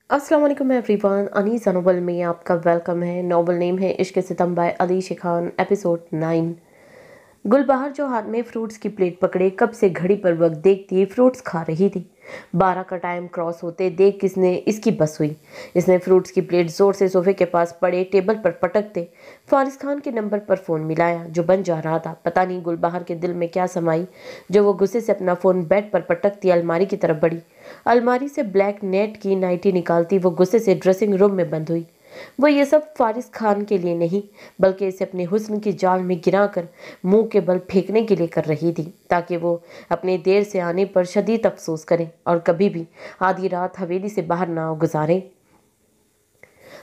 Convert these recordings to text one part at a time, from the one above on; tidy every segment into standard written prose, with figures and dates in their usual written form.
अस्सलाम वालेकुम everyone. Anisa Nobel में आपका वेलकम है। नोबल नेम है इश्क सितम बाय अलीश खान, एपिसोड 9। गुलबहार जो हाथ में फ्रूट्स की प्लेट पकड़े कब से घड़ी पर वक्त देखती फ्रूट्स खा रही थी। 12 का टाइम क्रॉस होते देख किसने इसकी बस हुई। इसने फ्रूट्स की प्लेट जोर से सोफे के पास पड़े टेबल पर पटकते फारिस खान के नंबर पर फ़ोन मिलाया जो बन जा रहा था। पता नहीं गुलबहार के दिल में क्या समाई जो वो गुस्से से अपना फ़ोन बेड पर पटकती अलमारी की तरफ बढ़ी। अलमारी से ब्लैक नेट की नाइटी निकालती वो गुस्से से ड्रेसिंग रूम में बंद हुई। वो ये सब फारिस खान के लिए नहीं बल्कि इसे अपने हुस्न की जाल में गिराकर मुंह के बल फेंकने के लिए कर रही थी, ताकि वो अपने देर से आने पर शदीद अफसोस करे और कभी भी आधी रात हवेली से बाहर ना गुजारे।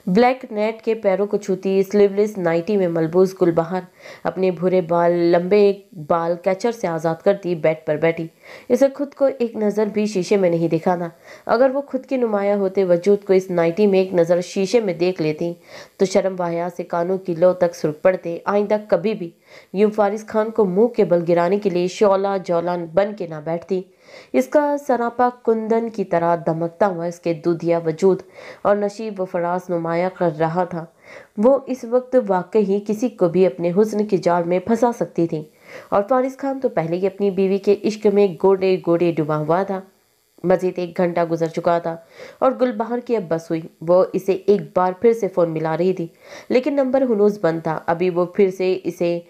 ब्लैक नेट के पैरों को छूती स्लीवलेस नाइटी में मलबूस गुलबहार अपने भूरे बाल लंबे बाल कैचर से आज़ाद करती बेड पर बैठी। इसे खुद को एक नज़र भी शीशे में नहीं दिखा था। अगर वो खुद के नुमाया होते वजूद को इस नाइटी में एक नज़र शीशे में देख लेती तो शर्म वाहया से कानों की लो तक सुर्ख पड़ते। आइंदा कभी भी यूं फारिस खान को मुंह के बल गिराने के लिए शौला जौलान बन के ना बैठती। इसका सरापा कुंदन की तरह दमकता हुआ इसके दूधिया वजूद और नशीब व फराज नुमाया कर रहा था। वो इस वक्त वाकई ही किसी को भी अपने हुस्न के जाल में फंसा सकती थी और फारिस खान तो पहले ही अपनी बीवी के इश्क में गोडे गोडे डूबा हुआ था। मजीद 1 घंटा गुजर चुका था और गुलबहार की अब बस हुई। वो इसे एक बार फिर से फ़ोन मिला रही थी लेकिन नंबर हुनूस बंद था। अभी वो फिर से इसे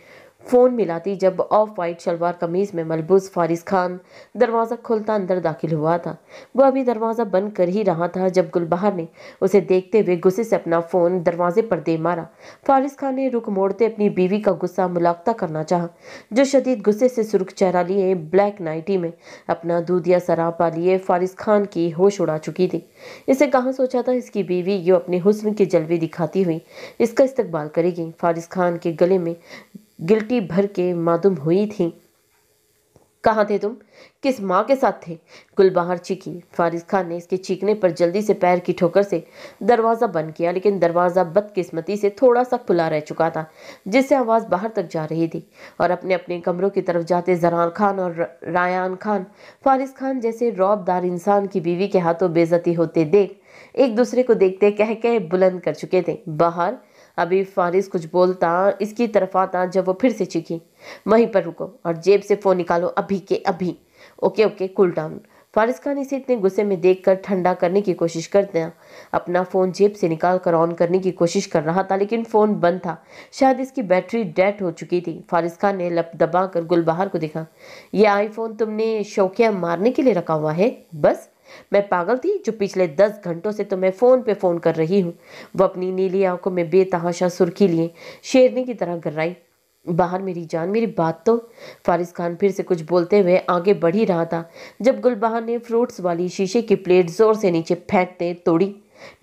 फ़ोन मिलाती जब ऑफ वाइट शलवार कमीज में मलबूस फारिस खान दरवाज़ा खोलता अंदर दाखिल हुआ था। वो अभी दरवाज़ा बंद कर ही रहा था जब गुलबहार ने उसे देखते हुए गुस्से से अपना फ़ोन दरवाजे पर दे मारा। फारिस खान ने रुख मोड़ते अपनी बीवी का गुस्सा मुलाक्ता करना चाहा, जो शदीद गुस्से से सुर्ख चेहरा लिए ब्लैक नाइटी में अपना दूधिया सरापा लिए फारिस खान की होश उड़ा चुकी थी। इसे कहाँ सोचा था इसकी बीवी यो अपने हुस्न के जलवे दिखाती हुई इसका इस्तकबाल करेगी। फारिस खान के गले में गिल्टी भर के मादुम हुई थी। कहाँ थे तुम? किस माँ के साथ थे? गुलबहार चीखी। फारिस खान ने इसके चीखने पर जल्दी से पैर की ठोकर से दरवाज़ा बंद किया, लेकिन दरवाज़ा बदकिस्मती से थोड़ा सा खुला रह चुका था जिससे आवाज़ बाहर तक जा रही थी। और अपने अपने कमरों की तरफ जाते जरान खान और रायान खान फारिस खान जैसे रौबदार इंसान की बीवी के हाथों बेइज्जती होते देख एक दूसरे को देखते कह कह बुलंद कर चुके थे, बाहर। अभी फारिस कुछ बोलता इसकी तरफ आता जब वो फिर से चीखी, वहीं पर रुको और जेब से फ़ोन निकालो अभी के अभी। Okay okay cool down. Faris Khan इसे इतने गुस्से में देखकर ठंडा करने की कोशिश करते अपना फ़ोन जेब से निकाल कर ऑन करने की कोशिश कर रहा था, लेकिन फ़ोन बंद था। शायद इसकी बैटरी डेड हो चुकी थी। फारिस खान ने लप दबा कर गुलबहार को देखा। ये आईफोन तुमने शौकिया मारने के लिए रखा हुआ है? बस मैं पागल थी जो पिछले 10 घंटों से तुम्हें फ़ोन पे फ़ोन कर रही हूँ। वो अपनी नीली आंखों में बेतहाशा सुर्खी लिए शेरनी की तरह गर्राई। बाहर मेरी जान, मेरी बात तो। फारिस खान फिर से कुछ बोलते हुए आगे बढ़ ही रहा था जब गुलबहार ने फ्रूट्स वाली शीशे की प्लेट जोर से नीचे फेंकते तोड़ी।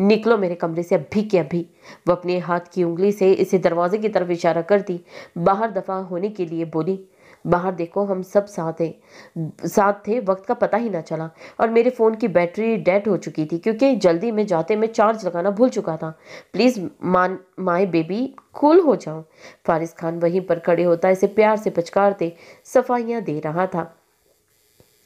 निकलो मेरे कमरे से अभी के अभी। वो अपने हाथ की उंगली से इसे दरवाजे की तरफ इशारा करती बाहर दफा होने के लिए बोली, बाहर देखो हम सब साथ थे, वक्त का पता ही ना चला और मेरे फ़ोन की बैटरी डेड हो चुकी थी क्योंकि जल्दी में जाते मैं चार्ज लगाना भूल चुका था। प्लीज़ माय बेबी कूल हो जाओ। फारिस खान वहीं पर खड़े होता इसे प्यार से पचकारते सफाइयाँ दे रहा था।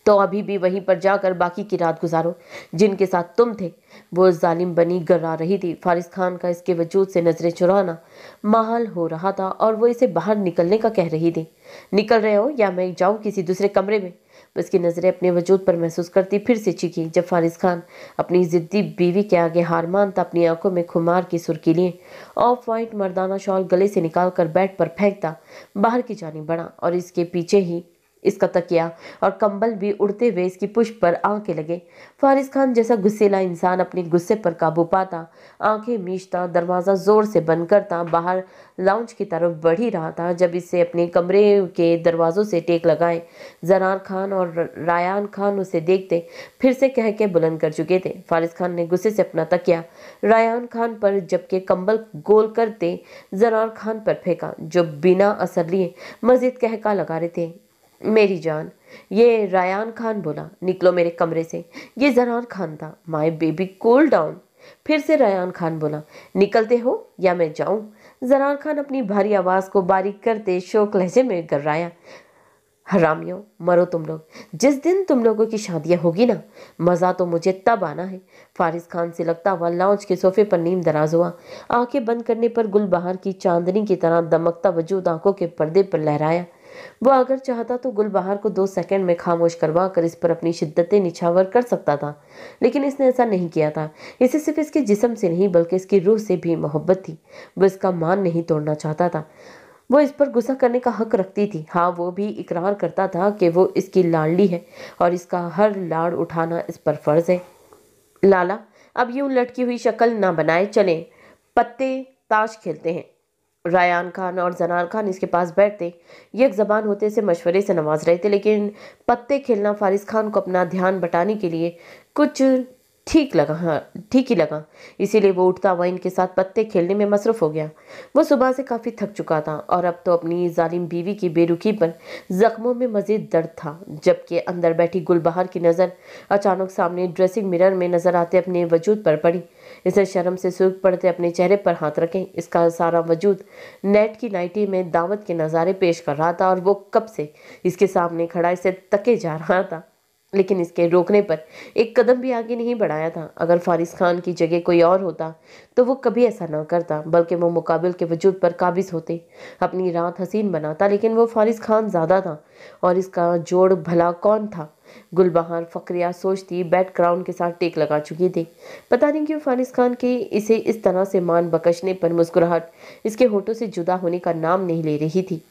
तो अभी भी वहीं पर जाकर बाकी की रात गुजारो जिनके साथ तुम थे। वो जालिम बनी गर्रा रही थी। फारिस खान का इसके वजूद से नजरें चुराना माहल हो रहा था और वो इसे बाहर निकलने का कह रही थी। निकल रहे हो या मैं जाऊं किसी दूसरे कमरे में? उसकी नजरें अपने वजूद पर महसूस करती फिर से चीखी जब फारिस खान अपनी जिद्दी बीवी के आगे हार मानता अपनी आंखों में खुमार की सुर्खी लिए ऑफ वाइट मर्दाना शॉल गले से निकालकर बेड पर फेंकता बाहर की जानिब बढ़ा और इसके पीछे ही इसका तकिया और कंबल भी उड़ते हुए इसकी पुष्प पर आंखें लगे। फारिस खान जैसा गुस्सेला इंसान अपने गुस्से पर काबू पाता आंखें मीचता दरवाज़ा जोर से बंद करता बाहर लाउंज की तरफ बढ़ ही रहा था जब इससे अपने कमरे के दरवाजों से टेक लगाए। जरान खान और रायान खान उसे देखते फिर से कह के बुलंद कर चुके थे। फारिस खान ने गुस्से से अपना तकिया रायान खान पर जबकि कंबल गोल करते जरान खान पर फेंका जो बिना असर लिए मजीद कहका लगा रहे थे, मेरी जान। ये रायान खान बोला, निकलो मेरे कमरे से। ये जरान खान था। My baby cool down. फिर से रायान खान बोला, निकलते हो या मैं जाऊं? जरान खान अपनी भारी आवाज को बारीक करते शोक लहजे में गर्राया, हरामियों, मरो तुम लोग। जिस दिन तुम लोगों की शादियां होगी ना, मजा तो मुझे तब आना है। फारिस खान से लगता हुआ लाउंज के सोफे पर नीम दराज हुआ। आंखें बंद करने पर गुलबहार की चांदनी की तरह दमकता वजूद आंखों के पर्दे पर लहराया। वो अगर चाहता तो गुलबहार को 2 सेकंड में खामोश करवा कर इस पर अपनी शिद्दतें निछावर कर सकता था, लेकिन इसने ऐसा नहीं किया था। इसे सिर्फ इसके जिस्म से नहीं बल्कि इसकी रूह से भी मोहब्बत थी। वो इसका मान नहीं तोड़ना चाहता था। वो इस पर गुस्सा करने का हक रखती थी। हाँ, वो भी इकरार करता था कि वो इसकी लाडली है और इसका हर लाड़ उठाना इस पर फर्ज है। लाला, अब यूं लटकी हुई शक्ल ना बनाए, चलें पत्ते ताश खेलते हैं। रायान खान और जनार खान इसके पास बैठते एक जबान होते से मशवरे से नवाज रहे थे, लेकिन पत्ते खेलना फारिस खान को अपना ध्यान बटाने के लिए कुछ ठीक ही लगा। इसीलिए वो उठता हुआ इनके साथ पत्ते खेलने में मसरूफ हो गया। वो सुबह से काफी थक चुका था और अब तो अपनी जालिम बीवी की बेरुखी पर जख्मों में मजीद दर्द था। जबकि अंदर बैठी गुलबहार की नजर अचानक सामने ड्रेसिंग मिरर में नजर आते अपने वजूद पर पड़ी। इसे शर्म से सूख पड़ते अपने चेहरे पर हाथ रखे। इसका सारा वजूद नेट की नाइटी में दावत के नज़ारे पेश कर रहा था और वो कब से इसके सामने खड़ा इसे तके जा रहा था, लेकिन इसके रोकने पर एक कदम भी आगे नहीं बढ़ाया था। अगर फारिस खान की जगह कोई और होता तो वो कभी ऐसा ना करता, बल्कि वो मुकाबिल के वजूद पर काबिज होते, अपनी रात हसीन बनाता। लेकिन वो फारिस खान ज़्यादा था और इसका जोड़ भला कौन था? गुलबहार फक्रिया सोचती बैकग्राउंड के साथ टेक लगा चुकी थी। पता नहीं क्यों फारिस खान के इसे इस तरह से मान बकशने पर मुस्कुराहट इसके होठों से जुदा होने का नाम नहीं ले रही थी।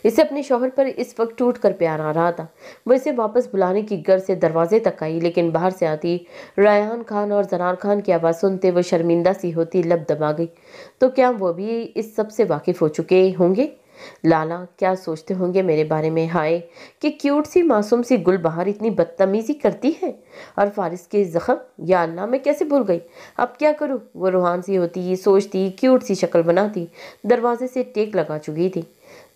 इसे अपने शौहर पर इस वक्त टूट कर प्यार आ रहा था। वो इसे वापस बुलाने की गर्ज से दरवाजे तक आई, लेकिन बाहर से आती रायहान खान और जनार खान की आवाज़ सुनते वो शर्मिंदा सी होती लब दबा गई। तो क्या वो भी इस सब से वाकिफ हो चुके होंगे? लाला, क्या सोचते होंगे मेरे बारे में? हाय, कि क्यूट सी मासूम सी गुलबहार इतनी बदतमीजी करती है। और फारिस के जख्म, या अल्लाह, मैं कैसे भूल गई। अब क्या करूँ? वो रूहान सी होती, सोचती, क्यूट सी शक्ल बनाती, दरवाजे से टेक लगा चुकी थी।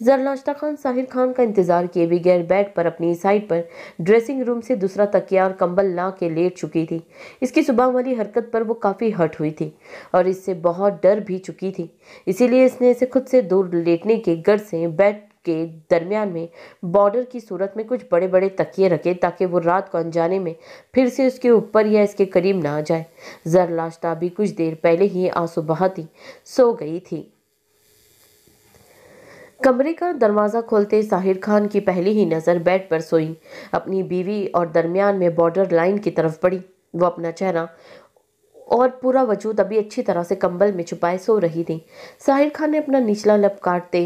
जरनाश्ता खान साहिर खान का इंतजार किए बगैर बेड पर अपनी साइड पर ड्रेसिंग रूम से दूसरा तकिया और कंबल ला के लेट चुकी थी। इसकी सुबह वाली हरकत पर वो काफ़ी हर्ट हुई थी और इससे बहुत डर भी चुकी थी। इसीलिए इसने इसे खुद से दूर लेटने के गर्ज से बेड के दरमियान में बॉर्डर की सूरत में कुछ बड़े बड़े तकिए रखे, ताकि वो रात को अनजाने में फिर से उसके ऊपर या इसके करीब ना आ जाए। जरनाश्ता भी कुछ देर पहले ही आंसू बहाती सो गई थी। कमरे का दरवाज़ा खोलते साहिर खान की पहली ही नज़र बेड पर सोई अपनी बीवी और दरमियान में बॉर्डर लाइन की तरफ पड़ी। वो अपना चेहरा और पूरा वजूद अभी अच्छी तरह से कंबल में छुपाए सो रही थी। साहिर खान ने अपना निचला लब काटते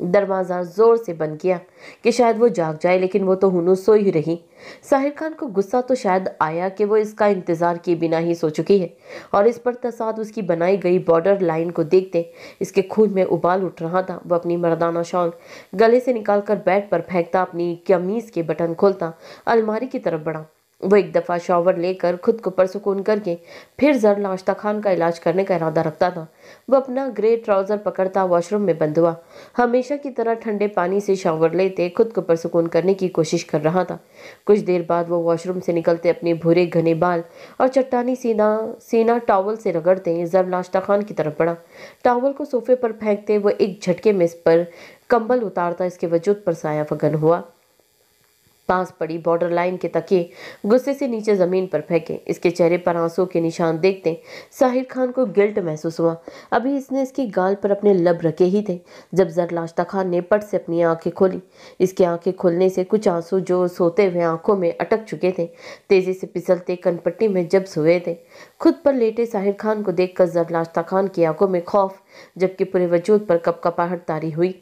दरवाज़ा जोर से बंद किया कि शायद वो जाग जाए, लेकिन वो तो हुनू सो ही रही। साहिर खान को गुस्सा तो शायद आया कि वो इसका इंतज़ार किए बिना ही सो चुकी है, और इस पर तसाद उसकी बनाई गई बॉर्डर लाइन को देखते इसके खून में उबाल उठ रहा था। वो अपनी मर्दाना शॉल गले से निकालकर बेड पर फेंकता अपनी कमीज़ के बटन खोलता अलमारी की तरफ बढ़ा। वो एक दफ़ा शॉवर लेकर खुद को परसुकून करके फिर जरनाश्ता खान का इलाज करने का इरादा रखता था। वो अपना ग्रे ट्राउज़र पकड़ता वॉशरूम में बंद हुआ। हमेशा की तरह ठंडे पानी से शॉवर लेते खुद को परसुकून करने की कोशिश कर रहा था। कुछ देर बाद वो वॉशरूम से निकलते अपने भूरे घने बाल और चट्टानी सीना टॉवल से रगड़ते जरनाश्ता खान की तरफ बढ़ा। टॉवल को सोफे पर फेंकते वो एक झटके में इस पर कंबल उतारता इसके वजूद पर साया फगन हुआ। पास पड़ी बॉर्डर लाइन के तकिए गुस्से से नीचे जमीन पर फेंके। इसके चेहरे पर आंसू के निशान देखते साहिर खान को गिल्ट महसूस हुआ। अभी इसने इसकी गाल पर अपने लब रखे ही थे जब जरनाश्ता खान ने पट से अपनी आंखें खोली। इसकी आंखें खुलने से कुछ आंसू जो सोते हुए आंखों में अटक चुके थे तेजी से फिसलते कनपट्टी में जब सोए थे। खुद पर लेटे साहिर खान को देखकर जरनाश्ता खान की आंखों में खौफ जबकि पूरे वजूद पर कपकपाहट तारी हुई।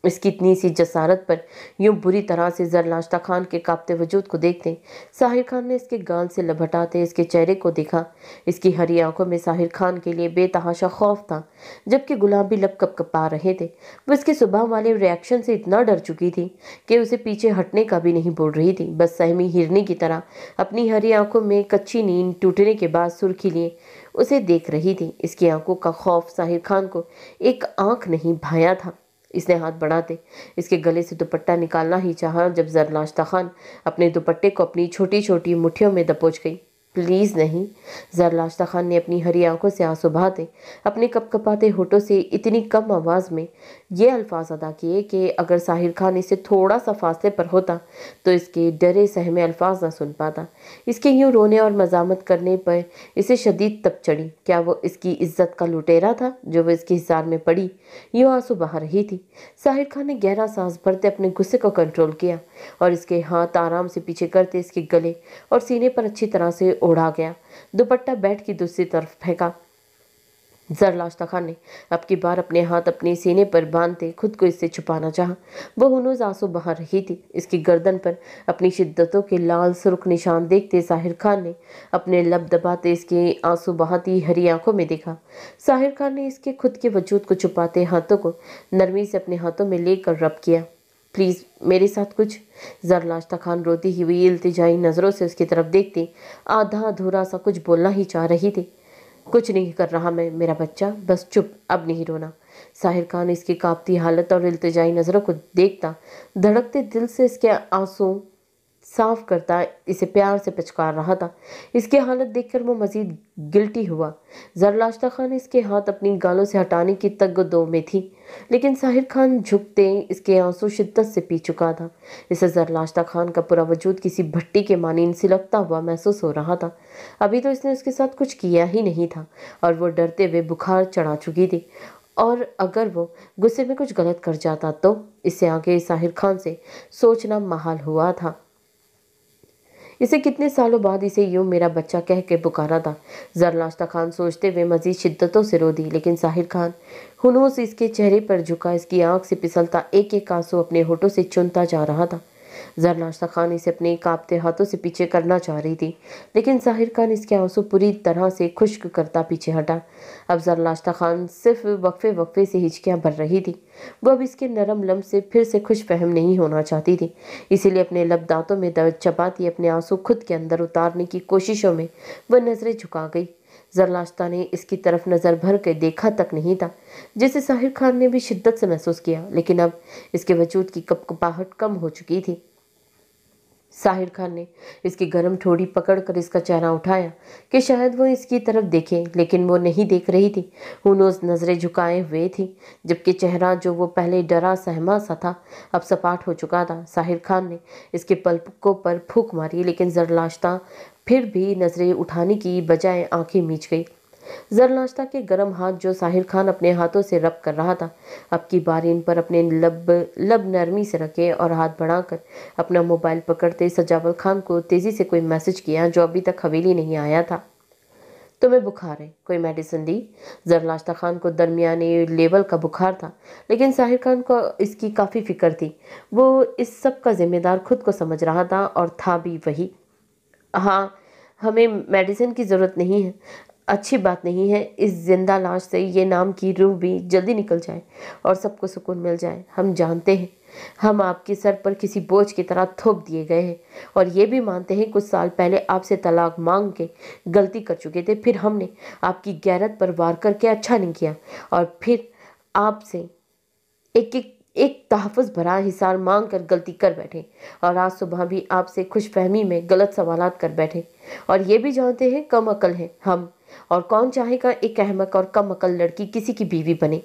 इसकी इतनी सी जसारत पर यूं बुरी तरह से जरनाश्ता खान के कांपते वजूद को देखते साहिर खान ने इसके गाल से लपटाते इसके चेहरे को देखा। इसकी हरी आंखों में साहिर खान के लिए बेतहाशा खौफ था, जबकि गुलाब भी लब कपकपा रहे थे। वो इसके सुबह वाले रिएक्शन से इतना डर चुकी थी कि उसे पीछे हटने का भी नहीं बोल रही थी। बस सहमी हिरनी की तरह अपनी हरी आंखों में कच्ची नींद टूटने के बाद सुर्खी लिए उसे देख रही थी। इसकी आंखों का खौफ साहिर खान को एक आंख नहीं भाया था। इसने हाथ बढ़ाते इसके गले से दुपट्टा निकालना ही चाहा जब जरनाश्ता खान अपने दुपट्टे को अपनी छोटी छोटी मुट्ठियों में दबोच गई। प्लीज नहीं। जरलाश्ता खान ने अपनी हरी आंखों से आंसू बहाते अपने कपकपाते होठों से इतनी कम आवाज में ये अल्फाज अदा किए कि अगर साहिर खान इससे थोड़ा सा फासले पर होता तो इसके डरे सहमे अल्फाज ना सुन पाता। इसके यूं रोने और मजामत करने पर इसे शदीद तप चढ़ी। क्या वो इसकी इज्जत का लुटेरा था जो वो इसके हिसार में पड़ी यूं आंसू बहा रही थी। साहिर खान ने गहरा सांस भरते अपने गुस्से को कंट्रोल किया और इसके हाथ आराम से पीछे करते इसके गले और सीने पर अच्छी तरह से ओढ़ा गया। दुपट्टा बेड की दूसरी तरफ फेंका। जरलाश्ता खान ने अब की बार अपने हाथ अपने सीने पर बांधते खुद को इससे छुपाना चाहा। वो हुनूज आंसू बहा रही थी। इसकी गर्दन पर अपनी शिद्दतों के लाल सुर्ख निशान देखते साहिर खान ने अपने लब दबाते इसके आंसू बहाती हरी आंखों में देखा। साहिर खान ने इसके खुद के वजूद को छुपाते हाथों को नरमी से अपने हाथों में लेकर रब किया। प्लीज मेरे साथ कुछ। जरलाश्ता खान रोती हुई इल्तिजाई नजरों से उसकी तरफ देखती आधा अधूरा सा कुछ बोलना ही चाह रही थी। कुछ नहीं कर रहा मैं मेरा बच्चा, बस चुप, अब नहीं रोना। साहिर खान इसकी कांपती हालत और इल्तिजाई नजरों को देखता धड़कते दिल से इसके आंसू साफ करता इसे प्यार से पुचकार रहा था। इसकी हालत देखकर वो मजीद गिल्टी हुआ। जरलाश्ता खान इसके हाथ अपनी गालों से हटाने की तगदो में थी, लेकिन साहिर खान झुकते इसके आंसू शिद्दत से पी चुका था। इसे जरलाश्ता खान का पूरा वजूद किसी भट्टी के मानीन सिलकता हुआ महसूस हो रहा था। अभी तो इसने उसके साथ कुछ किया ही नहीं था और वो डरते हुए बुखार चढ़ा चुकी थी। और अगर वो गुस्से में कुछ गलत कर जाता तो इससे आगे साहिर खान से सोचना महाल हुआ था। इसे कितने सालों बाद इसे यूं मेरा बच्चा कह के पुकारा था। जरलाश्ता खान सोचते हुए मजीद शिद्दतों से रो दी, लेकिन साहिर खान हुनूस इसके चेहरे पर झुका इसकी आंख से फिसलता एक एक आंसू अपने होठों से चुनता जा रहा था। जरलाश्ता खान इसे अपने कांपते हाथों से पीछे करना चाह रही थी, लेकिन साहिर खान इसके आंसू पूरी तरह से खुश्क करता पीछे हटा। अब जरलाश्ता खान सिर्फ वक्फे वक्फे से हिचकियां भर रही थी। वो अब इसके नरम लम्ब से फिर से खुश फहम नहीं होना चाहती थी, इसीलिए अपने लब दांतों में दर्द चबाती अपने आंसू खुद के अंदर उतारने की कोशिशों में वह नजरें झुका गई। जरलाश्ता ने इसकी तरफ नजर भर कर देखा तक नहीं था, जिसे साहिर खान ने भी शिद्दत से महसूस किया, लेकिन अब इसके वजूद की कपकपाहट कम हो चुकी थी। साहिर खान ने इसकी गर्म ठोड़ी पकड़कर इसका चेहरा उठाया कि शायद वो इसकी तरफ देखे, लेकिन वो नहीं देख रही थी। हुनूस नजरें झुकाए हुए थी, जबकि चेहरा जो वो पहले डरा सहमा सा था अब सपाट हो चुका था। साहिर खान ने इसके पलकों पर फूंक मारी, लेकिन जरलाश्ता फिर भी नजरें उठाने की बजाय आंखें मीच गई। जरलाश्ता के गर्म हाथ जो साहिर खान अपने हाथों से रब कर रहा था अब की बार इन पर अपने लब नरमी से रखे और हाथ बढ़ाकर अपना मोबाइल पकड़ते सजावल खान को तेजी से कोई मैसेज किया जो अभी तक हवेली नहीं आया था। तुम्हें बुखार है, कोई मेडिसिन दी? जरलाश्ता खान को दरमियाने लेवल का बुखार था, लेकिन साहिर खान को इसकी काफ़ी फिक्र थी। वो इस सब का जिम्मेदार खुद को समझ रहा था और था भी वही। हाँ, हमें मेडिसिन की ज़रूरत नहीं है। अच्छी बात नहीं है इस जिंदा लाश से ये नाम की रूह भी जल्दी निकल जाए और सबको सुकून मिल जाए। हम जानते हैं हम आपके सर पर किसी बोझ की तरह थोप दिए गए हैं और ये भी मानते हैं कुछ साल पहले आपसे तलाक मांग के गलती कर चुके थे, फिर हमने आपकी गैरत पर वार करके अच्छा नहीं किया और फिर आपसे एक तहफ़्फ़ुज़ भरा हिसार मांग कर गलती कर बैठे और आज सुबह भी आपसे खुशफहमी में गलत सवालात कर बैठे और ये भी जानते हैं कम अकल हैं हम, और कौन चाहेगा एक अहमक और कम अकल लड़की किसी की बीवी बने।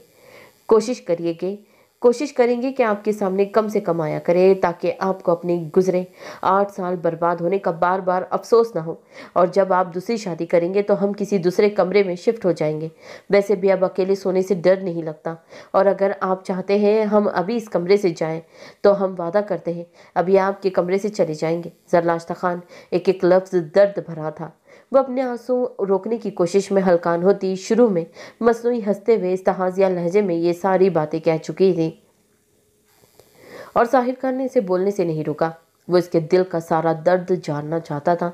कोशिश करेंगे कि आपके सामने कम से कम आया करे ताकि आपको अपने गुजरे 8 साल बर्बाद होने का बार बार अफसोस ना हो, और जब आप दूसरी शादी करेंगे तो हम किसी दूसरे कमरे में शिफ्ट हो जाएंगे। वैसे भी अब अकेले सोने से डर नहीं लगता, और अगर आप चाहते हैं हम अभी इस कमरे से जाएं तो हम वादा करते हैं अभी आपके कमरे से चले जाएंगे। जरलाश्ता खान एक एक लफ्ज़ दर्द भरा था। वो अपने आंसू रोकने की कोशिश में हलकान होती शुरू में मसनूई हंसते हुए इस्तेहाजिया लहजे में ये सारी बातें कह चुकी थी और साहिर खान ने इसे बोलने से नहीं रुका। वो इसके दिल का सारा दर्द जानना चाहता था।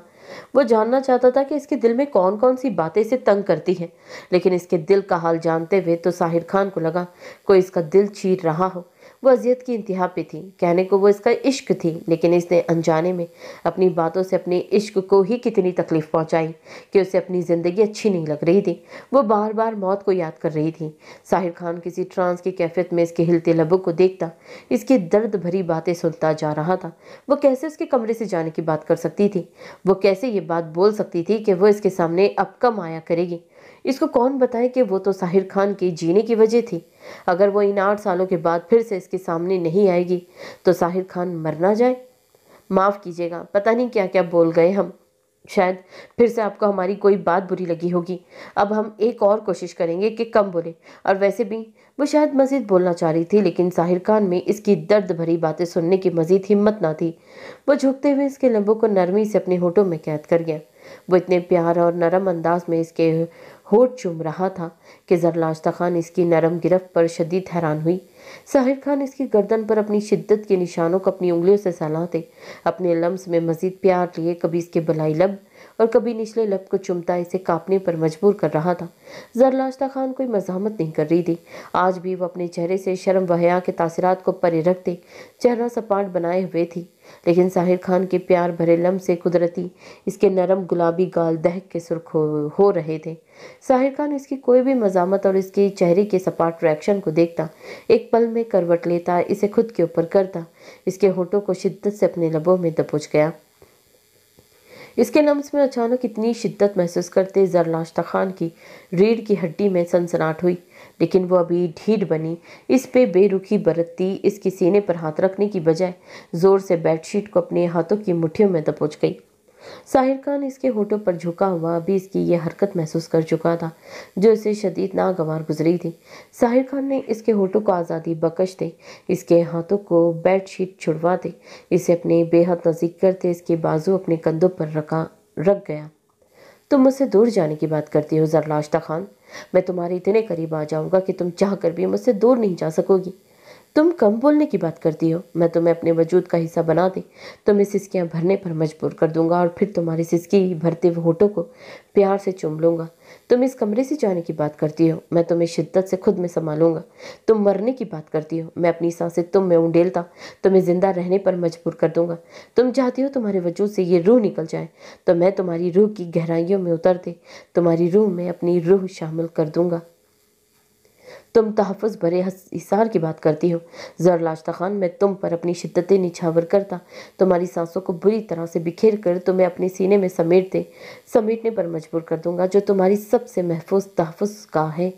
वो जानना चाहता था कि इसके दिल में कौन कौन सी बातें इसे तंग करती हैं, लेकिन इसके दिल का हाल जानते हुए तो साहिर खान को लगा कोई इसका दिल चीर रहा हो। वो अजियत की इंतहा पे थी। कहने को वो इसका इश्क थी, लेकिन इसने अनजाने में अपनी बातों से अपने इश्क को ही कितनी तकलीफ पहुंचाई कि उसे अपनी जिंदगी अच्छी नहीं लग रही थी। वो बार बार मौत को याद कर रही थी। साहिर खान किसी ट्रांस की कैफियत में इसके हिलते लबों को देखता, इसकी दर्द भरी बातें सुनता जा रहा था। वो कैसे उसके कमरे से जाने की बात कर सकती थी? वो कैसे ये बात बोल सकती थी कि वो इसके सामने अब कम आया करेगी? इसको कौन बताए कि वो तो साहिर खान के जीने की वजह थी। अगर वो इन 8 सालों के बाद फिर से इसके सामने नहीं आएगी तो साहिर खान मर ना जाए। माफ कीजिएगा, पता नहीं क्या क्या बोल गए हम। शायद फिर से आपको हमारी कोई बात बुरी लगी होगी। अब हम एक और कोशिश करेंगे कि कम बोले। और वैसे भी वो शायद मजीद बोलना चाह रही थी, लेकिन साहिर खान में इसकी दर्द भरी बातें सुनने की मजीद हिम्मत ना थी। वो झुकते हुए इसके लबों को नरमी से अपने होठों में कैद कर गया। वो इतने प्यार और नरम अंदाज में इसके होठ चूम रहा था कि जरलाश्ता खान इसकी नरम गिरफ्त पर शदीद हैरान हुई। साहिर खान इसकी गर्दन पर अपनी शिद्दत के निशानों को अपनी उंगलियों से सहलाते अपने लम्स में मजीद प्यार लिए कभी इसके बलाई लब और कभी निचले लब को चुमता इसे कांपने पर मजबूर कर रहा था। जरलाश्ता खान कोई मज़ाहमत नहीं कर रही थी। आज भी वो अपने चेहरे से शर्म व हया के तासरात को परे रखते चेहरा सपाट बनाए हुए थी, लेकिन साहिर खान के प्यार भरे लम से कुदरती इसके नरम गुलाबी गाल दहक के सुर्ख हो रहे थे। साहिर खान इसकी कोई भी मज़ामत और इसके चेहरे के सपाट रिएक्शन को देखता, एक पल में करवट लेता, इसे खुद के ऊपर करता, इसके होठों को शिद्दत से अपने लबों में दबोच गया। इसके लम्स में अचानक इतनी शिद्दत महसूस करते जरलाश्ता खान की रीढ़ की हड्डी में सनसनाहट हुई, लेकिन वो अभी ढीठ बनी इस पे बेरुखी बरतती इसके सीने पर हाथ रखने की बजाय जोर से बेडशीट को अपने हाथों की मुट्ठियों में दबोच गई। साहिर खान इसके होठों पर झुका हुआ अभी इसकी ये हरकत महसूस कर चुका था जो इसे शदीद नागवार गुजरी थी। साहिर खान ने इसके होठों को आज़ादी बख्शते, इसके हाथों को बेडशीट छुड़वाते, इसे अपने बेहद नज़दीक करते इसके बाजू अपने कंधों पर रख गया। तुम मुझसे दूर जाने की बात करती हो जरलाश्ता खान। मैं तुम्हारे इतने करीब आ जाऊंगा कि तुम चाह कर भी मुझसे दूर नहीं जा सकोगी। तुम कम बोलने की बात करती हो। मैं तुम्हें अपने वजूद का हिस्सा बना दे, तुम्हें सिसकियां भरने पर मजबूर कर दूंगा और फिर तुम्हारी सिसकी भरते हुए होठों को प्यार से चूम लूंगा। तुम इस कमरे से जाने की बात करती हो, मैं तुम्हें शिद्दत से खुद में संभालूंगा। तुम मरने की बात करती हो, मैं अपनी सांसें तुम में उंडेलता तुम्हें जिंदा रहने पर मजबूर कर दूंगा। तुम चाहती हो तुम्हारे वजूद से ये रूह निकल जाए, तो मैं तुम्हारी रूह की गहराइयों में उतरते तुम्हारी रूह में अपनी रूह शामिल कर दूंगा। तुम तहफ़्फ़ुज़ भरे हिसार की बात करती हो जरलाश्ता खान। मैं तुम पर अपनी शिद्दतें निछावर करता तुम्हारी सांसों को बुरी तरह से बिखेर कर तुम्हें अपने सीने में समेटने पर मजबूर कर दूंगा, जो तुम्हारी सबसे महफूज तहफ़्फ़ुज़ का है।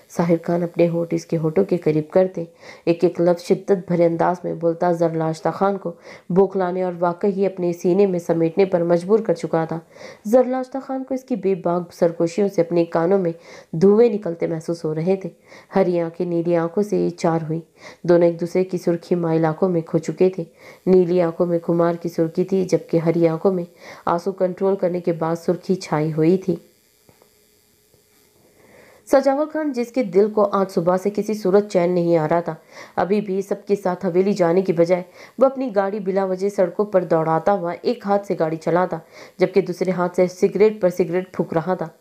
साहिर खान अपने होठ इसके होठों के करीब करते एक एक लफ्ज़ शिद्दत भरे अंदाज में बोलता जरलाश्ता खान को बौखलाने और वाकई ही अपने सीने में समेटने पर मजबूर कर चुका था। जरलाश्ता खान को इसकी बेबाक सरगोशियों से अपने कानों में धुएं निकलते महसूस हो रहे थे। हरी आंखें नीली आंखों से चार हुई। दोनों एक दूसरे की सुर्खी माइल आंखों में खो चुके थे। नीली आंखों में खुमार की सुर्खी थी, जबकि हरी आंखों में आंसू कंट्रोल करने के बाद सुर्खी छाई हुई थी। सजावल खान, जिसके दिल को आज सुबह से किसी सूरत चैन नहीं आ रहा था, अभी भी सबके साथ हवेली जाने की बजाय वह अपनी गाड़ी बिला वजह सड़कों पर दौड़ाता हुआ एक हाथ से गाड़ी चलाता जबकि दूसरे हाथ से सिगरेट पर सिगरेट फूंक रहा था।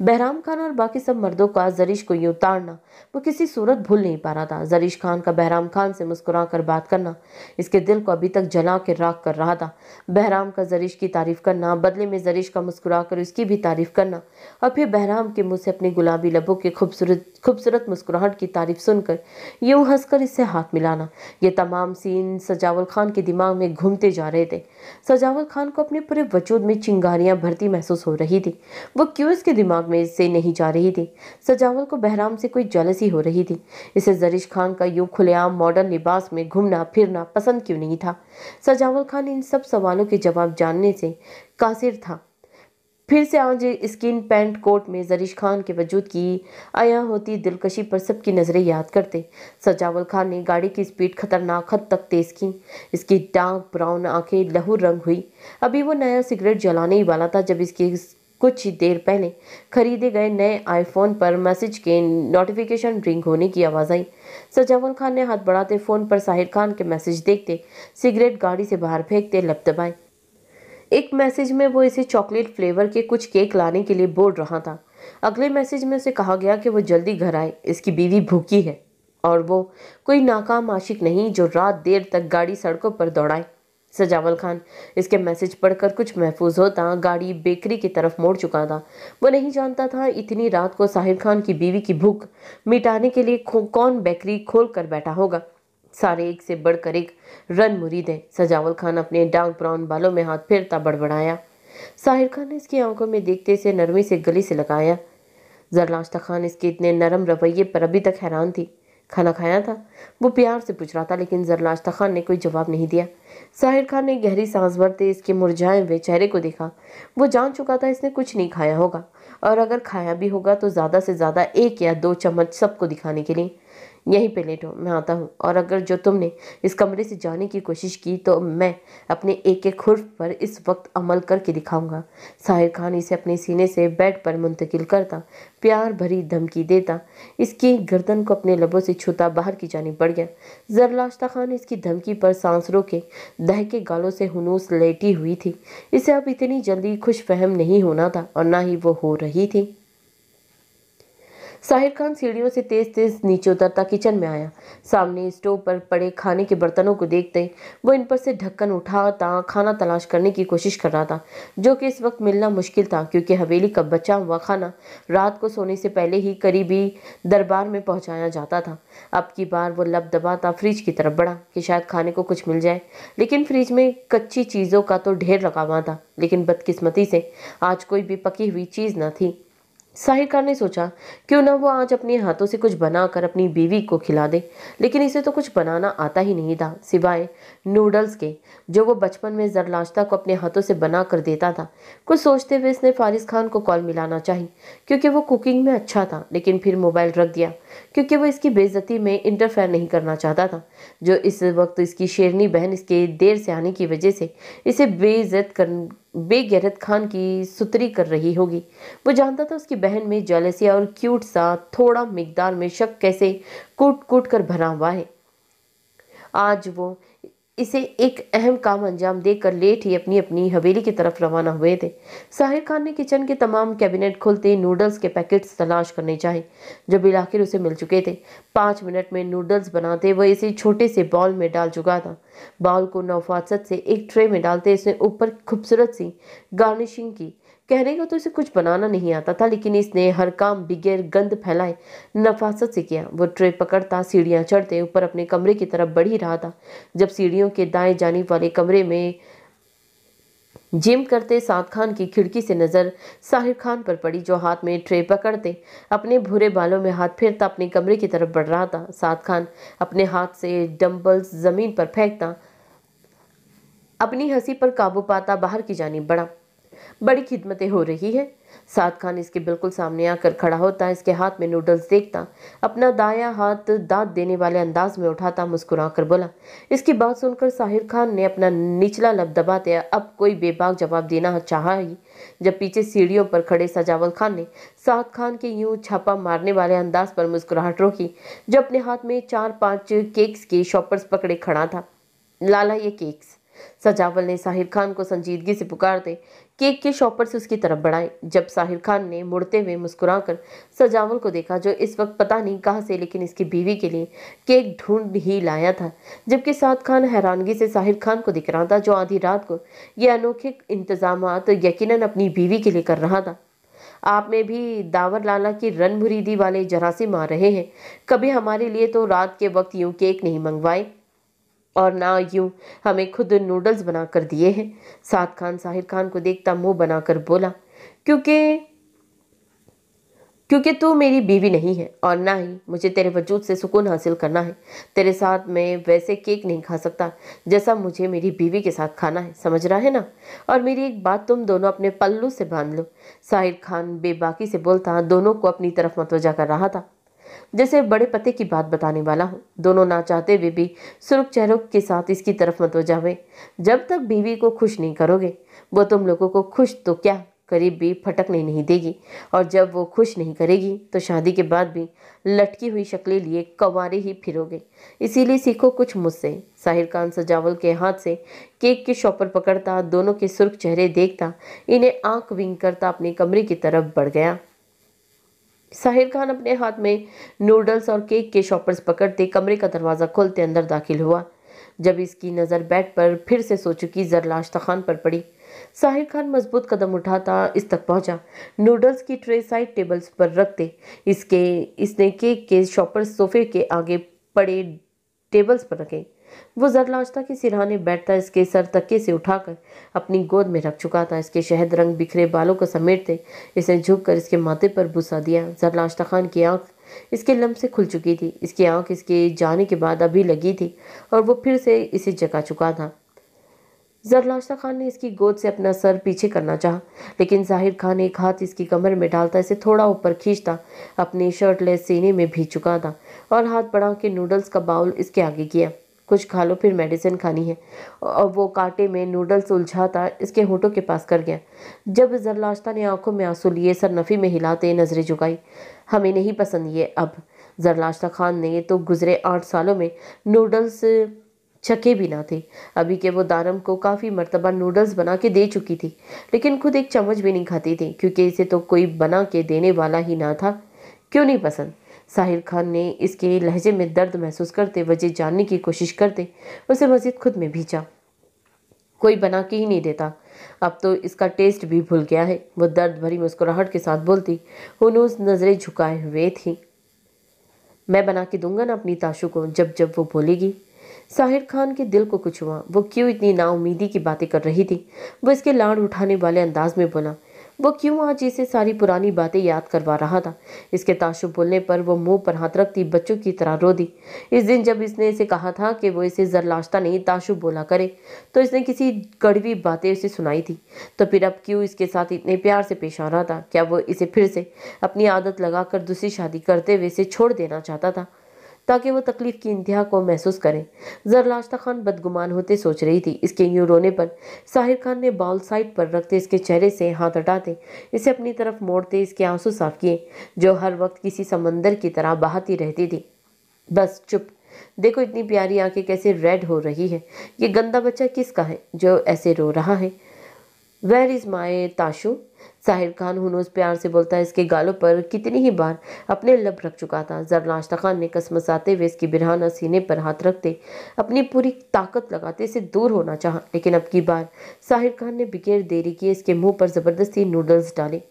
बहराम खान और बाकी सब मर्दों का जरीश को यूं ताड़ना वो किसी सूरत भूल नहीं पा रहा था। जरीश खान का बहराम खान से मुस्कुरा कर बात करना इसके दिल को अभी तक जला के राख कर रहा था। बहराम का जरीश की तारीफ करना, बदले में जरीश का मुस्कुरा कर उसकी भी तारीफ करना और फिर बहराम के मुंह से अपने गुलाबी लबों के खूबसूरत मुस्कुराहट की तारीफ सुनकर यूं हंसकर इससे हाथ मिलाना, ये तमाम सीन सजावल खान के दिमाग में घूमते जा रहे थे। सजावल खान को अपने पूरे वजूद में चिंगारियां भरती महसूस हो रही थी। वो क्यों इसके दिमाग में से नहीं जा रही थी? सजावल को बहराम से कोई जेलसी हो रही थी। इसे जरीश खान का यूं खुलेआम मॉडर्न लिबास में घूमना फिरना पसंद क्यों नहीं था? सजावल खान इन सब सवालों के जवाब जानने से कासिर था। फिर से आज स्किन पैंट कोट में जरीश खान के वजूद की आया होती दिलकशी पर सबकी नजरें याद करते। सजावल खान ने गाड़ी की स्पीड खतरनाक हद तक तेज की। इसकी डार्क ब्राउन आंखें लहू रंग हुई। अभी वो नया सिगरेट जलाने ही वाला था जब इसकी कुछ ही देर पहले खरीदे गए नए आईफोन पर मैसेज के नोटिफिकेशन रिंग होने की आवाज़ आई। सजावल खान ने हाथ बढ़ाते फोन पर साहिर खान के मैसेज देखते सिगरेट गाड़ी से बाहर फेंकते लब दबाए। एक मैसेज में वो इसे चॉकलेट फ्लेवर के कुछ केक लाने के लिए बोल रहा था। अगले मैसेज में उसे कहा गया कि वो जल्दी घर आए, इसकी बीवी भूखी है। और वो कोई नाकाम आशिक नहीं जो रात देर तक गाड़ी सड़कों पर दौड़ाए। सजावल खान इसके मैसेज पढ़कर कुछ महफूज होता गाड़ी बेकरी की तरफ मोड़ चुका था। वो नहीं जानता था इतनी रात को साहिर खान की बीवी की भूख मिटाने के लिए कौन बेकरी खोल कर बैठा होगा। सारे एक से बढ़कर एक रन मुरीद है। सजावल खान अपने डार्क ब्राउन बालों में हाथ फेरता बड़बड़ाया। साहिर खान ने इसकी आंखों में देखते से नरमी से गली से लगाया। जरलाश्ता खान इसके इतने नरम रवैये पर अभी तक हैरान थी। खाना खाया था? वो प्यार से पूछ रहा था, लेकिन जरलाश्ता खान ने कोई जवाब नहीं दिया। साहिर खान ने गहरी सांस भरते इसके मुरझाए हुए चेहरे को देखा। वो जान चुका था इसने कुछ नहीं खाया होगा, और अगर खाया भी होगा तो ज़्यादा से ज़्यादा 1 या 2 चम्मच सबको दिखाने के लिए। यहीं पे लेटो, मैं आता हूँ, और अगर जो तुमने इस कमरे से जाने की कोशिश की तो मैं अपने एक एक हुर्फ पर इस वक्त अमल करके दिखाऊंगा। साहिर खान इसे अपने सीने से बेड पर मुंतकिल करता, प्यार भरी धमकी देता, इसकी गर्दन को अपने लबों से छूता बाहर की जानिब बढ़ गया। जरलाश्ता खान इसकी धमकी पर सांस रोके दहके गालों से हुनूस लेटी हुई थी। इसे अब इतनी जल्दी खुश फहम नहीं होना था, और ना ही वो हो रही थी। साहिर खान सीढ़ियों से तेज तेज नीचे उतरता किचन में आया। सामने स्टोव पर पड़े खाने के बर्तनों को देखते वो इन पर से ढक्कन उठाता खाना तलाश करने की कोशिश कर रहा था, जो कि इस वक्त मिलना मुश्किल था, क्योंकि हवेली का बचा हुआ खाना रात को सोने से पहले ही करीबी दरबार में पहुंचाया जाता था। अब की बार वो लब दबाता फ्रिज की तरफ बढ़ा कि शायद खाने को कुछ मिल जाए, लेकिन फ्रिज में कच्ची चीज़ों का तो ढेर लगा हुआ था, लेकिन बदकिस्मती से आज कोई भी पकी हुई चीज़ न थी। साहिर खान ने सोचा क्यों ना वो आज अपने हाथों से कुछ बनाकर अपनी बीवी को खिला दे, लेकिन इसे तो कुछ बनाना आता ही नहीं था सिवाय नूडल्स के, जो वो बचपन में जरलाश्ता को अपने हाथों से बना कर देता था। कुछ सोचते हुए इसने फारिस खान को कॉल मिलाना चाही, क्योंकि वो कुकिंग में अच्छा था, लेकिन फिर मोबाइल रख दिया क्योंकि वो इसकी बेइज्जती में इंटरफेयर नहीं करना चाहता था, जो इस वक्त इसकी शेरनी बहन इसके देर से आने की वजह से इसे बेगैरत खान की सुतरी कर रही होगी। वो जानता था उसकी बहन में जेलसिया और क्यूट सा थोड़ा मिकदार में शक कैसे कूट कूट कर भरा हुआ है। आज वो इसे एक अहम काम अंजाम देकर लेट ही अपनी अपनी हवेली की तरफ रवाना हुए थे। साहिर खान ने किचन के तमाम कैबिनेट खोलते नूडल्स के पैकेट्स तलाश करने चाहे, जो बिलाखिर उसे मिल चुके थे। 5 मिनट में नूडल्स बनाते वह इसे छोटे से बाउल में डाल चुका था। बाउल को नफासत से एक ट्रे में डालते इसने ऊपर खूबसूरत सी गार्निशिंग की। कहने को तो इसे कुछ बनाना नहीं आता था, लेकिन इसने हर काम बिगैर गंद फैलाए नफासत से किया। वो ट्रे पकड़ता सीढ़ियां चढ़ते ऊपर अपने कमरे की तरफ बढ़ ही रहा था, जब सीढ़ियों के दाएं जानिब वाले कमरे में जिम करते साद खान की खिड़की से नजर साहिर खान पर पड़ी, जो हाथ में ट्रे पकड़ते अपने भूरे बालों में हाथ फेरता अपने कमरे की तरफ बढ़ रहा था। साद खान अपने हाथ से डंबल्स जमीन पर फेंकता अपनी हंसी पर काबू पाता बाहर की जानिब बढ़ा। बड़ी खिदमतें हो रही है। साद खान इसके बिल्कुल सामने आकर खड़ा होता, इसके हाथ में नूडल्स देखता, अपना दायां हाथ दांत देने वाले अंदाज में उठाता, मुस्कुराकर बोला। इसकी बात सुनकर साहिर खान ने अपना निचला लब दबाते अब कोई बेबाक जवाब देना चाहा ही, जब पीछे सीढ़ियों पर खड़े सजावल खान ने साद खान के यूं छापा मारने वाले अंदाज पर मुस्कुराहट रोकी, जो अपने हाथ में 4-5 केक्स के शॉपर्स पकड़े खड़ा था। लाला ये केक्स, सजावल ने साहिर खान को संजीदगी से पुकारते केक के शॉपर से उसकी तरफ बढ़ाए। जब साहिर खान ने मुड़ते हुए मुस्कुराकर सजावल को देखा, जो इस वक्त पता नहीं कहां से लेकिन इसकी बीवी के लिए केक ढूंढ ही लाया था, जबकि साद खान हैरानगी से साहिर खान को दिख रहा था, जो आधी रात को ये अनोखे इंतजामात यकीनन अपनी बीवी के लिए कर रहा था। आप में भी दावर लाला की रन मुरीदी वाले जरासीम आ रहे हैं। कभी हमारे लिए तो रात के वक्त यूं केक नहीं मंगवाए, और ना यूं हमें खुद नूडल्स बनाकर दिए हैं। साद खान साहिर खान को देखता मुंह बनाकर बोला, क्योंकि क्योंकि तू मेरी बीवी नहीं है, और ना ही मुझे तेरे वजूद से सुकून हासिल करना है। तेरे साथ मैं वैसे केक नहीं खा सकता जैसा मुझे मेरी बीवी के साथ खाना है, समझ रहा है ना? और मेरी एक बात तुम दोनों अपने पल्लू से बांध लो। साहिर खान बेबाकी से बोलता दोनों को अपनी तरफ मतवजा कर रहा था, जैसे बड़े पते की बात बताने वाला हो। दोनों ना चाहते हुए भी सुर्ख चेहरों के साथ इसकी तरफ मतवजा हुए। जब तक बीवी को खुश नहीं करोगे, वो तुम लोगों को खुश तो क्या करीब भी फटकने नहीं देगी, और जब वो खुश नहीं करेगी तो शादी के बाद भी लटकी हुई शक्लें लिए कवारे ही फिरोगे। इसीलिए सीखो कुछ मुझसे। साहिर खान सजावल के हाथ से केक के शॉपर पकड़ता, दोनों के सुर्ख चेहरे देखता, इन्हें आंख विंग करता अपने कमरे की तरफ बढ़ गया। साहिर खान अपने हाथ में नूडल्स और केक के शॉपर्स पकड़ते कमरे का दरवाजा खोलते अंदर दाखिल हुआ। जब इसकी नज़र बेड पर फिर से सो चुकी जरलाश्ता खान पर पड़ी, साहिर खान मजबूत कदम उठाता इस तक पहुंचा। नूडल्स की ट्रे साइड टेबल्स पर रखते इसने केक के शॉपर्स सोफे के आगे पड़े टेबल्स पर रखे। वो जरलाश्ता के सिरहाने बैठता इसके सर तकिए से उठाकर अपनी गोद में रख चुका था। इसके शहद रंग बिखरे बालों को समेटते इसने झुककर इसके माथे पर बुसा दिया। जरलाश्ता खान की आंख इसके लम से खुल चुकी थी। इसकी आंख इसके जाने के बाद अभी लगी थी और वो फिर से इसे जगा चुका था। जरलाश्ता खान ने इसकी गोद से अपना सर पीछे करना चाहा, लेकिन जाहिर खान एक हाथ इसकी कमर में डालता इसे थोड़ा ऊपर खींचता अपने शर्टलेस सीने में भी चुका था और हाथ बढ़ा के नूडल्स का बाउल इसके आगे किया। कुछ खा लो, फिर मेडिसिन खानी है। और वो कांटे में नूडल्स उलझाता इसके होठों के पास कर गया। जब जरलाश्ता ने आंखों में आंसू लिए सर नफ़ी में हिलाते नजरें झुकाई। हमें नहीं पसंद ये अब। जरलाश्ता खान ने तो गुजरे 8 सालों में नूडल्स चखे भी ना थे। अभी के वो दानम को काफ़ी मर्तबा नूडल्स बना के दे चुकी थी, लेकिन खुद एक चम्मच भी नहीं खाती थी, क्योंकि इसे तो कोई बना के देने वाला ही ना था। क्यों नहीं पसंद? साहिर खान ने इसके लहजे में दर्द महसूस करते वजह जानने की कोशिश करते उसे मजीद खुद में भींचा। कोई बना के ही नहीं देता, अब तो इसका टेस्ट भी भूल गया है। वो दर्द भरी मुस्कुराहट के साथ बोलती, हुनूस नजरें झुकाए हुए थी। मैं बना के दूंगा ना अपनी ताशु को, जब जब वो बोलेगी। साहिर खान के दिल को कुछ हुआ। वो क्यों इतनी नाउमीदी की बातें कर रही थी? वो इसके लाड़ उठाने वाले अंदाज में बोला। वो क्यों आज इसे सारी पुरानी बातें याद करवा रहा था? इसके ताशुब बोलने पर वो मुंह पर हाथ रखती बच्चों की तरह रो दी। इस दिन जब इसने इसे कहा था कि वो इसे जरलाश्ता नहीं ताशुब बोला करे, तो इसने किसी कड़वी बातें उसे सुनाई थी। तो फिर अब क्यों इसके साथ इतने प्यार से पेश आ रहा था? क्या वो इसे फिर से अपनी आदत लगाकर दूसरी शादी करते हुए इसे छोड़ देना चाहता था, ताकि वो तकलीफ की इंतहा को महसूस करें? जरलाश्ता खान बदगुमान होते सोच रही थी। इसके यूं रोने पर साहिर खान ने बाउल साइड पर रखते इसके चेहरे से हाथ हटाते इसे अपनी तरफ मोड़ते इसके आंसू साफ किए, जो हर वक्त किसी समंदर की तरह बहाती रहती थी। बस चुप। देखो इतनी प्यारी आंखें कैसे रेड हो रही है। ये गंदा बच्चा किसका है जो ऐसे रो रहा है? Where is my Tashu? Sahir Khan हुनूस प्यार से बोलता है। इसके गालों पर कितनी ही बार अपने लब रख चुका था। जरलाश्ता खान ने कसमसाते हुए इसकी बिरहाना सीने पर हाथ रखते अपनी पूरी ताकत लगाते इसे दूर होना चाहा, लेकिन अब की बार साहिर खान ने बिगैर देरी किए इसके मुंह पर जबरदस्ती नूडल्स डाले।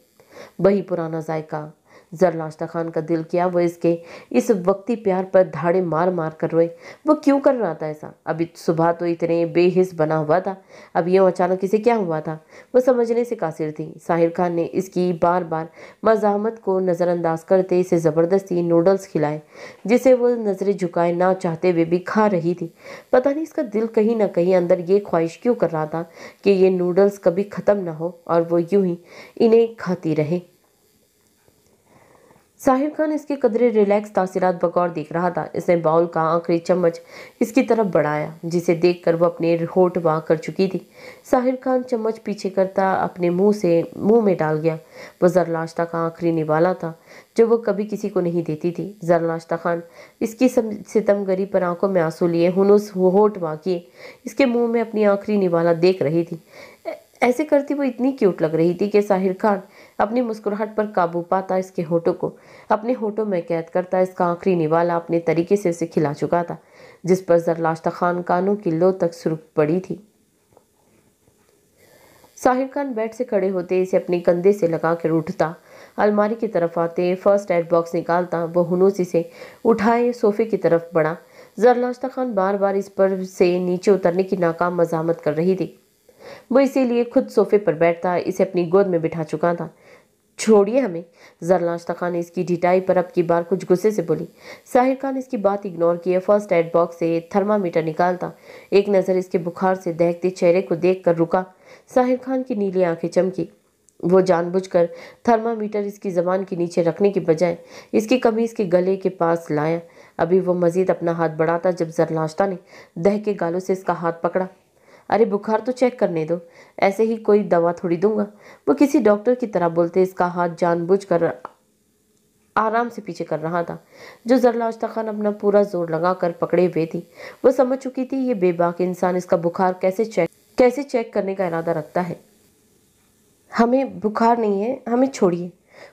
वही पुराना जायका। जरलाश्ता खान का दिल किया वो इसके इस वक्ती प्यार पर धाड़े मार मार कर रोए। वो क्यों कर रहा था ऐसा? अभी सुबह तो इतने बेहिस बना हुआ था, अब यूँ अचानक इसे क्या हुआ था? वो समझने से कासिर थी। साहिर खान ने इसकी बार बार मज़ाहमत को नज़रअंदाज करते इसे ज़बरदस्ती नूडल्स खिलाए, जिसे वो नज़रें झुकाए ना चाहते हुए भी खा रही थी। पता नहीं इसका दिल कहीं ना कहीं अंदर ये ख्वाहिश क्यों कर रहा था कि ये नूडल्स कभी ख़त्म ना हो और वो यूं ही इन्हें खाती रहे। साहिर खान इसके कदरे रिलैक्स तासीरात बगौर देख रहा था। इसने बाउल का आखिरी चम्मच इसकी तरफ बढ़ाया, जिसे देखकर वो अपने होठ वाँ कर चुकी थी। साहिर खान चम्मच पीछे करता अपने मुंह में डाल गया। वो जरलाश्ता का आखिरी निवाला था जो वो कभी किसी को नहीं देती थी। जरलाश्ता खान इसकी सितमगरी पर आंखों में आंसू लिए हुनूस होठ वाँ किए इसके मुंह में अपनी आखिरी निवाला देख रही थी। ऐसे करती वो इतनी क्यूट लग रही थी कि साहिर खान अपनी मुस्कुराहट पर काबू पाता इसके होठों को अपने होठों में कैद करता इसका आखिरी निवाला अपने तरीके से उसे खिला चुका था, जिस पर जरलाश्ता खान कानों की लो तक सुर्ख पड़ी थी। साहिर खान बेड से खड़े होते इसे अपने कंधे से लगा कर उठता, अलमारी की तरफ आते फर्स्ट एड बॉक्स निकालता। वो हुनूस इसे उठाए सोफे की तरफ बढ़ा। जरलाश्ता खान बार बार इस पर से नीचे उतरने की नाकाम मजामत कर रही थी। वो इसीलिए खुद सोफे पर बैठता इसे अपनी गोद में बिठा चुका था। छोड़िए हमें। जरलाश्ता खान ने इसकी ढिठाई पर अब की बार कुछ गुस्से से बोली। साहिर खान इसकी बात इग्नोर किए फर्स्ट एड बॉक्स से थर्मामीटर निकालता एक नज़र इसके बुखार से दहकते चेहरे को देखकर रुका। साहिर खान की नीली आंखें चमकी। वो जानबूझकर थर्मामीटर इसकी ज़बान के नीचे रखने के बजाय इसकी कमीज़ के गले के पास लाया। अभी वो मजीद अपना हाथ बढ़ाता जब जरलाश्ता ने दहके गालों से इसका हाथ पकड़ा। अरे बुखार तो चेक करने दो, ऐसे ही कोई दवा थोड़ी दूंगा। वो किसी डॉक्टर की तरह बोलते इसका हाथ जानबूझकर आराम से पीछे कर रहा था, जो जरलाश्ता खान अपना पूरा जोर लगाकर पकड़े हुए थी। वो समझ चुकी थी ये बेबाक इंसान इसका बुखार कैसे चेक करने का इरादा रखता है। हमें बुखार नहीं है, हमें छोड़िए।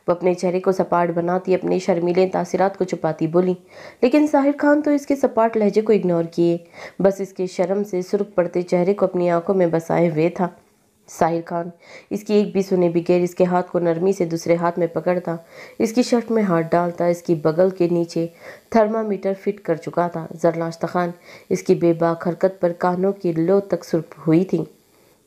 वो अपने चेहरे को सपाट बनाती अपने शर्मीले तासिरात को छुपाती बोली, लेकिन साहिर खान तो इसके सपाट लहजे को इग्नोर किए, बस इसके शर्म से सुर्ख पड़ते चेहरे को अपनी आंखों में बसाए हुए था। साहिर खान इसकी एक भी सुने बगैर इसके हाथ को नरमी से दूसरे हाथ में पकड़ता, इसकी शर्ट में हाथ डालता, इसकी बगल के नीचे थर्मामीटर फिट कर चुका था। जरलाश्ता खान इसकी बेबाक हरकत पर कानों की लो तक सुर्ख हुई थी।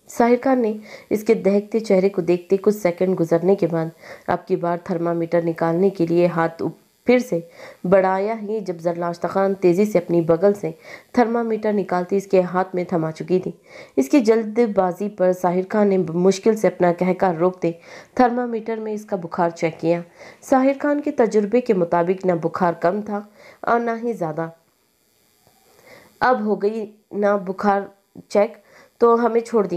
साहिर खान ने इसके दहकते चेहरे को देखते कुछ सेकंड गुजरने के बाद अब की बार थर्मामीटर निकालने के लिए हाथ फिर से बढ़ाया ही, जब जरलाश्ता खान तेज़ी से अपनी बगल से थर्मामीटर निकालती इसके हाथ में थमा चुकी थी। इसकी जल्दबाजी पर साहिर खान ने मुश्किल से अपना कहकार रोकते थर्मामीटर में इसका बुखार चेक किया। साहिर खान के तजुर्बे के मुताबिक न बुखार कम था और ना ही ज़्यादा। अब हो गई ना बुखार चेक, तो हमें छोड़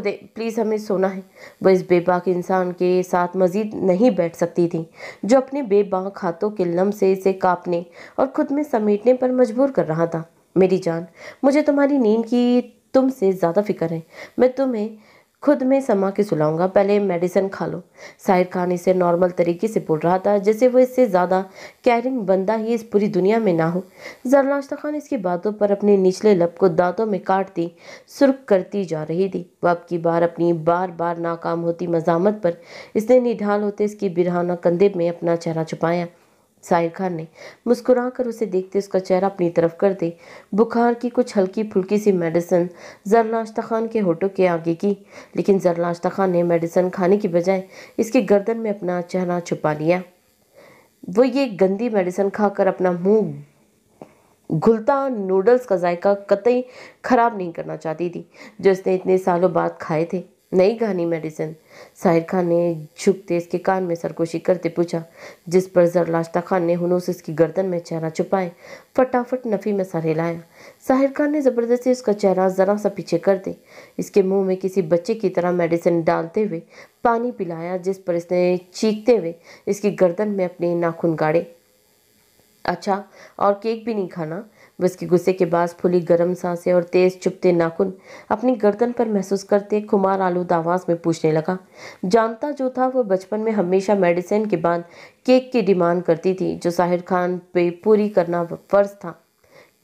दे प्लीज़, हमें सोना है। वह इस बेबाक इंसान के साथ मजीद नहीं बैठ सकती थी, जो अपने बेबाक हाथों के लम से इसे कांपने और खुद में समेटने पर मजबूर कर रहा था। मेरी जान, मुझे तुम्हारी नींद की तुमसे ज़्यादा फिक्र है। मैं तुम्हें खुद में समा के सुलाऊंगा, पहले मेडिसिन खा लो। साहिर खान इसे नॉर्मल तरीके से बोल रहा था, जैसे वो इससे ज़्यादा कैरिंग बंदा ही इस पूरी दुनिया में ना हो। जरलाश्ता खान इसकी बातों पर अपने निचले लब को दांतों में काटती सुर्ख करती जा रही थी। वह अब की बार अपनी बार बार नाकाम होती मजामत पर इसने निढाल होते इसकी बिरहाना कंधे में अपना चेहरा छुपाया। साहिर खान ने मुस्कुराकर उसे देखते उसका चेहरा अपनी तरफ कर दे बुखार की कुछ हल्की फुल्की सी मेडिसिन जरलाश्ता खान के होठों के आगे की, लेकिन जरलाश्ता खान ने मेडिसिन खाने की बजाय इसके गर्दन में अपना चेहरा छुपा लिया। वो ये गंदी मेडिसिन खाकर अपना मुंह घुलता नूडल्स का जायका कतई खराब नहीं करना चाहती थी, जो इसने इतने सालों बाद खाए थे। नहीं खानी मेडिसिन? साहिर खान ने झुकते इसके कान में सरगोशी करते पूछा, जिस पर जरलाश्ता खान ने हुनूस इसकी गर्दन में चेहरा छुपाए फटाफट नफ़ी में सर हिलाया। साहिर खान ने ज़बरदस्ती उसका चेहरा ज़रा सा पीछे कर दे इसके मुंह में किसी बच्चे की तरह मेडिसिन डालते हुए पानी पिलाया, जिस पर इसने चीखते हुए इसकी गर्दन में अपने नाखून गाड़े। अच्छा, और केक भी नहीं खाना? वो इसके गुस्से के बाद फुली गर्म सांसें और तेज चुभते नाखून अपनी गर्दन पर महसूस करते खुमार आलूद आवाज़ में पूछने लगा। जानता जो था वो बचपन में हमेशा मेडिसिन के बाद केक की डिमांड करती थी, जो साहिर खान पे पूरी करना फर्ज था।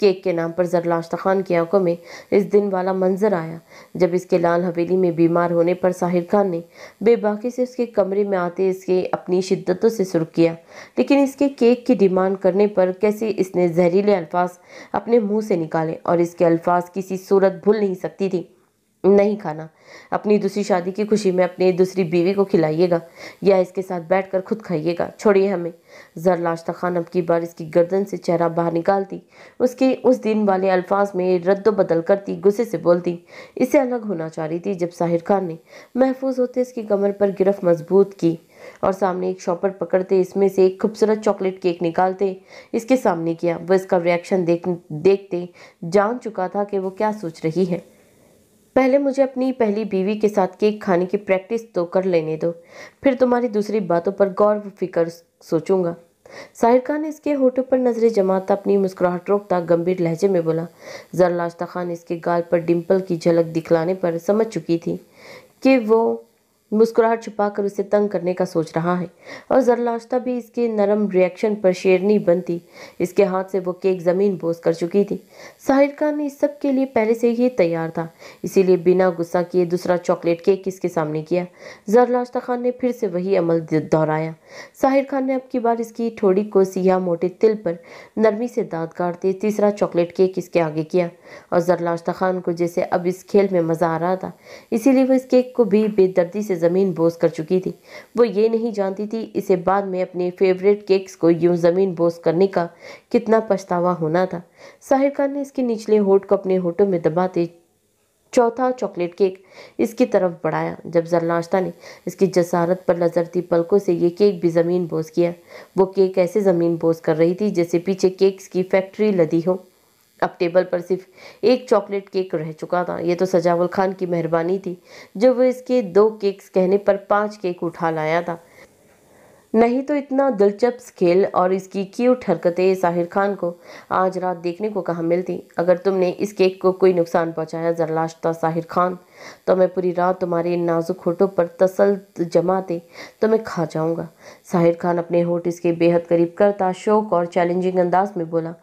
केक के नाम पर जरलाश्ता खान की आंखों में इस दिन वाला मंजर आया, जब इसके लाल हवेली में बीमार होने पर साहिर खान ने बेबाकी से उसके कमरे में आते इसके अपनी शिद्दतों से सुर्ख किया, लेकिन इसके केक की डिमांड करने पर कैसे इसने जहरीले अल्फाज अपने मुंह से निकाले और इसके अल्फाज किसी सूरत भूल नहीं सकती थी। नहीं खाना। अपनी दूसरी शादी की खुशी में अपनी दूसरी बीवी को खिलाइएगा या इसके साथ बैठकर खुद खाइएगा, छोड़िए हमें। जरलाश्ता खान अब की बार इसकी गर्दन से चेहरा बाहर निकालती उसके उस दिन वाले अल्फाज में रद्दो बदल करती गुस्से से बोलती इससे अलग होना चाह रही थी, जब साहिर खान ने महफूज होते इसकी कमर पर गिरफ्त मजबूत की और सामने एक शॉपर पकड़ते इसमें से एक खूबसूरत चॉकलेट केक निकालते इसके सामने किया। वह इसका रिएक्शन देखते जान चुका था कि वो क्या सोच रही है। पहले मुझे अपनी पहली बीवी के साथ केक खाने की प्रैक्टिस तो कर लेने दो, फिर तुम्हारी दूसरी बातों पर गौर फिक्र सोचूंगा। साहिर खान ने इसके होठों पर नजरें जमाता अपनी मुस्कुराहट रोकता गंभीर लहजे में बोला। जरलाश्ता खान इसके गाल पर डिंपल की झलक दिखलाने पर समझ चुकी थी कि वो मुस्कुराहट छुपाकर उसे तंग करने का सोच रहा है, और जरलाश्ता भी इसके नरम रिएक्शन पर शेरनी बनती इसके हाथ से वो केक ज़मीन बोस कर चुकी थी। साहिर खान ने इस सब के लिए पहले से ही तैयार था, इसीलिए बिना गुस्सा किए दूसरा चॉकलेट केक इसके सामने किया। जरलाश्ता खान ने फिर से वही अमल दोहराया। साहिर खान ने अब की बार इसकी ठोड़ी को सियाह मोटे तिल पर नरमी से दांत काटते तीसरा चॉकलेट केक इसके आगे किया, और जरलाश्ता खान को जैसे अब इस खेल में मज़ा आ रहा था, इसीलिए वो इस केक को भी बेदर्दी से ज़मीन बोस कर चुकी थी। वो ये नहीं जानती थी इसे बाद में अपने फेवरेट केक्स को यूं ज़मीन बोस करने का कितना पछतावा होना था। साहिर खान ने इसके निचले होठ को अपने होठों में दबाते चौथा चॉकलेट केक इसकी तरफ बढ़ाया, जब जरलाश्ता ने इसकी जसारत पर लजरती पलकों से ये केक भी ज़मीन बोस किया। वो केक ऐसे ज़मीन बोस कर रही थी जैसे पीछे केक्स की फैक्ट्री लदी हो। अब टेबल पर सिर्फ एक चॉकलेट केक रह चुका था। ये तो सजावल खान की मेहरबानी थी जो वो इसके 2 केक्स कहने पर 5 केक उठा लाया था। नहीं तो इतना दिलचस्प खेल और इसकी क्यूट हरकतें साहिर खान को आज रात देखने को कहाँ मिलती। अगर तुमने इस केक को कोई नुकसान पहुंचाया जरलाश्ता साहिर खान, तो मैं पूरी रात तुम्हारे इन नाजुक होठों पर तसल्लुत जमाते तो मैं खा जाऊंगा। साहिर खान अपने होठ इसके बेहद करीब करता शौक और चैलेंजिंग अंदाज में बोला।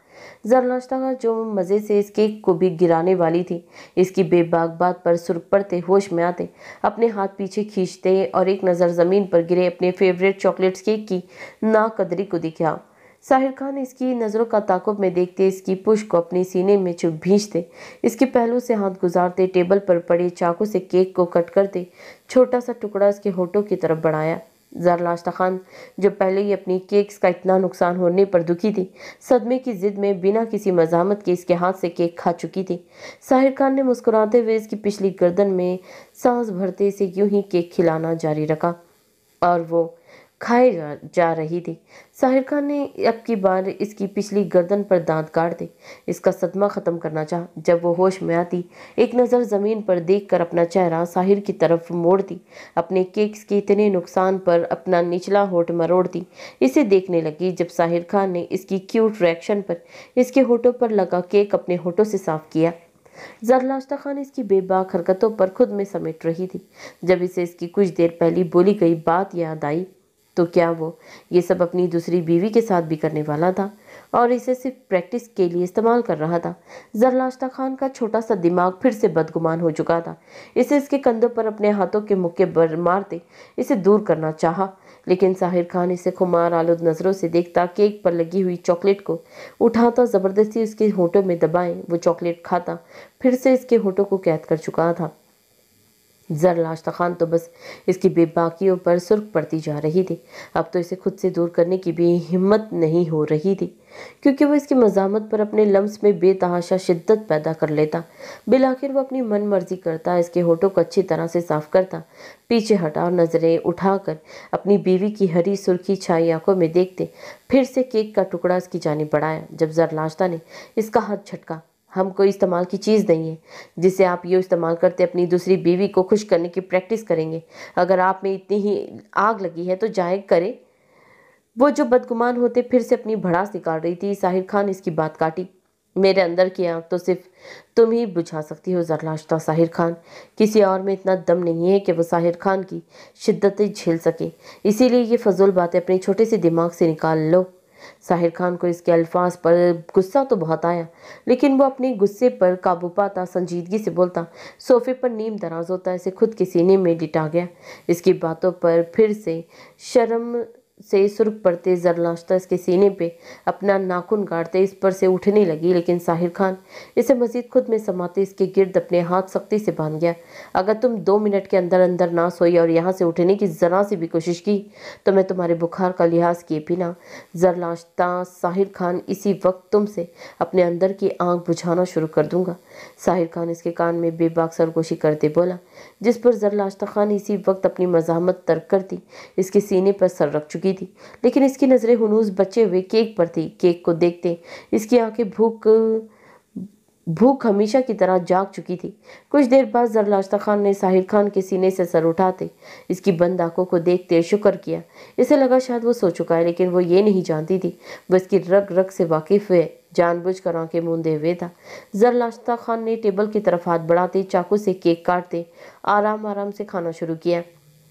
जरलाश्ता का जो मज़े से इस केक को भी गिराने वाली थी, इसकी बेबाक बात पर सुर्ख पड़ते होश में आते अपने हाथ पीछे खींचते और एक नज़र ज़मीन पर गिरे अपने फेवरेट चॉकलेट्स केक की नाकदरी को दिखा। साहिर खान इसकी नज़रों का ताकुब में देखते इसकी पुश को अपने सीने में चुप भींचते, इसके पहलू से हाथ गुजारते टेबल पर पड़े चाकू से केक को कट करते छोटा सा टुकड़ा इसके होठों की तरफ बढ़ाया। जरलाश्ता खान, जो पहले ही अपनी केक्स का इतना नुकसान होने पर दुखी थी, सदमे की जिद में बिना किसी मजामत के इसके हाथ से केक खा चुकी थी। साहिर खान ने मुस्कुराते हुए इसकी पिछली गर्दन में सांस भरते इसे यूं ही केक खिलाना जारी रखा और वो खाए जा रही थी। साहिर खान ने अब की बार इसकी पिछली गर्दन पर दांत काट दे इसका सदमा ख़त्म करना चाहा। जब वो होश में आती, एक नज़र ज़मीन पर देखकर अपना चेहरा साहिर की तरफ मोड़ती, अपने केक्स के इतने नुकसान पर अपना निचला होठ मरोड़ती इसे देखने लगी। जब साहिर खान ने इसकी क्यूट रिएक्शन पर इसके होठों पर लगा केक अपने होठों से साफ किया, जरलाश्ता खान इसकी बेबाक हरकतों पर खुद में समेट रही थी। जब इसे इसकी कुछ देर पहले बोली गई बात याद आई, तो क्या वो ये सब अपनी दूसरी बीवी के साथ भी करने वाला था और इसे सिर्फ प्रैक्टिस के लिए इस्तेमाल कर रहा था। जरलाश्ता खान का छोटा सा दिमाग फिर से बदगुमान हो चुका था। इसे इसके कंधों पर अपने हाथों के मुक्के बर मारते इसे दूर करना चाहा, लेकिन साहिर खान इसे खुमार आलूद नज़रों से देखता, केक पर लगी हुई चॉकलेट को उठाता, ज़बरदस्ती उसके होठों में दबाए वो चॉकलेट खाता फिर से इसके होठों को कैद कर चुका था। जरलाश्ता खान तो बस इसकी बेबाकियों पर सुर्ख पड़ती जा रही थी। अब तो इसे खुद से दूर करने की भी हिम्मत नहीं हो रही थी, क्योंकि वो इसकी मज़ामत पर अपने लम्स में बेतहाशा शिद्दत पैदा कर लेता। बिलाखिर वो अपनी मन मर्जी करता, इसके होठों को अच्छी तरह से साफ करता, पीछे हटा और नज़रें उठाकर अपनी बीवी की हरी सुर्खी छाई आंखों में देखते फिर से केक का टुकड़ा इसकी जानिब बढ़ाया। जब जरलाश्ता ने इसका हाथ झटका, हम कोई इस्तेमाल की चीज़ नहीं है जिसे आप ये इस्तेमाल करते अपनी दूसरी बीवी को खुश करने की प्रैक्टिस करेंगे। अगर आप में इतनी ही आग लगी है तो जाए करे। वो जो बदगुमान होते फिर से अपनी भड़ास निकाल रही थी। साहिर खान इसकी बात काटी। मेरे अंदर की आग तो सिर्फ तुम ही बुझा सकती हो जरलाश्ता साहिर खान, किसी और में इतना दम नहीं है कि वो साहिर खान की शिद्दतें झेल सके। इसीलिए ये फजूल बातें अपने छोटे से दिमाग से निकाल लो। साहिर खान को इसके अल्फाज पर गुस्सा तो बहुत आया, लेकिन वो अपने गुस्से पर काबू पाता संजीदगी से बोलता, सोफे पर नीम दराज होता इसे खुद के सीने में लिटा गया। इसकी बातों पर फिर से शर्म से सुर्ख पड़ते जरलाश्ता इसके सीने पे अपना नाखून गाड़ते इस पर से उठने लगी, लेकिन साहिर खान इसे मजीद खुद में समाते इसके गिर्द अपने हाथ सख्ती से बांध गया। अगर तुम 2 मिनट के अंदर अंदर ना सोई और यहाँ से उठने की जरा सी भी कोशिश की तो मैं तुम्हारे बुखार का लिहाज किए बिना जरलाश्ता साहिर खान इसी वक्त तुमसे अपने अंदर की आग बुझाना शुरू कर दूंगा। साहिर खान इसके कान में बेबाक सरगोशी करते बोला, जिस पर जरलाश्ता खान इसी वक्त अपनी मज़ाहमत तर्क करती इसके सीने पर सर रख चुकी थी, लेकिन इसकी नज़रें हुनूस बचे हुए केक पर थी। केक को देखते इसकी आंखें भूख हमेशा की तरह जाग चुकी थी। कुछ देर बाद जरलाश्ता खान ने साहिर खान के सीने से सर उठाते इसकी बंद आंखों को देखते शुक्र किया। इसे लगा शायद वो सो चुका है, लेकिन वो ये नहीं जानती थी वो इसकी रग रग से वाकिफ हुए जानबूझकर आंखें मूंदे हुए था। जरलाश्ता खान ने टेबल की तरफ हाथ बढ़ाते चाकू से केक काटते आराम आराम से खाना शुरू किया।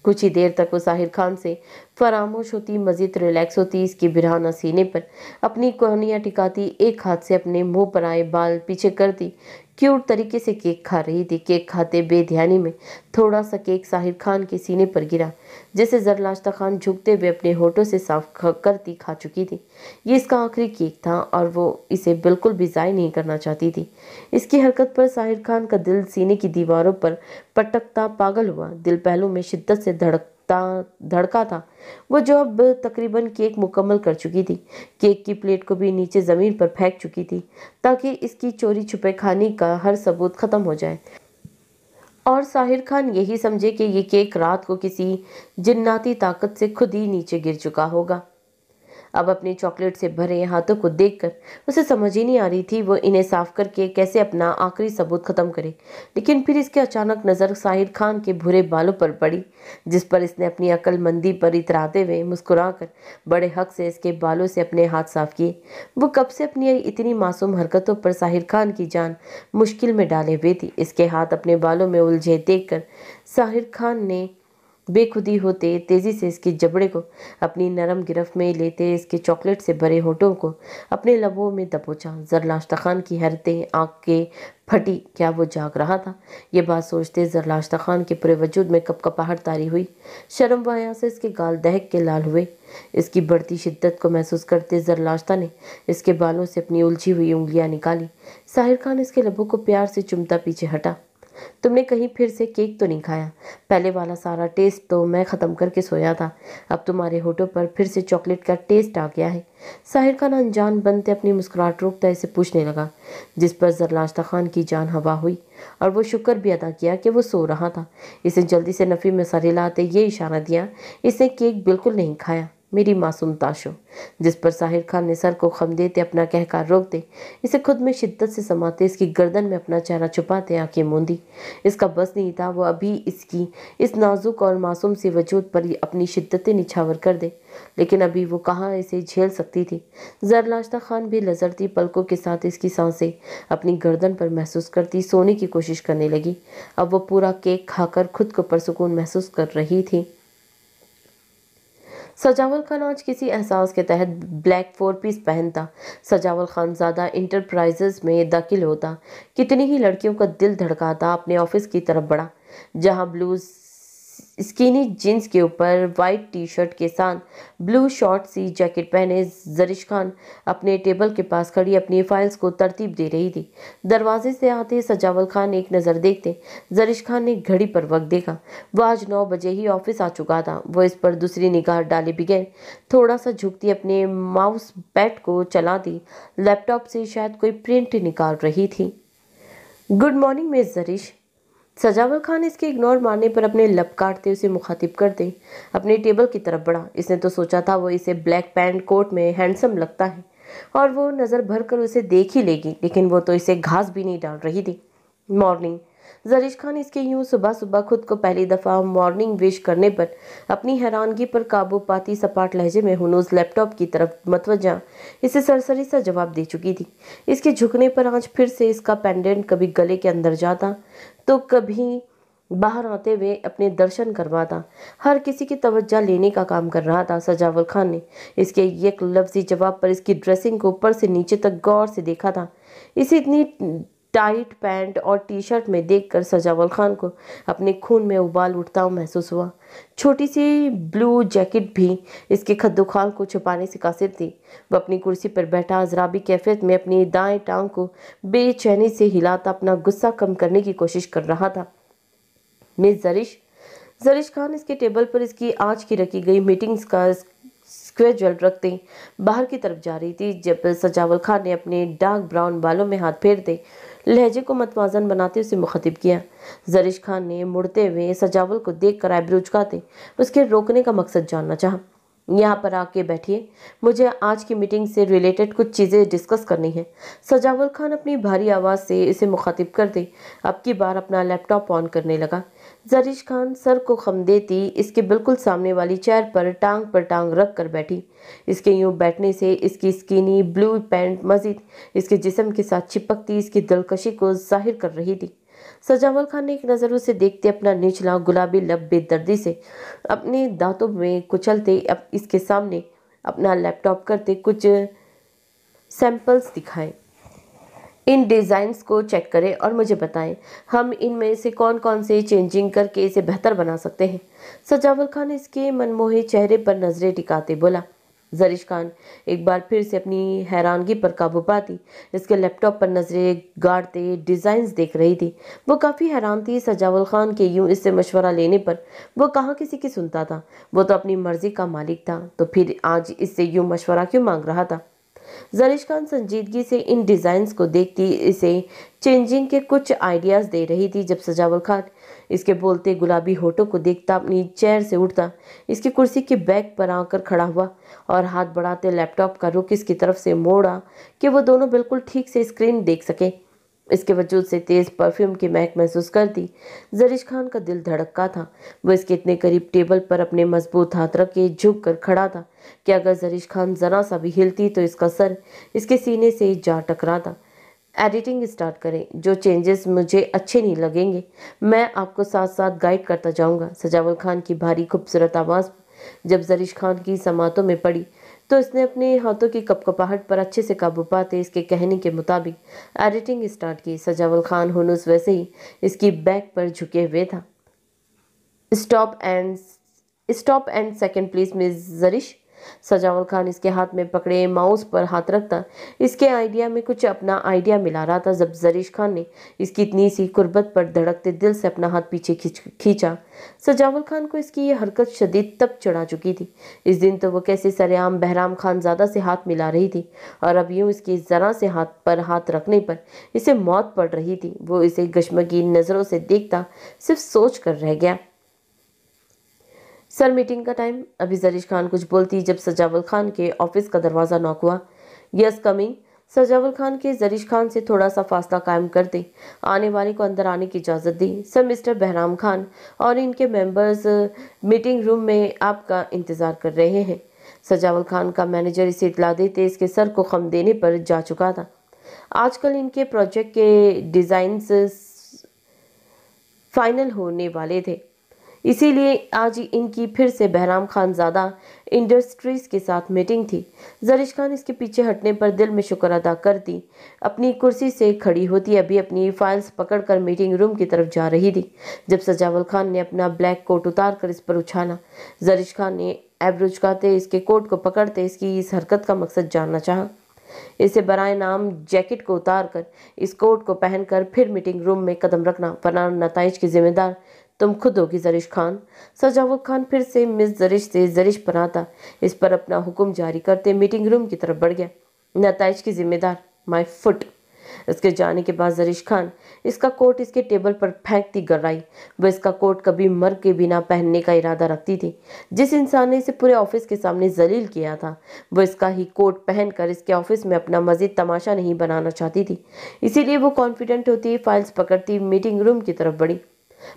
कुछ ही देर तक वो साहिर खान से फरामोश होती, मजीद रिलैक्स होती, इसकी बिरहाना सीने पर अपनी कोहनियाँ टिकाती, एक हाथ से अपने मुंह पर आए बाल पीछे करती क्यूट तरीके से केक खा रही थी। केक खाते बेध्यानी में थोड़ा सा केक साहिर खान के सीने पर गिरा, जिसे जरलाश्ता खान झुकते हुए अपने होठों से साफ करती खा चुकी थी। ये इसका आखिरी केक था और वो इसे बिल्कुल भी ज़ाय नहीं करना चाहती थी। इसकी हरकत पर साहिर खान का दिल सीने की दीवारों पर पटकता पागल हुआ। दिल पहलू में शिद्दत से धड़का था। वो जो अब तकरीबन केक मुकम्मल कर चुकी थी, केक की प्लेट को भी नीचे ज़मीन पर फेंक चुकी थी ताकि इसकी चोरी छुपे खाने का हर सबूत ख़त्म हो जाए और साहिर खान यही समझे कि ये केक रात को किसी जिन्नाती ताकत से खुद ही नीचे गिर चुका होगा। अब अपने चॉकलेट से भरे हाथों को देखकर उसे समझ ही नहीं आ रही थी वो इन्हें साफ करके कैसे अपना आखिरी सबूत खत्म करे। लेकिन फिर इसके अचानक नजर साहिर खान के भूरे बालों पर पड़ी, जिस पर इसने अपनी अक्लमंदी पर इतराते हुए मुस्कुराकर बड़े हक से इसके बालों से अपने हाथ साफ किए। वो कब से अपनी इतनी मासूम हरकतों पर साहिर खान की जान मुश्किल में डाले हुए थी। इसके हाथ अपने बालों में उलझे देखकर साहिर खान ने बेखुदी होते तेजी से इसके जबड़े को अपनी नरम गिरफ्त में लेते इसके चॉकलेट से भरे होठों को अपने लबों में दबोचा। जरलाश्ता खान की हैरतें आंख के फटी, क्या वो जाग रहा था? ये बात सोचते जरलाश्ता खान के पूरे वजूद में कपकपाहट तारी हुई। शर्म व हया से इसके गाल दहक के लाल हुए। इसकी बढ़ती शिद्दत को महसूस करते जरलाश्ता ने इसके बालों से अपनी उलझी हुई उंगलियां निकाली। साहिर खान इसके लबों को प्यार से चुमता पीछे हटा। तुमने कहीं फिर से केक तो नहीं खाया? पहले वाला सारा टेस्ट तो मैं ख़त्म करके सोया था, अब तुम्हारे होठों पर फिर से चॉकलेट का टेस्ट आ गया है। साहिर खान अनजान बनते अपनी मुस्कुराहट रोकता इसे पूछने लगा, जिस पर जरलाश्ता खान की जान हवा हुई और वो शुक्र भी अदा किया कि वो सो रहा था। इसे जल्दी से नफ़ी में सर हिलाते ये इशारा दिया, इसने केक बिल्कुल नहीं खाया, मेरी मासूम ताशो। जिस पर साहिर खान ने सर को खम देते अपना कहकार रोकते इसे खुद में शिद्दत से समाते इसकी गर्दन में अपना चेहरा छुपाते आंखें मूंदी। इसका बस नहीं था वो अभी इसकी इस नाजुक और मासूम सी वजूद पर अपनी शिद्दतें निछावर कर दे, लेकिन अभी वो कहाँ इसे झेल सकती थी। जरलाश्ता खान भी लजरती पलकों के साथ इसकी सांसें अपनी गर्दन पर महसूस करती सोने की कोशिश करने लगी। अब वो पूरा केक खाकर खुद को परसुकून महसूस कर रही थी। सजावल खान आज किसी एहसास के तहत ब्लैक 4 पीस पहनता सजावल खान ज़्यादा इंटरप्राइजेज में दाखिल होता। कितनी ही लड़कियों का दिल धड़काता अपने ऑफिस की तरफ बढ़ा, जहां ब्लू स्किनी जीन्स के ऊपर वाइट टी शर्ट के साथ ब्लू शॉर्ट सी जैकेट पहने जरिश खान अपने टेबल के पास खड़ी अपनी फाइल्स को तरतीब दे रही थी। दरवाजे से आते सजावल खान एक नज़र देखते जरिश खान ने घड़ी पर वक्त देखा। वो आज 9 बजे ही ऑफिस आ चुका था। वो इस पर दूसरी निगाह डाले बगैर थोड़ा सा झुकती अपने माउस पैड को चलाती लैपटॉप से शायद कोई प्रिंट निकाल रही थी। Good morning miss Zarish. Sajawal Khan इसके इग्नोर मारने पर अपने लब काटते उसे मुखातिब करते अपने टेबल की तरफ बढ़ा। इसने तो सोचा था वो इसे ब्लैक पैंट कोट में हैंडसम लगता है और वो नज़र भर कर उसे देख ही लेगी, लेकिन वो तो इसे घास भी नहीं डाल रही थी। मॉर्निंग। जरिश खान इसके यूं सुबह सुबह खुद को पहली दफ़ा मॉर्निंग विश करने पर अपनी हैरानगी पर काबू पाती सपाट लहजे में हुनूस लैपटॉप की तरफ मतवजा इसे सरसरी सा जवाब दे चुकी थी। इसके झुकने पर आज फिर से इसका पेंडेंट कभी गले के अंदर जाता तो कभी बाहर आते हुए अपने दर्शन करवाता। हर किसी की तवज्जो लेने का काम कर रहा था। सजावल खान ने इसके एक लफ्जी जवाब पर इसकी ड्रेसिंग को ऊपर से नीचे तक गौर से देखा था। इसे इतनी टाइट पैंट और टी शर्ट में देखकर सजावल खान को अपने खून में उबाल उठता महसूस हुआ। छोटी सी ब्लू जैकेट भी इसके खद्दोखाल को छुपाने से कासिर थी। वह अपनी कुर्सी पर बैठा अजराबी कैफियत में अपनी दाएं टांग को बेचैनी से हिलाता अपना गुस्सा कम करने की कोशिश कर रहा था। मिस जरिश खान इसके टेबल पर इसकी आज की रखी गई मीटिंग्स का स्केड्यूल रखते बाहर की तरफ जा रही थी, जब सजावल खान ने अपने डार्क ब्राउन बालों में हाथ फेरते लहजे को मतवाजन बनाते उसे मुखातिब किया। जरिश खान ने मुड़ते हुए सजावल को देखकर आईब्रो उचकाते उसके रोकने का मकसद जानना चाहा। यहाँ पर आके बैठिए, मुझे आज की मीटिंग से रिलेटेड कुछ चीज़ें डिस्कस करनी है। सजावल खान अपनी भारी आवाज़ से इसे मुखातिब करते अब की बार अपना लैपटॉप ऑन करने लगा। जरिश खान सर को खम देती इसके बिल्कुल सामने वाली चेयर पर टांग रख कर बैठी। इसके यूं बैठने से इसकी स्किनी ब्लू पैंट मजीद इसके जिस्म के साथ चिपकती इसकी दिलकशी को जाहिर कर रही थी। सजावल खान ने एक नज़र उसे देखते अपना निचला गुलाबी लब बेदर्दी से अपने दांतों में कुचलते अब इसके सामने अपना लैपटॉप करते कुछ सैंपल्स दिखाए। इन डिज़ाइंस को चेक करें और मुझे बताएं हम इनमें से कौन कौन से चेंजिंग करके इसे बेहतर बना सकते हैं। सजावल खान इसके मनमोहे चेहरे पर नजरें टिकाते बोला। जरिश खान एक बार फिर से अपनी हैरानगी पर काबू पाती इसके लैपटॉप पर नजरें गाड़ते डिज़ाइंस देख रही थी। वो काफ़ी हैरान थी सजावल खान के यूं इससे मशवरा लेने पर। वो कहाँ किसी की सुनता था, वो तो अपनी मर्जी का मालिक था, तो फिर आज इससे यूं मशवरा क्यों मांग रहा था। जरीश खान संजीदगी से इन डिजाइन्स को देखती इसे चेंजिंग के कुछ आइडियाज दे रही थी जब सजावल खान इसके बोलते गुलाबी होठों को देखता अपनी चेयर से उठता, इसकी कुर्सी के बैग पर आकर खड़ा हुआ और हाथ बढ़ाते लैपटॉप का रुख इसकी तरफ से मोड़ा कि वो दोनों बिल्कुल ठीक से स्क्रीन देख सके। इसके वजूद से तेज परफ्यूम की महक महसूस करती जरीश खान का दिल धड़कता था। वो इसके इतने करीब टेबल पर अपने मजबूत हाथ रख के झुक कर खड़ा था कि अगर जरीश खान जरा सा भी हिलती तो इसका सर इसके सीने से जा टकराता। एडिटिंग स्टार्ट करें, जो चेंजेस मुझे अच्छे नहीं लगेंगे मैं आपको साथ साथ गाइड करता जाऊंगा। सजावल खान की भारी खूबसूरत आवाज़ जब जरीश खान की समातों में पड़ी तो इसने अपने हाथों की कपकपाहट पर अच्छे से काबू पाते इसके कहने के मुताबिक एडिटिंग स्टार्ट की। सजावल खान हुनूस वैसे ही इसकी बैक पर झुके हुए था। Stop and second please miss Zarish. Sajawal Khan इसके हाथ में पकड़े माउस पर हाथ रखता इसके आइडिया में कुछ अपना आइडिया मिला रहा था जब जरीश खान ने इसकी इतनी सी कुर्बत पर धड़कते दिल से अपना हाथ पीछे खींचा। सजावल खान को इसकी ये हरकत शदीद तब चढ़ा चुकी थी। इस दिन तो वो कैसे सरेआम बहराम खानजादा से हाथ मिला रही थी और अब यूं इसकी जरा से हाथ पर हाथ रखने पर इसे मौत पड़ रही थी। वो इसे गशमगीन नजरों से देखता सिर्फ सोच कर रह गया। सर मीटिंग का टाइम। अभी जरीश खान कुछ बोलती जब सजावल खान के ऑफिस का दरवाजा नॉक हुआ। Yes coming. सजावल खान के जरीश खान से थोड़ा सा फासला कायम करते आने वाले को अंदर आने की इजाज़त दी। सर मिस्टर बहराम खान और इनके मेंबर्स मीटिंग रूम में आपका इंतज़ार कर रहे हैं। सजावल खान का मैनेजर इसे इतला देते इसके सर को खम देने पर जा चुका था। आजकल इनके प्रोजेक्ट के डिज़ाइंस फाइनल होने वाले थे, इसीलिए आज इनकी फिर से बहराम खानजादा इंडस्ट्रीज के साथ मीटिंग थी। जरीश खान इसके पीछे हटने पर दिल में शुक्र अदा करती अपनी कुर्सी से खड़ी होती अभी अपनी फाइल्स पकड़कर मीटिंग रूम की तरफ जा रही थी जब सजावल खान ने अपना ब्लैक कोट उतार कर इस पर उछाला। जरीश खान ने एब्रो झुकाते इसके कोट को पकड़ते इसकी इस हरकत का मकसद जानना चाहा। इसे बराए नाम जैकेट को उतार कर इस कोट को पहनकर फिर मीटिंग रूम में कदम रखना, वरना नताइज की जिम्मेदार तुम खुद होगी जरीश खान। सजावल खान फिर से मिस जरीश से जरीश बनाता इस पर अपना हुक्म जारी करते मीटिंग रूम की तरफ बढ़ गया। नताइज की जिम्मेदार माय फुट। इसके जाने के बाद जरीश खान इसका कोट इसके टेबल पर फेंकती गर्राई। वह इसका कोट कभी मर के बिना पहनने का इरादा रखती थी। जिस इंसान ने इसे पूरे ऑफिस के सामने जलील किया था वो इसका ही कोट पहनकर इसके ऑफिस में अपना मजीद तमाशा नहीं बनाना चाहती थी। इसीलिए वो कॉन्फिडेंट होती फाइल्स पकड़ती मीटिंग रूम की तरफ बढ़ी।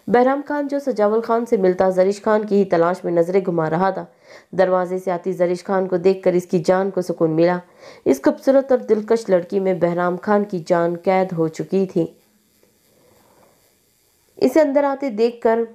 बहराम खान जो सजावल खान से मिलता जरीश खान की ही तलाश में नजरें घुमा रहा था। दरवाजे से आती जरीश खान को देखकर इसकी जान को सुकून मिला। इस खूबसूरत और दिलकश लड़की में बहराम खान की जान कैद हो चुकी थी। इसे अंदर आते देखकर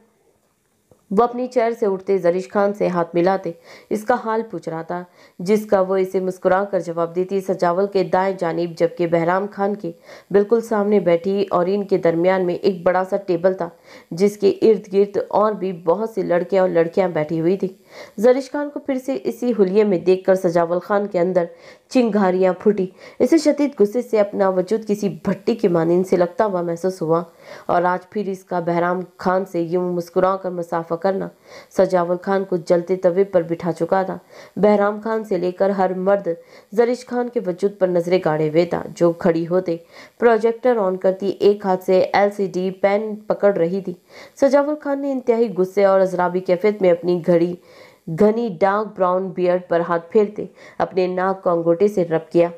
वो अपनी चेयर से उठते जरीश खान से हाथ मिलाते इसका हाल पूछ रहा था, जिसका वो इसे मुस्कुरा कर जवाब देती सजावल के दाएं जानिब, जबकि बहराम खान के बिल्कुल सामने बैठी और इनके दरमियान में एक बड़ा सा टेबल था जिसके इर्द गिर्द और भी बहुत सी लड़के और लड़कियां बैठी हुई थी। जरीश खान को फिर से इसी हुलिये में देखकर सजावल खान के अंदर चिंगारियां फूटी। इसे शदीद गुस्से से अपना वजूद किसी भट्टी के मानिंद से लगता हुआ महसूस हुआ और आज फिर इसका बहराम खान से यूं मुस्कुरा कर मुसाफा करना सजावल खान को जलते तवे पर बिठा चुका था। बहराम खान से लेकर हर मर्द जरीश खान के वजूद पर नजरें गाड़े हुए था। जो खड़ी होते प्रोजेक्टर ऑन करती एक हाथ से एलसीडी पेन पकड़ रही थी। सजावल खान ने इंतहाई गुस्से और अजराबी कैफियत में अपनी घनी डार्क ब्राउन बियर्ड पर हाथ फेरते अपने नाक को अंगूठे से रब किया।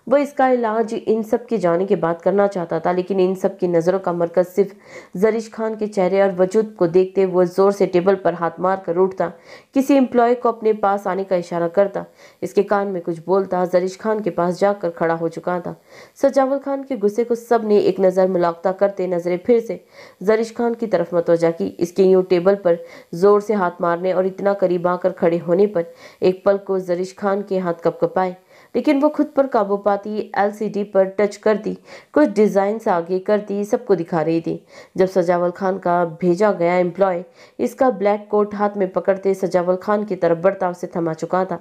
वो इसका इलाज इन सब के जाने के बाद करना चाहता था, लेकिन इन सब की नज़रों का मरकज सिर्फ जरीश खान के चेहरे और वजूद को देखते वो जोर से टेबल पर हाथ मार कर उठता, किसी एम्प्लॉय को अपने पास आने का इशारा करता, इसके कान में कुछ बोलता। जरीश खान के पास जाकर खड़ा हो चुका था। सजावल खान के गुस्से को सब ने एक नज़र मुलाक़ता करते नजरें फिर से जरीश खान की तरफ मतवजा की। इसके यूं टेबल पर जोर से हाथ मारने और इतना करीब आकर खड़े होने पर एक पल को जरीश खान के हाथ कपकपाए, लेकिन वो खुद पर काबू पाती एलसीडी पर टच करती, कुछ डिजाइन आगे करती, सबको दिखा रही थी। जब सजावल खान का भेजा गया एम्प्लॉय इसका ब्लैक कोट हाथ में पकड़ते सजावल खान की तरफ बढ़ता उसे थमा चुका था।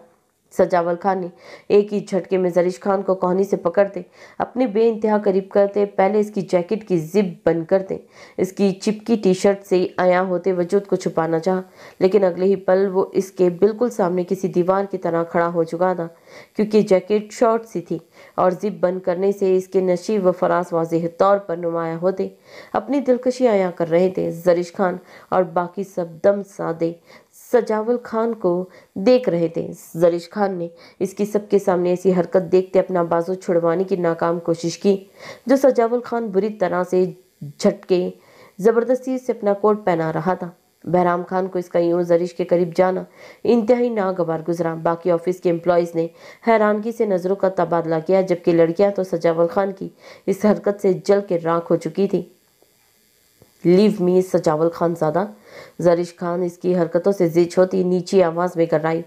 सजावल खान ने एक ही झटके में जरीश खान को कोहनी से पकड़ते अपने बेइंतहा करीब करते पहले इसकी जैकेट की जिप बंद करते इसकी चिपकी टी शर्ट से आया होते वजूद को छुपाना चाहा, लेकिन अगले ही पल वो इसके बिल्कुल सामने किसी दीवार की तरह खड़ा हो चुका था, क्योंकि जैकेट शॉर्ट सी थी और जिप बंद करने से इसके नशीब व फराज वाज़ेह तौर पर नुमाया होते। अपनी दिलकशी आया कर रहे थे जरीश खान और बाकी सब दम सादे सजावल खान को देख रहे थे। जरीश खान ने इसकी सबके सामने ऐसी हरकत देखते अपना बाजू छुड़वाने की नाकाम कोशिश की, जो सजावल खान बुरी तरह से झटके जबरदस्ती से अपना कोट पहना रहा था। बहराम खान को इसका यूं जरीश के करीब जाना इंतहाई नागवार गुजरा। बाकी ऑफिस के एम्प्लॉयज ने हैरानगी से नजरों का तबादला किया, जबकि लड़कियां तो सजावल खान की इस हरकत से जल के राख हो चुकी थी। लीव मी सजावल खान ज़्यादा, जरीश खान इसकी हरकतों से जिच होती नीची आवाज़ में कराई।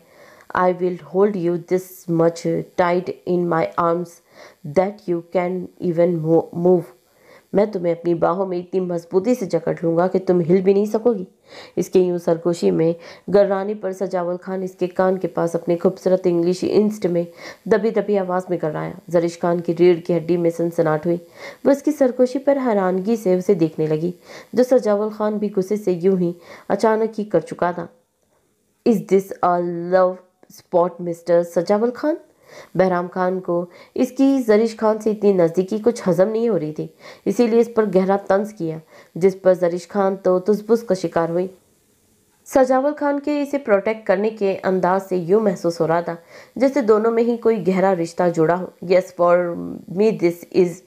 I will hold you this much tight in my arms that you can even move. मैं तुम्हें अपनी बाहों में इतनी मजबूती से जकड़ लूँगा कि तुम हिल भी नहीं सकोगी। इसके यूं सरगोशी में गर्राने पर सजावल खान इसके कान के पास अपने खूबसूरत इंग्लिश इंस्ट में दबी दबी आवाज़ में गर्राया। जरीश खान की रीढ़ की हड्डी में सनसनाहट हुई। वो इसकी सरगोशी पर हैरानगी से उसे देखने लगी, जो सजावल खान भी गुस्से से यूं ही अचानक ही कर चुका था। Is this a love spot mister सजावल खान? बहराम खान को इसकी जरीश खान से इतनी नज़दीकी कुछ हजम नहीं हो रही थी, इसीलिए इस पर गहरा तंज किया, जिस पर जरीश खान तो तुसबुस का शिकार हुई। सजावल खान के इसे प्रोटेक्ट करने के अंदाज से यूं महसूस हो रहा था जैसे दोनों में ही कोई गहरा रिश्ता जुड़ा हो। Yes for me this is.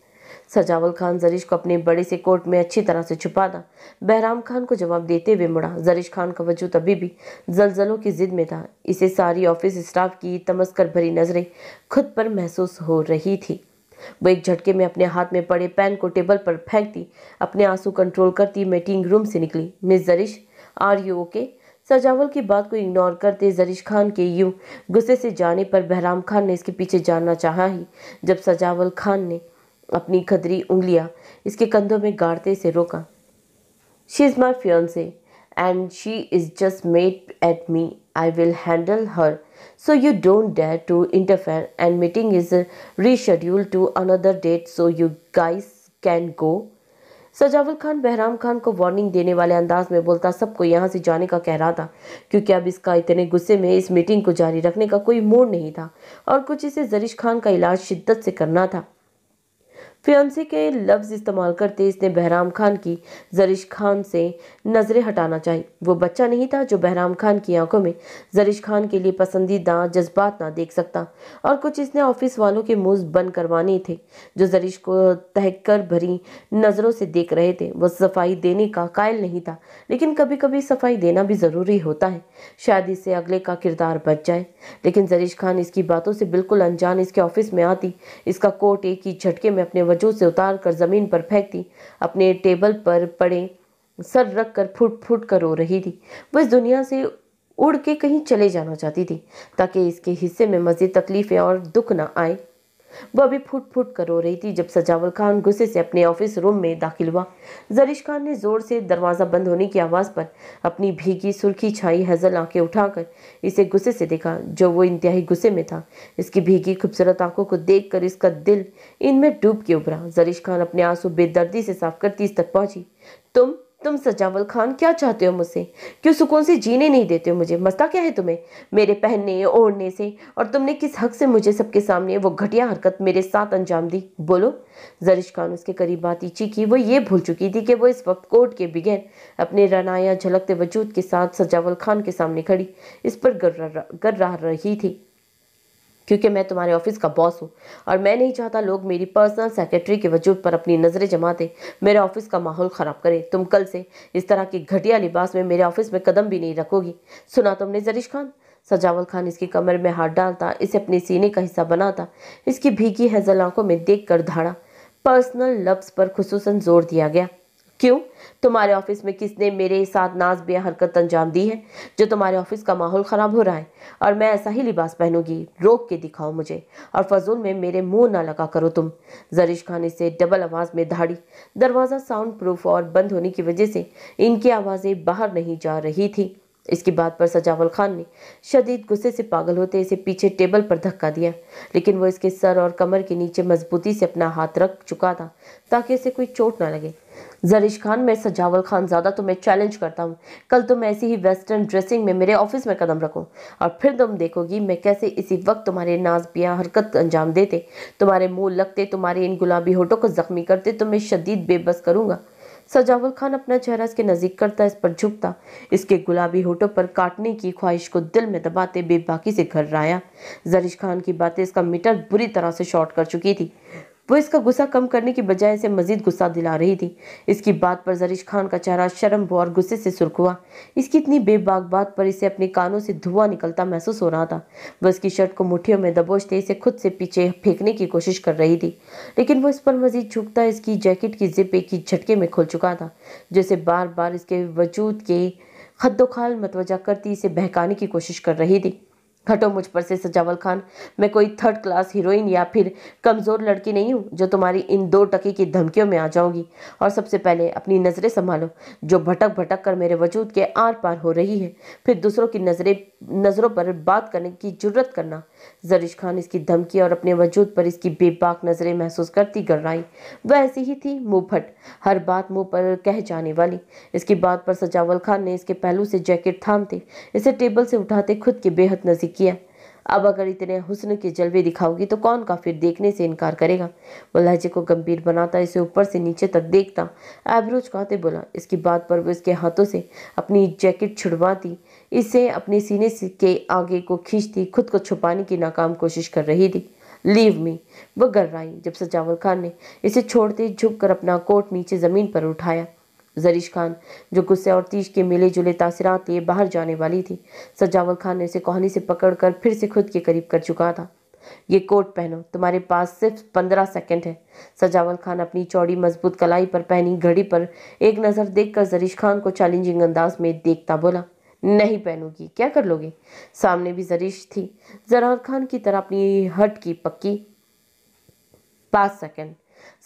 सजावल खान जरीश को अपने बड़े से कोट में अच्छी तरह से छुपा था। बहराम खान को जवाब देते हुए मुड़ा। जरीश खान का वजूद अभी भी जलजलों की जिद में था। इसे सारी ऑफिस स्टाफ की तमस्कर भरी नजरें खुद पर महसूस हो रही थी। वो एक झटके में अपने हाथ में पड़े पेन को टेबल पर फेंकती अपने आंसू कंट्रोल करती मीटिंग रूम से निकली। Miss Zarish, are you okay? Sajawal की बात को इग्नोर करते जरीश खान के यूं गुस्से से जाने पर बहराम खान ने इसके पीछे जानना चाहा ही, जब सजावल खान ने अपनी खदरी उंगलियां इसके कंधों में गाड़ते से रोका। She is my fiancee and she is just mad at me. I will handle her, so you don't dare to interfere and meeting is reschedule to another date so you guys can go. Sajawal Khan Bahram Khan को warning देने वाले अंदाज में बोलता सबको यहाँ से जाने का कह रहा था, क्योंकि अब इसका इतने गुस्से में इस मीटिंग को जारी रखने का कोई मोड़ नहीं था और कुछ इसे जरीश खान का इलाज शिद्दत से करना था। फियांसे के लफ्ज इस्तेमाल करते इसने बहराम खान की जरीश खान से नजरें हटाना चाहिए। वो बच्चा नहीं था जो बहराम खान की आंखों में जरीश खान के लिए पसंदीदा जज्बात ना देख सकता, और कुछ इसने ऑफिस वालों के मुंह बंद करवाने थे जो जरीश को तहक्कर भरी नजरों से देख रहे थे। वो सफाई देने का कायल नहीं था, लेकिन कभी कभी सफाई देना भी जरूरी होता है, शायद इससे अगले का किरदार बच जाए। लेकिन जरीश खान इसकी बातों से बिल्कुल अनजान इसके ऑफिस में आती, इसका कोट एक ही झटके में अपने वजूद से उतार कर जमीन पर फेंकती, अपने टेबल पर पड़े सर रख कर फुट फुट कर रो रही थी। वो इस दुनिया से उड़ के कहीं चले जाना चाहती थी ताकि इसके हिस्से में मजीद तकलीफें और दुख न आए। वो अभी फुट फुट कर रो रही थी जब सजावल खान गुस्से से अपने ऑफिस रूम में दाखिल हुआ। जरीश खान ने जोर से दरवाजा बंद होने की आवाज पर अपनी भीगी सुर्खी छाई हजल आंखें उठाकर इसे गुस्से से देखा, जो वो इंतहाई गुस्से में था। इसकी भीगी खूबसूरत आंखों को देखकर इसका दिल इनमें डूब के उभरा। जरीश खान अपने आंसू बेदर्दी से साफ करती इस तक पहुंची। तुम सजावल खान क्या चाहते हो मुझसे? क्यों सुकून से जीने नहीं देते हो मुझे? मसला क्या है तुम्हें मेरे पहनने ओढ़ने से? और तुमने किस हक से मुझे सबके सामने वो घटिया हरकत मेरे साथ अंजाम दी? बोलो। जरीश खान उसके करीब आती चीखी। वो ये भूल चुकी थी कि वो इस वक्त कोर्ट के बिगैर अपने रनाया झलकते वजूद के साथ सजावल खान के सामने खड़ी इस पर गर्रा रही थी। क्योंकि मैं तुम्हारे ऑफिस का बॉस हूँ और मैं नहीं चाहता लोग मेरी पर्सनल सेक्रेटरी के वजूद पर अपनी नज़रें जमाते मेरे ऑफिस का माहौल ख़राब करें। तुम कल से इस तरह की घटिया लिबास में मेरे ऑफिस में कदम भी नहीं रखोगी। सुना तुमने जरीश खान? सजावल खान इसकी कमर में हाथ डालता, इसे अपने सीने का हिस्सा बनाता, इसकी भीगी हैजल आंखों में देख कर धाड़ा। पर्सनल लफ्ज़ पर खुसूसन जोर दिया गया। क्यों? तुम्हारे ऑफिस में किसने मेरे साथ नाज़ हरकत अंजाम दी है जो तुम्हारे ऑफिस का माहौल ख़राब हो रहा है? और मैं ऐसा ही लिबास पहनूंगी। रोक के दिखाओ मुझे और फजूल में मेरे मुंह ना लगा करो तुम। जरीश खान इससे डबल आवाज़ में धाड़ी। दरवाज़ा साउंड प्रूफ और बंद होने की वजह से इनकी आवाज़ें बाहर नहीं जा रही थी। इसकी बात पर सजावल खान ने शदीद गुस्से से पागल होते इसे पीछे टेबल पर धक्का दिया, लेकिन वो इसके सर और कमर के नीचे मजबूती से अपना हाथ रख चुका था ताकि इसे कोई चोट न लगे। जरीश खान, मैं सजावल खान ज़्यादा तुम्हें चैलेंज करता हूँ। कल तुम ऐसी ही वेस्टर्न ड्रेसिंग में मेरे ऑफिस में कदम रखो और फिर तुम देखोगी मैं कैसे इसी वक्त तुम्हारे नाज बिया हरकत अंजाम देते, तुम्हारे मुंह लगते, तुम्हारे इन गुलाबी होठों को जख्मी करते तुम्हें शदीद बेबस करूंगा। सजावल खान अपना चेहरा इसके नजीक करता, इस पर झुकता, इसके गुलाबी होठों पर काटने की ख्वाहिश को दिल में दबाते बेबाकी से घर्राया। जरीश खान की बातें इसका मीटर बुरी तरह से शॉर्ट कर चुकी थी। वो इसका गुस्सा कम करने की बजाय इसे मजीद गुस्सा दिला रही थी। इसकी बात पर जरीश खान का चेहरा शर्म और गुस्से से सुर्ख हुआ। इसकी इतनी बेबाक बात पर इसे अपने कानों से धुआं निकलता महसूस हो रहा था। वह इसकी शर्ट को मुट्ठियों में दबोचते इसे खुद से पीछे फेंकने की कोशिश कर रही थी, लेकिन वो इस पर मजीद झुकता इसकी जैकेट की जिप एक ही झटके में खुल चुका था, जैसे बार बार इसके वजूद के खद्दोखाल मतवजा करती इसे बहकाने की कोशिश कर रही थी। हटो मुझ पर से सजावल खान, मैं कोई थर्ड क्लास हीरोइन या फिर कमज़ोर लड़की नहीं हूँ जो तुम्हारी इन 2 टके की धमकियों में आ जाऊंगी। और सबसे पहले अपनी नज़रें संभालो जो भटक भटक कर मेरे वजूद के आर पार हो रही है, फिर दूसरों की नज़रों पर बात करने की जुर्रत करना। जरीश खान इसकी धमकी और अपने वजूद पर इसकी बेबाक नज़रें महसूस करती गर्राई। वह ऐसी ही थी, मुँह फट, हर बात मुँह पर कह जाने वाली। इसकी बात पर सजावल खान ने इसके पहलू से जैकेट थामते इसे टेबल से उठाते खुद के बेहद नज़दीक किया। अब अगर इतने हुस्न के जलवे दिखाओगी तो कौन का फिर देखने से इनकार करेगा। वो लहजे को गंभीर बनाता इसे ऊपर से नीचे तक देखता, एब्रोज कहते बोला। इसकी बात पर वो इसके हाथों से अपनी जैकेट छुड़वाती, इसे अपने सीने के आगे को खींचती, खुद को छुपाने की नाकाम कोशिश कर रही थी। लीव मी, वो गर्राई जब सजावल खान ने इसे छोड़ते झुक कर अपना कोट नीचे जमीन पर उठाया। जरीश खान जो गुस्से और तीश के मिले जुले तासिरात लिए बाहर जाने वाली थी, सजावल खान ने इसे कोहनी से पकड़कर फिर से खुद के करीब कर चुका था। ये कोट पहनो, तुम्हारे पास सिर्फ 15 सेकंड है। सजावल खान अपनी चौड़ी मजबूत कलाई पर पहनी घड़ी पर एक नज़र देखकर जरीश खान को चैलेंजिंग अंदाज में देखता बोला, नहीं पहनूंगी, क्या कर लोगे। सामने भी जरीश थी, जरार खान की तरह अपनी हट की पक्की। 5 सेकंड।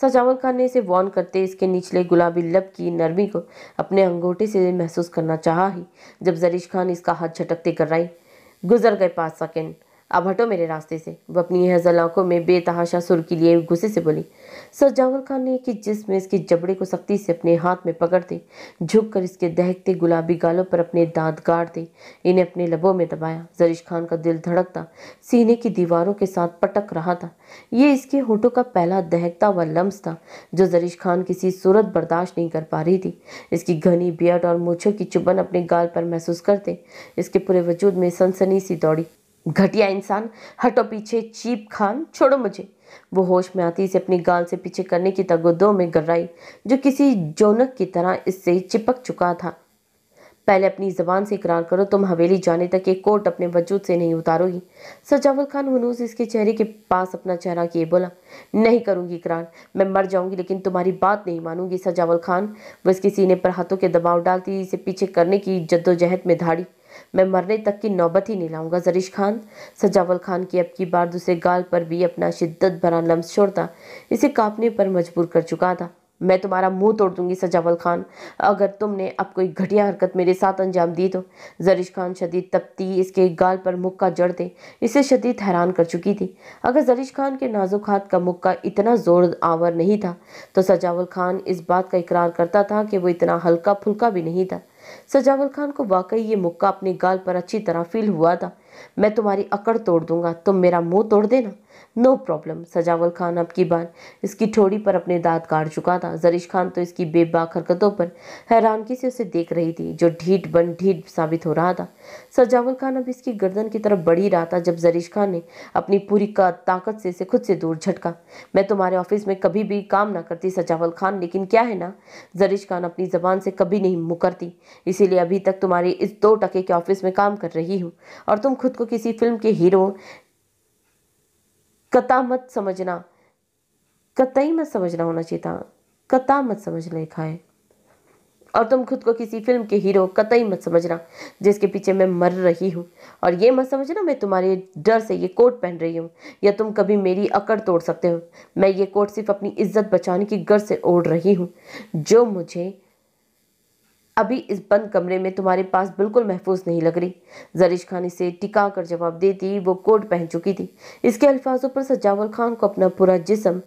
सजावल खान ने इसे वॉर्न करते इसके निचले गुलाबी लब की नरमी को अपने अंगूठे से महसूस करना चाहा ही जब जरीश खान इसका हाथ झटकते गर्राई। गुजर गए 5 सेकंड, अब हटो मेरे रास्ते से। वो अपनी हज़ल आंखों में बेतहाशा सुर्खी लिए गुस्से से बोली। सजावल खान ने कि जिसमें इसके जबड़े को सख्ती से अपने हाथ में पकड़ते झुककर इसके दहकते गुलाबी गालों पर अपने दांत गाड़ते इन्हें अपने लबों में दबाया। जरीश खान का दिल धड़कता सीने की दीवारों के साथ पटक रहा था। ये इसके होठों का पहला दहकता हुआ लम्स था जो जरीश खान किसी सूरत बर्दाश्त नहीं कर पा रही थी। इसकी घनी बियर्ड और मूंछों की चुभन अपने गाल पर महसूस करते इसके पूरे वजूद में सनसनी सी दौड़ी। घटिया इंसान, हटो पीछे, चीप खान, छोड़ो मुझे। वो होश में आती इसे अपनी गाल से पीछे करने की तगोदो में गर्राई जो किसी जोनक की तरह इससे चिपक चुका था। पहले अपनी जबान से इकरार करो तुम हवेली जाने तक ये कोट अपने वजूद से नहीं उतारोगी। सजावल खान हुनूस इसके चेहरे के पास अपना चेहरा किए बोला, नहीं करूंगी इकरार, मैं मर जाऊंगी लेकिन तुम्हारी बात नहीं मानूंगी। सजावल खान वो इसके सीने पर हाथों के दबाव डालती इसे पीछे करने की जद्दोजहद में धाड़ी। मैं मरने तक की नौबत ही नहीं लाऊंगा जरीश खान। सजावल खान की अब की बार दूसरे गाल पर भी अपना शिद्दत भरा लम्स छोड़ता इसे कांपने पर मजबूर कर चुका था। मैं तुम्हारा मुंह तोड़ दूंगी सजावल खान अगर तुमने अब कोई घटिया हरकत मेरे साथ अंजाम दी तो। जरीश खान शदीद तपती इसके गाल पर मुक्का जड़ते इसे शदीद हैरान कर चुकी थी। अगर जरीश खान के नाजुक हाथ का मुक्का इतना जोर आवर नहीं था तो सजावल खान इस बात का इकरार करता था कि वो इतना हल्का फुल्का भी नहीं था। सजावल खान को वाकई ये मुक्का अपने गाल पर अच्छी तरह फील हुआ था। मैं तुम्हारी अकड़ तोड़ दूंगा, तुम मेरा मुंह तोड़ देना, नो प्रॉब्लम। सजावल खान अब की बार इसकी ठोड़ी पर अपने दांत काट चुका था। जरीश खान तो इसकी बेबाक हरकतों पर हैरानगी से उसे देख रही थी जो ढीठ बन ढीठ साबित हो रहा था। सजावल खान अब इसकी गर्दन की तरफ बढ़ ही रहा था जब जरीश खान ने अपनी पूरी ताकत से इसे खुद से दूर झटका। मैं तुम्हारे ऑफिस में कभी भी काम ना करती सजावल खान, लेकिन क्या है ना, जरीश खान अपनी जबान से कभी नहीं मुकरती, इसीलिए अभी तक तुम्हारी इस 2 टके के ऑफिस में काम कर रही हूँ और तुम खुद को किसी फिल्म के हीरो कता मत समझना, कतई मत समझना होना चाहिए था, कता मत समझ लिखा है। और तुम खुद को किसी फिल्म के हीरो कतई मत समझना जिसके पीछे मैं मर रही हूँ। और ये मत समझना मैं तुम्हारे डर से ये कोट पहन रही हूँ या तुम कभी मेरी अकड़ तोड़ सकते हो। मैं ये कोट सिर्फ अपनी इज्जत बचाने की गर्ज से ओढ़ रही हूँ जो मुझे अभी इस बंद कमरे में तुम्हारे पास बिल्कुल महफूज नहीं लग रही। जरीश खान इसे टिका कर जवाब देती। वो कोट पहन चुकी थी। इसके अल्फाजों पर सजावल खान को अपना पूरा जिस्म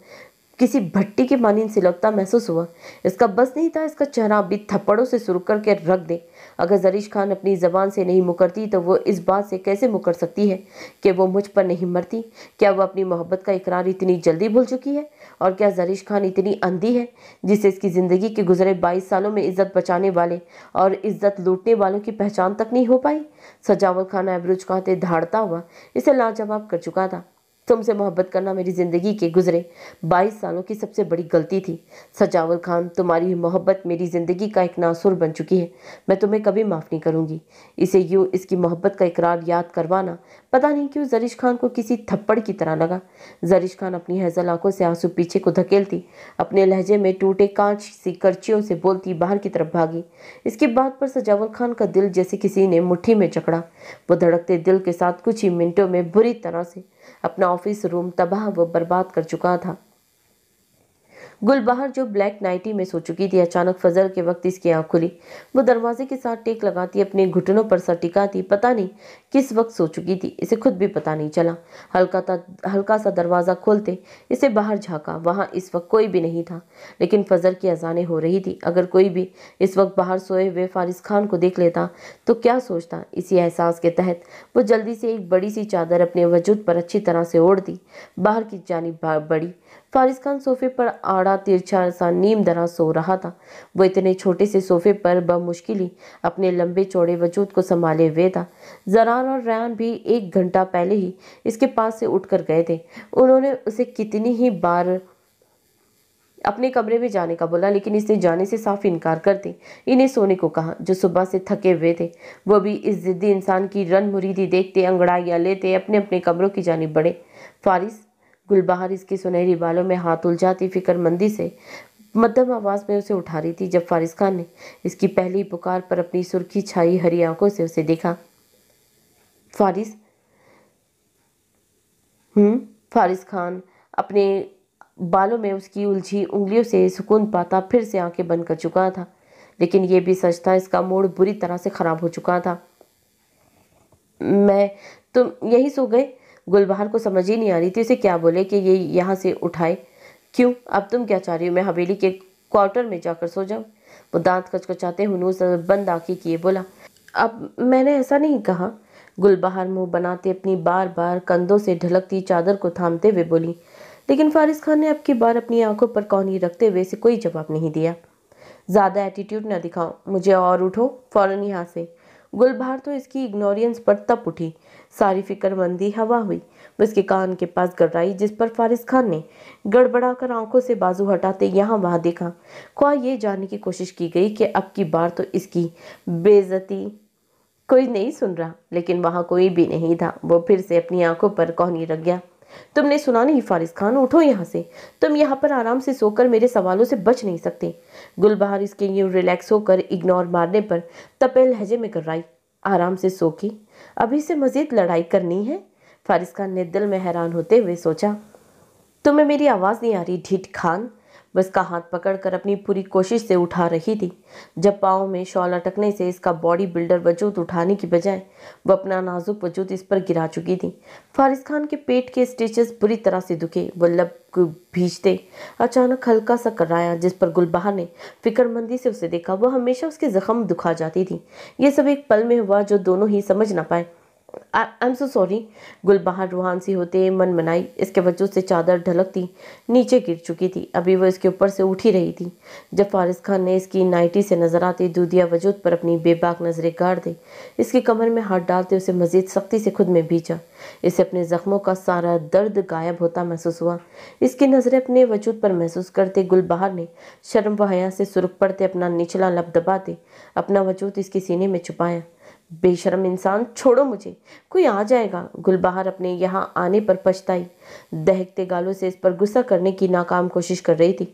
किसी भट्टी के मानिंद सिलकता महसूस हुआ। इसका बस नहीं था इसका चेहरा अभी थप्पड़ों से शुरू करके रख दे। अगर जरीश खान अपनी जबान से नहीं मुकरती तो वो इस बात से कैसे मुकर सकती है कि वो मुझ पर नहीं मरती? क्या वो अपनी मोहब्बत का इकरार इतनी जल्दी भूल चुकी है? और क्या जरीश खान इतनी अंधी है जिसे इसकी जिंदगी के गुजरे 22 सालों में इज्जत बचाने वाले और इज्जत लूटने वालों की पहचान तक नहीं हो पाई? सजावल खान एवरेज कहते धाड़ता हुआ इसे लाजवाब कर चुका था। तुमसे मोहब्बत करना मेरी जिंदगी के गुजरे 22 सालों की सबसे बड़ी गलती थी। सजावल खान, तुम्हारी मोहब्बत मेरी जिंदगी का एक नासुर बन चुकी है। मैं तुम्हें कभी माफ नहीं करूंगी। इसे यूं इसकी मोहब्बत का इकरार याद करवाना पता नहीं क्यों जरीश खान को किसी थप्पड़ की तरह लगा। जरीश खान अपनी हैजल आंखों से आंसू पीछे को धकेलती अपने लहजे में टूटे कांच सी करचियों से बोलती बाहर की तरफ भागी। इसकी बात पर सजावल खान का दिल जैसे किसी ने मुट्ठी में जकड़ा। वो धड़कते दिल के साथ कुछ ही मिनटों में बुरी तरह से अपना ऑफिस रूम तबाह व बर्बाद कर चुका था। गुलबहार जो ब्लैक नाइटी में सो चुकी थी, अचानक फजर के वक्त इसकी आंख खुली। वो दरवाजे के साथ टेक लगाती अपने घुटनों पर सर टिकाती पता नहीं किस वक्त सो चुकी थी, इसे खुद भी पता नहीं चला। हल्का सा दरवाजा खोलते इसे बाहर झांका। वहां इस वक्त कोई भी नहीं था, लेकिन फजर की अजानें हो रही थी। अगर कोई भी इस वक्त बाहर सोए हुए फारिस खान को देख लेता तो क्या सोचता? इसी एहसास के तहत वो जल्दी से एक बड़ी सी चादर अपने वजूद पर अच्छी तरह से ओढ़ दी। बाहर की जानिब बढ़ी। फारिस खान सोफे पर आड़ा तिरछा सा नीम दरा सो रहा था। वो इतने छोटे से सोफे पर बमुश्किल ही अपने लंबे चौड़े वजूद को संभाले हुए था। जरार और रैन भी 1 घंटा पहले ही इसके पास से उठकर गए थे। उन्होंने उसे कितनी ही बार अपने कमरे में जाने का बोला, लेकिन इसने जाने से साफ इनकार करते इन्हें सोने को कहा, जो सुबह से थके हुए थे। वो भी इस जिद्दी इंसान की रन मुरीदी देखते अंगड़ाइयां लेते अपने अपने कमरों की जानिब बढ़े। फारिस, गुलबहार इसके सुनहरी बालों में हाथ उलझाती फिक्रमंदी से मध्यम आवाज में उसे उठा रही थी। जब फारिस खान ने इसकी पहली पुकार पर अपनी सुर्खी छाई हरी आंखों से उसे देखा। फारिस फारिस खान अपने बालों में उसकी उलझी उंगलियों से सुकून पाता फिर से आंखें बंद कर चुका था। लेकिन यह भी सच था, इसका मूड बुरी तरह से खराब हो चुका था। तुम यही सो गए? गुलबहार को समझ ही नहीं आ रही थी उसे क्या बोले कि ये यहाँ से उठाए। क्यों, अब तुम क्या चाह रही हो? मैं हवेली के क्वार्टर में जाकर सो जाऊं? वो दांत कचकचाते हुनूस बंद आंखें किए बोला। अब मैंने ऐसा नहीं कहा। गुलबहार मुंह बनाते अपनी बार बार कंधों से ढलकती चादर को थामते हुए बोली। लेकिन फारिस खान ने अब की बार अपनी आंखों पर कौनी रखते हुए से कोई जवाब नहीं दिया। ज्यादा एटीट्यूड न दिखाओ मुझे और उठो फौरन यहाँ से। गुलबहार तो इसकी इग्नोरेंस पर तब उठी। सारी फिक्रमंदी हवा हुई। वो इसके कान के पास गड़राई, जिस पर फारिस खान ने गड़बड़ाकर आंखों से बाजू हटाते यहाँ वहां देखा। ख्वाह ये जानने की कोशिश की गई कि अब की बार तो इसकी बेइज्जती कोई नहीं सुन रहा, लेकिन वहां कोई भी नहीं था। वो फिर से अपनी आंखों पर कौनी रख गया। तुमने सुना नहीं फारिस खान, उठो यहाँ से। तुम यहाँ पर आराम से सोकर मेरे सवालों से बच नहीं सकते। गुलबहार इसके यूं रिलैक्स होकर इग्नोर मारने पर तपे लहजे में कर्राई। आराम से सो की अभी से मजीद लड़ाई करनी है? फारिस खान ने दिल में हैरान होते हुए सोचा। तुम्हें मेरी आवाज नहीं आ रही ढीठ खान? बस का हाथ पकड़कर अपनी पूरी कोशिश से उठा रही थी। जब पाँव में शॉल अटकने से इसका बॉडी बिल्डर वजूद उठाने की बजाय वो अपना नाजुक वजूद इस पर गिरा चुकी थी। फारिस खान के पेट के स्टिचेस बुरी तरह से दुखे। वो लब को भींचते अचानक हल्का सा कराया, जिस पर गुलबहार ने फिक्रमंदी से उसे देखा। वो हमेशा उसके जख्म दुखा जाती थी। ये सब एक पल में हुआ जो दोनों ही समझ न पाए। I am so sorry. Gulbahar रूहान सी होते मन मनाई। इसके वजूद से चादर ढलकती नीचे गिर चुकी थी। अभी वो इसके ऊपर से उठ ही रही थी जब फारिस खान ने इसकी नाइटी से नजर आते दूधिया वजूद पर अपनी बेबाक नजरें गाड़ दी। इसकी कमर में हाथ डालते उसे मजीद सख्ती से खुद में भींचा। इसे अपने जख्मों का सारा दर्द गायब होता महसूस हुआ। इसकी नजरें अपने वजूद पर महसूस करते गुलबहार ने शर्म व हया से सुर्ख पड़ते अपना निचला लब दबाते अपना वजूद इसके सीने में छुपाया। बेशर्म इंसान, छोड़ो मुझे, कोई आ जाएगा। गुलबहार अपने यहाँ आने पर पछताई। दहकते गालों से इस पर गुस्सा करने की नाकाम कोशिश कर रही थी।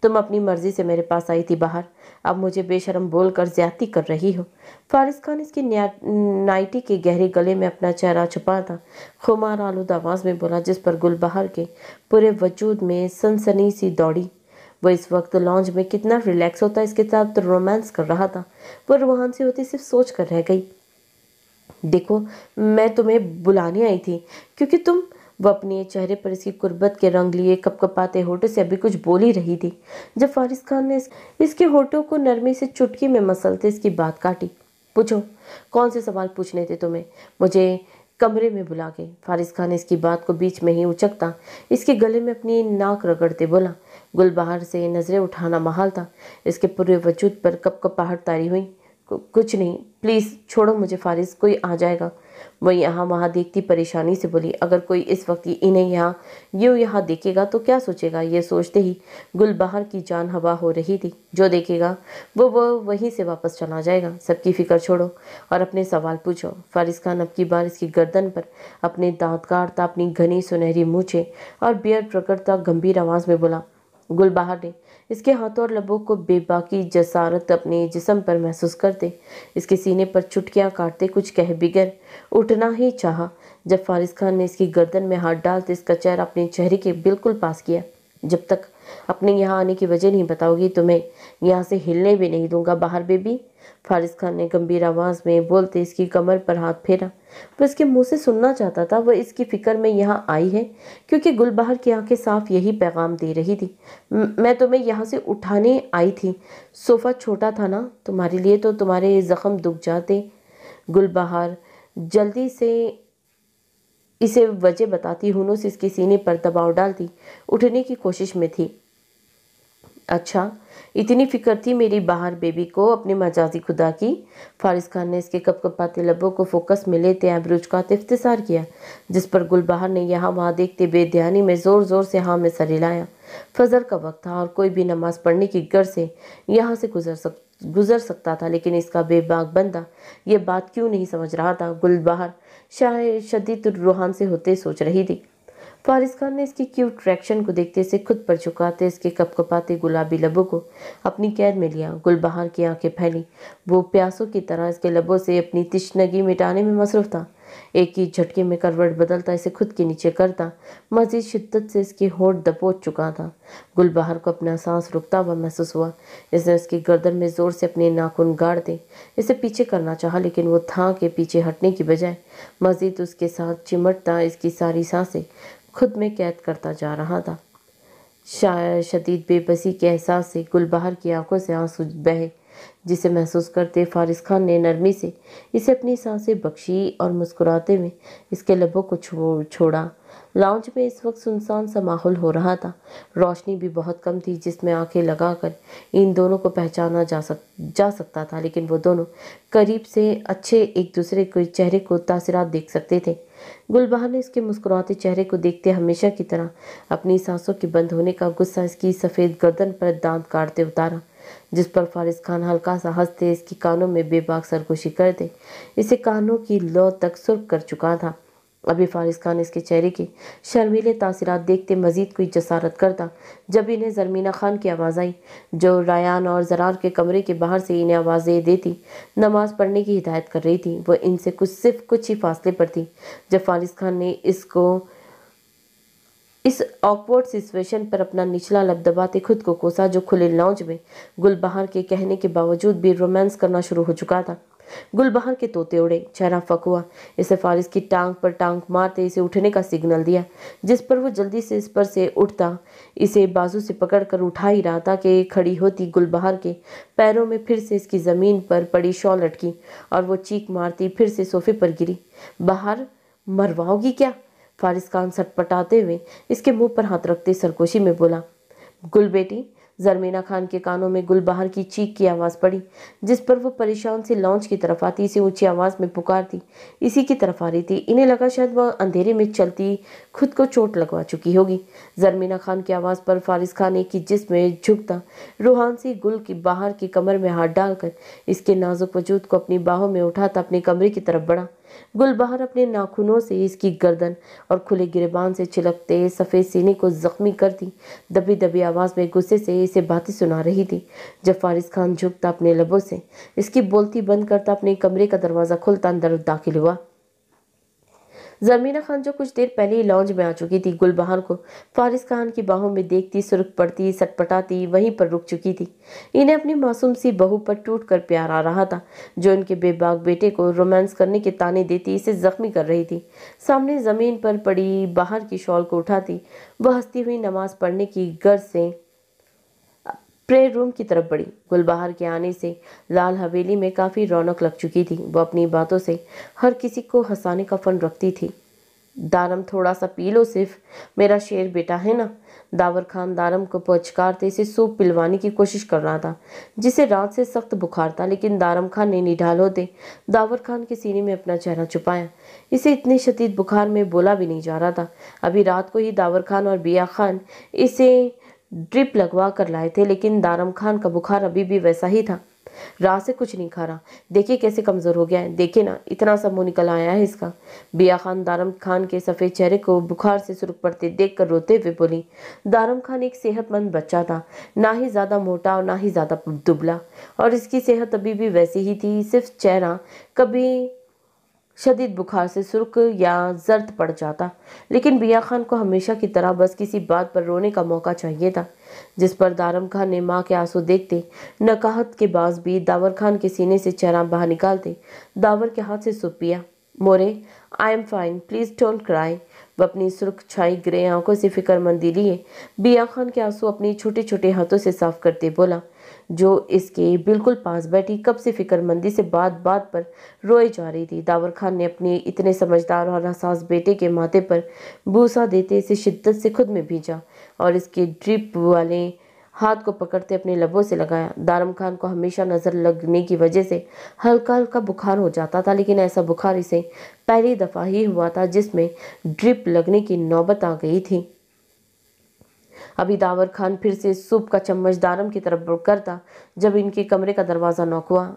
तुम अपनी मर्जी से मेरे पास आई थी बाहर, अब मुझे बेशर्म बोलकर ज्यादती कर रही हो। फारिस खान इसकी नाइटी के गहरे गले में अपना चेहरा छुपा था खुमार आलूद आवाज में बोला, जिस पर गुलबहार के पूरे वजूद में सनसनी सी दौड़ी। वो इस वक्त लॉन्ज में कितना रिलैक्स होता इसके साथ रोमांस कर रहा था। वो रूहान से होती सिर्फ सोच कर रह गई। देखो, मैं तुम्हें बुलाने आई थी क्योंकि तुम। वो अपने चेहरे पर इसकी कुर्बत के रंग लिए कपकपाते होठों से अभी कुछ बोल ही रही थी जब फारिस खान ने इसके होठों को नरमी से चुटकी में मसलते इसकी बात काटी। पूछो, कौन से सवाल पूछने थे तुम्हें? मुझे कमरे में बुला के। फारिस खान इसकी बात को बीच में ही उचकता इसके गले में अपनी नाक रगड़ते बोला। गुलबहार से नजरें उठाना महाल था। इसके पूरे वजूद पर कपकपाहट तारी हुई। कुछ नहीं, प्लीज़ छोड़ो मुझे फारिस, कोई आ जाएगा। वो यहाँ वहाँ देखती परेशानी से बोली। अगर कोई इस वक्त इन्हें यहाँ देखेगा तो क्या सोचेगा? ये सोचते ही गुलबहार की जान हवा हो रही थी। जो देखेगा वो वहीं से वापस चला जाएगा। सबकी फिक्र छोड़ो और अपने सवाल पूछो। फारिस खान अब की बार इसकी गर्दन पर अपने दांत काटता अपनी घनी सुनहरी मूछें और बियर्ड रगड़ता गंभीर आवाज़ में बोला। गुलबहार ने इसके हाथों और लबों को बेबाकी जसारत अपने जिस्म पर महसूस करते इसके सीने पर चुटकियां काटते कुछ कह बिगर उठना ही चाहा जब फारिस खान ने इसकी गर्दन में हाथ डालते इसका चेहरा अपने चेहरे के बिल्कुल पास किया। जब तक अपने यहाँ आने की वजह नहीं बताओगी तुम्हें यहाँ से हिलने भी नहीं दूंगा बाहर बेबी। फारिस खान ने गंभीर आवाज़ में बोलते इसकी कमर पर हाथ फेरा। वो इसके मुंह से सुनना चाहता था वह इसकी फिक्र में यहाँ आई है क्योंकि गुलबहार की आंखें साफ यही पैगाम दे रही थी। मैं तुम्हें यहाँ से उठाने आई थी। सोफ़ा छोटा था ना तुम्हारे लिए, तो तुम्हारे जख्म दुख जाते। गुलबहार जल्दी से इसे वजह बताती हुनूस इसके सीने पर दबाव डालती उठने की कोशिश में थी। अच्छा, इतनी फिक्र थी मेरी बाहर बेबी को अपने मजाजी खुदा की। फारिस खान ने इसके कपकपाते लबों को फोकस में लेते एब्रोज का इफ्तिसार किया जिस पर गुलबहार ने यहाँ वहाँ देखते बेध्यानी में जोर जोर से हाँ में सर हिलाया। फजर का वक्त था और कोई भी नमाज पढ़ने की गर से यहाँ से गुजर सकता था, लेकिन इसका बेबाक बंदा ये बात क्यों नहीं समझ रहा था? गुलबहार शायद शदीद रूहान से होते सोच रही थी। फारिस खान ने इसकी क्यूट रिएक्शन को देखते से खुद पर झुकाते इसके कपकपाते गुलाबी लबों को अपनी कैद में लिया। गुलबहार की आंखें फैली। वो प्यासों की तरह इसके लबों से अपनी तिश्नगी मिटाने में मसरूफ था। एक ही झटके में करवट बदलता इसे खुद के नीचे करता मजीद शिद्दत से इसके होंठ दबोच चुका था। गुलबहार को अपना सांस रुकता हुआ महसूस हुआ। इसने उसकी गर्दन में जोर से अपने नाखून गाड़ दे इसे पीछे करना चाहा, लेकिन वो था के पीछे हटने की बजाय मजीद उसके साथ चिमटता इसकी सारी सांसें खुद में कैद करता जा रहा था। शायद शदीद बेबसी के एहसास से गुलबहार की आंखों से आंसू बहे जिसे महसूस करते फारिस खान ने नरमी से इसे अपनी सांसें बख्शी और मुस्कुराते हुए इसके लबों को छोड़ा। लाउंज में इस वक्त सुनसान सा माहौल हो रहा था। रोशनी भी बहुत कम थी जिसमें आंखें लगाकर इन दोनों को पहचाना जा सकता था, लेकिन वो दोनों करीब से अच्छे एक दूसरे के चेहरे को तासिरात देख सकते थे। गुलबहार ने इसके मुस्कुराते चेहरे को देखते हमेशा की तरह अपनी सांसों के बंद होने का गुस्सा इसकी सफ़ेद गर्दन पर दांत काटते उतारा, जिस पर फारिस खान हल्का सा हंसते इसके कानों में बेबाक सरगोशी करते इसे कानों की लौ तक सुर्ख कर चुका था। अभी फारिस खान इसके चेहरे के शर्मीले तासिरात देखते मजीद कोई जसारत करता जब इन्हें जरमीना खान की आवाज़ आई, जो रायान और जरार के कमरे के बाहर से इन्हें आवाज़ें देती नमाज पढ़ने की हिदायत कर रही थी। वो इनसे सिर्फ कुछ ही फासले पर थी जब फारिस खान ने इस ऑकवर्ड सिचुएशन पर अपना निचला लब दबाते खुद को कोसा, जो खुले लॉन्ज में गुलबहार के कहने के बावजूद भी रोमांस करना शुरू हो चुका था। गुलबहार के तोते उड़े, चेहरा फक हुआ। इसे फारिस की टांग पर टांग मारते इसे उठने का सिग्नल दिया, जिस पर वो जल्दी से इस पर से उठता इसे बाजू से पकड़कर उठा ही रहा था कि खड़ी होती गुलबहार के पैरों में फिर से इसकी ज़मीन पर पड़ी शॉल लटकी और वो चीख मारती फिर से सोफे पर गिरी। बाहर मरवाओगी क्या? फारिस खान सटपटाते हुए इसके मुंह पर हाथ रखते सरगोशी में बोला। गुल बेटी। जरमीना खान के कानों में गुलबहार की चीख की आवाज़ पड़ी, जिस पर वो परेशान से लॉन्च की तरफ आती इसे ऊंची आवाज़ में पुकारती इसी की तरफ आ रही थी। इन्हें लगा शायद वह अंधेरे में चलती खुद को चोट लगवा चुकी होगी। जरमीना खान की आवाज़ पर फारिस खान एक ही जिस्म में झुकता रूहान से गुल की बाहर की कमर में हाथ डालकर इसके नाजुक वजूद को अपनी बाहों में उठाता अपने कमरे की तरफ बढ़ा। गुलबहार अपने नाखूनों से इसकी गर्दन और खुले गिरेबान से छिलकते सफ़ेद सीने को जख्मी करती दबी दबी आवाज़ में गुस्से से इसे बातें सुना रही थी। जब फारिस खान झुकता अपने लबों से इसकी बोलती बंद करता अपने कमरे का दरवाज़ा खुलता अंदर दाखिल हुआ। जमीना खान जो कुछ देर पहले ही लॉन्ज में आ चुकी थी, गुलबहार को फारिस खान की बाहों में देखती, सुर्ख पड़ती, सटपटाती वहीं पर रुक चुकी थी। इन्हें अपनी मासूम सी बहू पर टूट कर प्यार आ रहा था, जो इनके बेबाक बेटे को रोमांस करने के ताने देती इसे जख्मी कर रही थी। सामने जमीन पर पड़ी बाहर की शॉल को उठाती वह हंसती हुई नमाज पढ़ने की गर्ज से प्रेयर रूम की तरफ बढ़ी। गुलबहार के आने से लाल हवेली में काफी रौनक लग चुकी थी। वो अपनी बातों से हर किसी को हंसाने का फन रखती थी। दारम थोड़ा सा पी लो, सिर्फ मेरा शेर बेटा है ना। दावर खान दारम को पचकारते इसे सूप पिलवाने की कोशिश कर रहा था, जिसे रात से सख्त बुखार था, लेकिन दारम खान ने निढाल होते दावर खान के सीने में अपना चेहरा छुपाया। इसे इतने शदीद बुखार में बोला भी नहीं जा रहा था। अभी रात को ही दावर खान और बिया खान इसे ड्रिप लगवा कर लाए थे, लेकिन दारम खान का बुखार अभी भी वैसा ही था। रात से कुछ नहीं खा रहा, देखिए कैसे कमजोर हो गया है, देखिए ना इतना सा मुंह निकल आया है इसका। बिया खान दारम खान के सफेद चेहरे को बुखार से सुर्ख पड़ते देखकर रोते हुए बोली। दारम खान एक सेहतमंद बच्चा था, ना ही ज्यादा मोटा और ना ही ज्यादा दुबला, और इसकी सेहत अभी भी वैसी ही थी, सिर्फ चेहरा कभी शदीद बुखार से सुर्ख या जर्द पड़ जाता। लेकिन बिया खान को हमेशा की तरह बस किसी बात पर रोने का मौका चाहिए था, जिस पर दारम खान ने माँ के आंसू देखते नकाहत के बाज भी दावर खान के सीने से चेहरा बाहर निकालते दावर के हाथ से सूप पिया। मोरे, I am fine, please don't cry. वह अपनी सुर्ख छाई ग्रे आंखों से फिक्रमंदी लिए बिया खान के आंसू अपनी छोटे छोटे हाथों से साफ करते बोला, जो इसके बिल्कुल पास बैठी कब से फिक्रमंदी से बात बात पर रोए जा रही थी। दावर खान ने अपने इतने समझदार और हसास बेटे के माथे पर बूसा देते इसे शिद्दत से खुद में भींचा और इसके ड्रिप वाले हाथ को पकड़ते अपने लबों से लगाया। दारम खान को हमेशा नजर लगने की वजह से हल्का हल्का बुखार हो जाता था, लेकिन ऐसा बुखार इसे पहली दफा ही हुआ था जिसमें ड्रिप लगने की नौबत आ गई थी। अभी दावर खान फिर से सूप का चम्मच दारम की तरफ करता जब इनके कमरे का दरवाजा नॉक हुआ।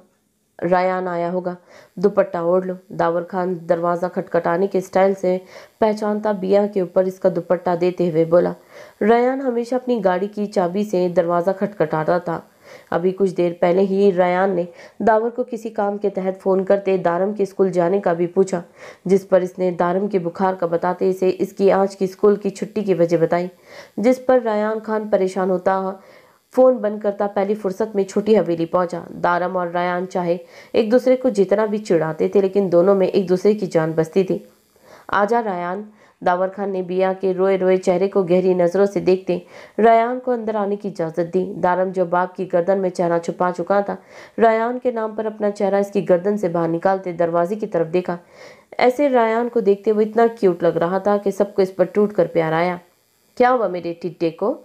रायान आया होगा, दुपट्टा ओढ़ लो। दावर खान दरवाजा खटखटाने के स्टाइल से पहचानता बिया के ऊपर इसका दुपट्टा देते हुए बोला। रायान हमेशा अपनी गाड़ी की चाबी से दरवाजा खटखटाता था। अभी कुछ देर पहले ही रायान ने दावर को किसी काम के तहत फोन करते दारम के स्कूल जाने का भी पूछा, जिस पर इसने दारम के बुखार का बताते इसे इसकी आज की स्कूल की छुट्टी की वजह बताई, जिस पर रायान खान परेशान होता फोन बंद करता पहली फुर्सत में छोटी हवेली पहुंचा। दारम और रायान चाहे एक दूसरे को जितना भी चिढ़ाते थे, लेकिन दोनों में एक दूसरे की जान बसती थी। आजा रायान। दावर खान ने बिया के रोए रोए चेहरे को गहरी नजरों से देखते रायान को अंदर आने की इजाजत दी। दारम जो बाप की गर्दन में चेहरा छुपा चुका था, रायान के नाम पर अपना चेहरा इसकी गर्दन से बाहर निकालते दरवाजे की तरफ देखा। ऐसे रायान को देखते हुए इतना क्यूट लग रहा था कि सबको इस पर टूट कर प्यार आया। क्या हुआ मेरे टिड्डे को?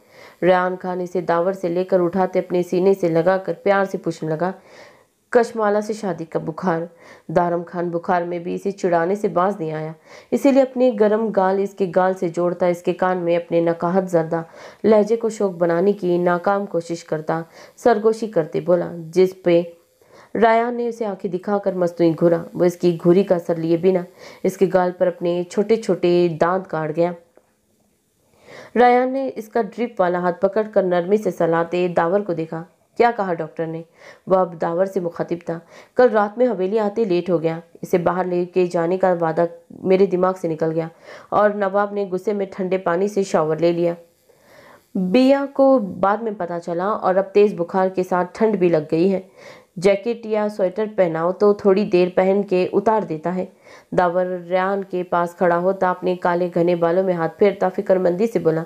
रायान खान इसे दावर से लेकर उठाते अपने सीने से लगाकर प्यार से पूछने लगा। कशमाला से शादी का बुखार। दारम खान बुखार में भी इसे चिढ़ाने से बाज नहीं आया, इसीलिए अपने गर्म गाल इसके गाल से जोड़ता इसके कान में अपने नकाहत जर्दा लहजे को शौक बनाने की नाकाम कोशिश करता सरगोशी करते बोला, जिस पे रायान ने उसे आंखें दिखाकर मस्तूई घूरा। वो इसकी घूरी का असर लिए बिना इसके गाल पर अपने छोटे छोटे दांत काट गया। रायान ने इसका ड्रिप वाला हाथ पकड़कर नरमी से सहलाते दावर को देखा। क्या कहा डॉक्टर ने? वह अब दावर से मुखातिब था। कल रात में हवेली आते लेट हो गया, इसे बाहर लेके जाने का वादा मेरे दिमाग से निकल गया और नवाब ने गुस्से में ठंडे पानी से शावर ले लिया। बिया को बाद में पता चला और अब तेज बुखार के साथ ठंड भी लग गई है। जैकेट या स्वेटर पहनाओ तो थोड़ी देर पहन के उतार देता है। दावर रायान के पास खड़ा होता अपने काले घने बालों में हाथ फेरता फिक्रमंदी से बोला,